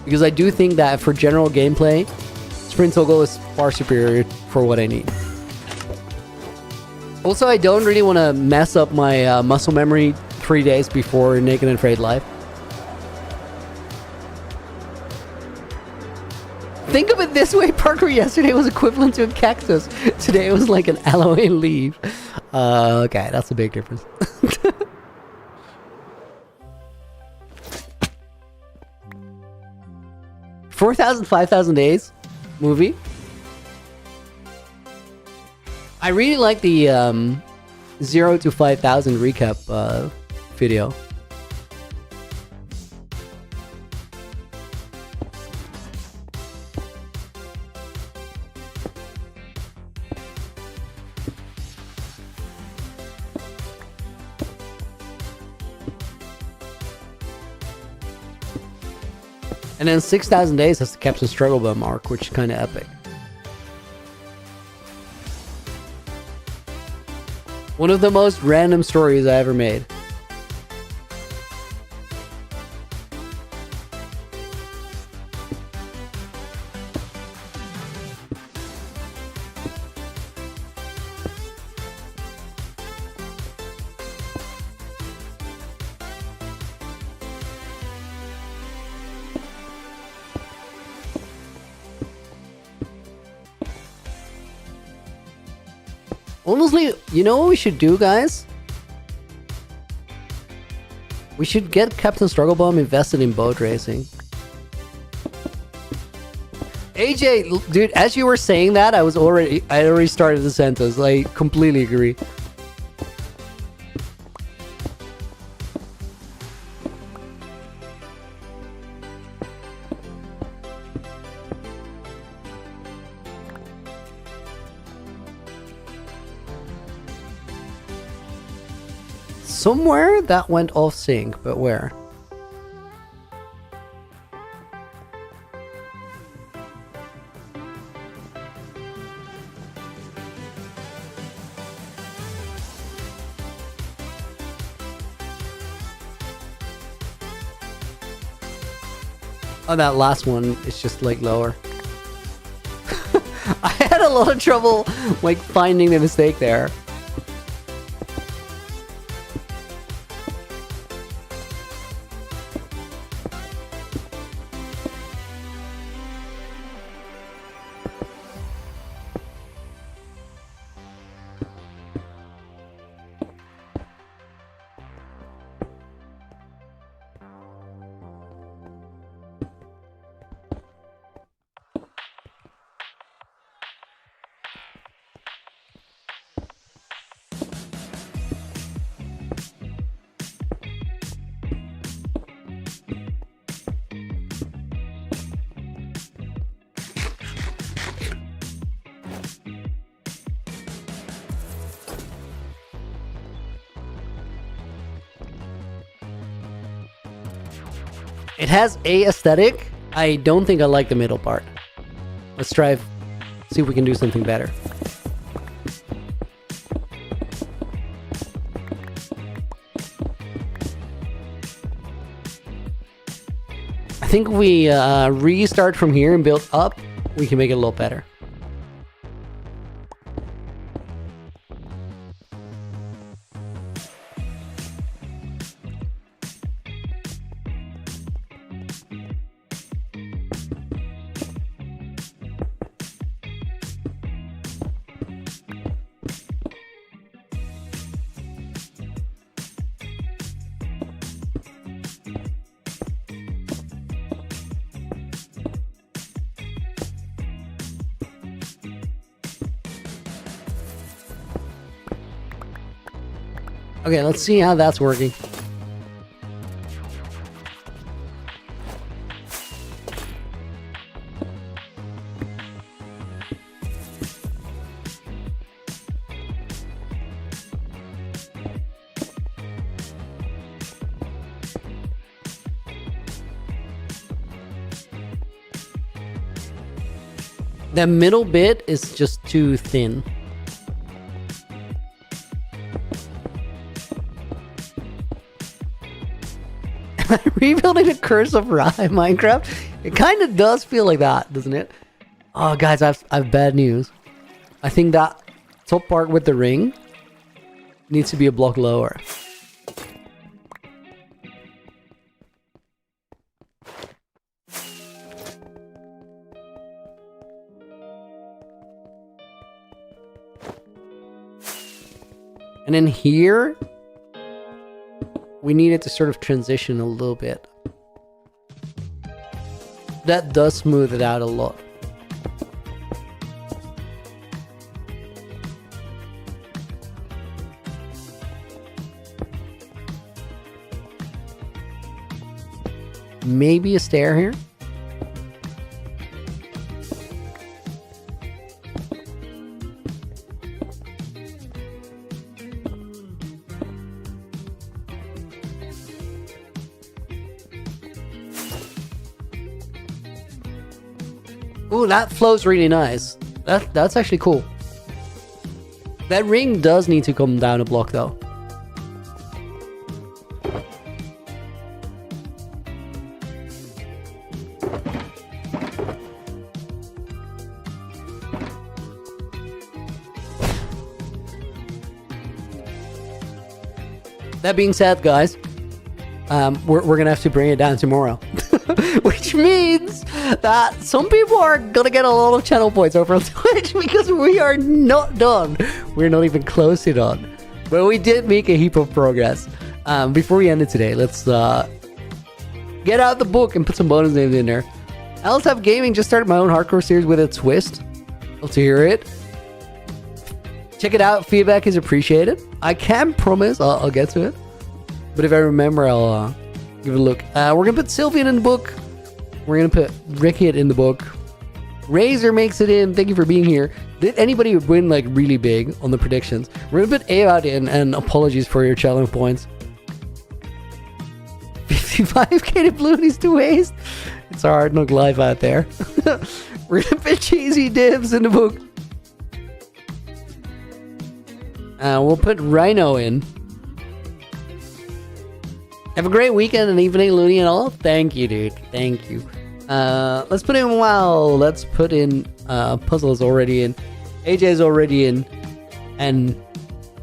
Because I do think that for general gameplay, sprint toggle is far superior for what I need. Also, I don't really want to mess up my muscle memory 3 days before Naked and Afraid Live. think of it this way: parkour yesterday was equivalent to a cactus. Today it was like an aloe leaf. Okay, that's a big difference. 4,000, 5,000 days movie. I really like the 0 to 5,000 recap video. And then 6,000 days has the Captain Struggle Bum arc, which is kind of epic. One of the most random stories I ever made. Honestly, you know what we should do, guys? We should get Captain Strugglebomb invested in boat racing. AJ, dude, as you were saying that, I already started the sentence. I completely agree. Somewhere that went off sync, but where? Oh, that last one is just like lower. I had a lot of trouble like finding the mistake there. It has a aesthetic. I don't think I like the middle part. Let's try, see if we can do something better. I think if we restart from here and build up, we can make it a lot better. Okay, let's see how that's working. The middle bit is just too thin. Rebuilding the Curse of Rye Minecraft? It kind of does feel like that, doesn't it? Oh, guys, I've bad news. I think that top part with the ring needs to be a block lower. And then here, we need it to sort of transition a little bit. That does smooth it out a lot. Maybe a stair here. Ooh, that flows really nice. That's actually cool. That ring does need to come down a block though. That being said, guys, we're gonna have to bring it down tomorrow. Which means that some people are gonna get a lot of channel points over on Twitch because we are not done. We're not even close to done. But we did make a heap of progress. Before we end it today, let's get out the book and put some bonus names in there. LTF Gaming just started my own hardcore series with a twist. Love to hear it. Check it out. Feedback is appreciated. I can't promise I'll get to it. But if I remember, I'll give it a look. We're going to put Sylvian in the book. We're going to put Rickett in the book. Razor makes it in. Thank you for being here. Did anybody win like really big on the predictions? We're going to put Aout in, and apologies for your challenge points. 55k to Bloonies to waste. It's hard knock life out there. We're going to put Cheesy Dibs in the book. We'll put Rhino in. Have a great weekend and evening, Looney and all. Thank you, dude. Thank you. Let's put in WoW. Let's put in Puzzle's already in. AJ's already in. And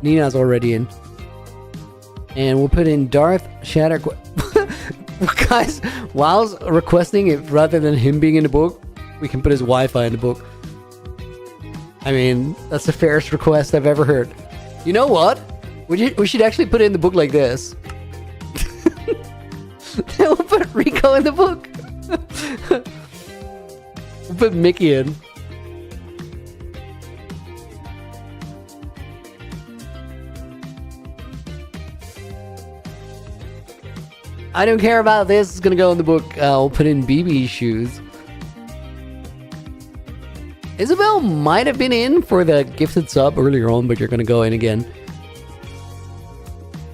Nina's already in. And we'll put in Darth Shatter. Guys, WoW's requesting it rather than him being in the book. We can put his Wi-Fi in the book. I mean, that's the fairest request I've ever heard. You know what? We should actually put it in the book like this. Then we'll put Rico in the book. We'll put Mickey in. I don't care about this. It's gonna go in the book. I'll put in BB's shoes. Isabel might have been in for the gifted sub earlier on, but you're gonna go in again.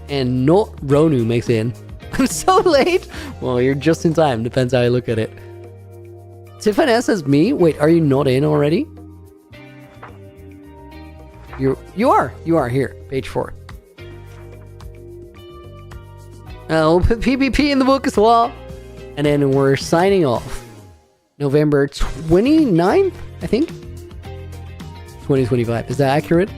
And not Ronu makes in. I'm so late. Well, you're just in time. Depends how you look at it. Tiffany says me. Wait, are you not in already? You are here. Page 4. We'll put PPP in the book as well. And then we're signing off. November 29th, I think. 2025. Is that accurate?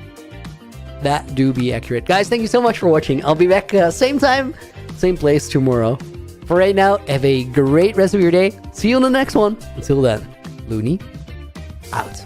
That do be accurate. Guys, thank you so much for watching. I'll be back same time, same place tomorrow. For right now, have a great rest of your day. See you on the next one. Until then, Looney, out.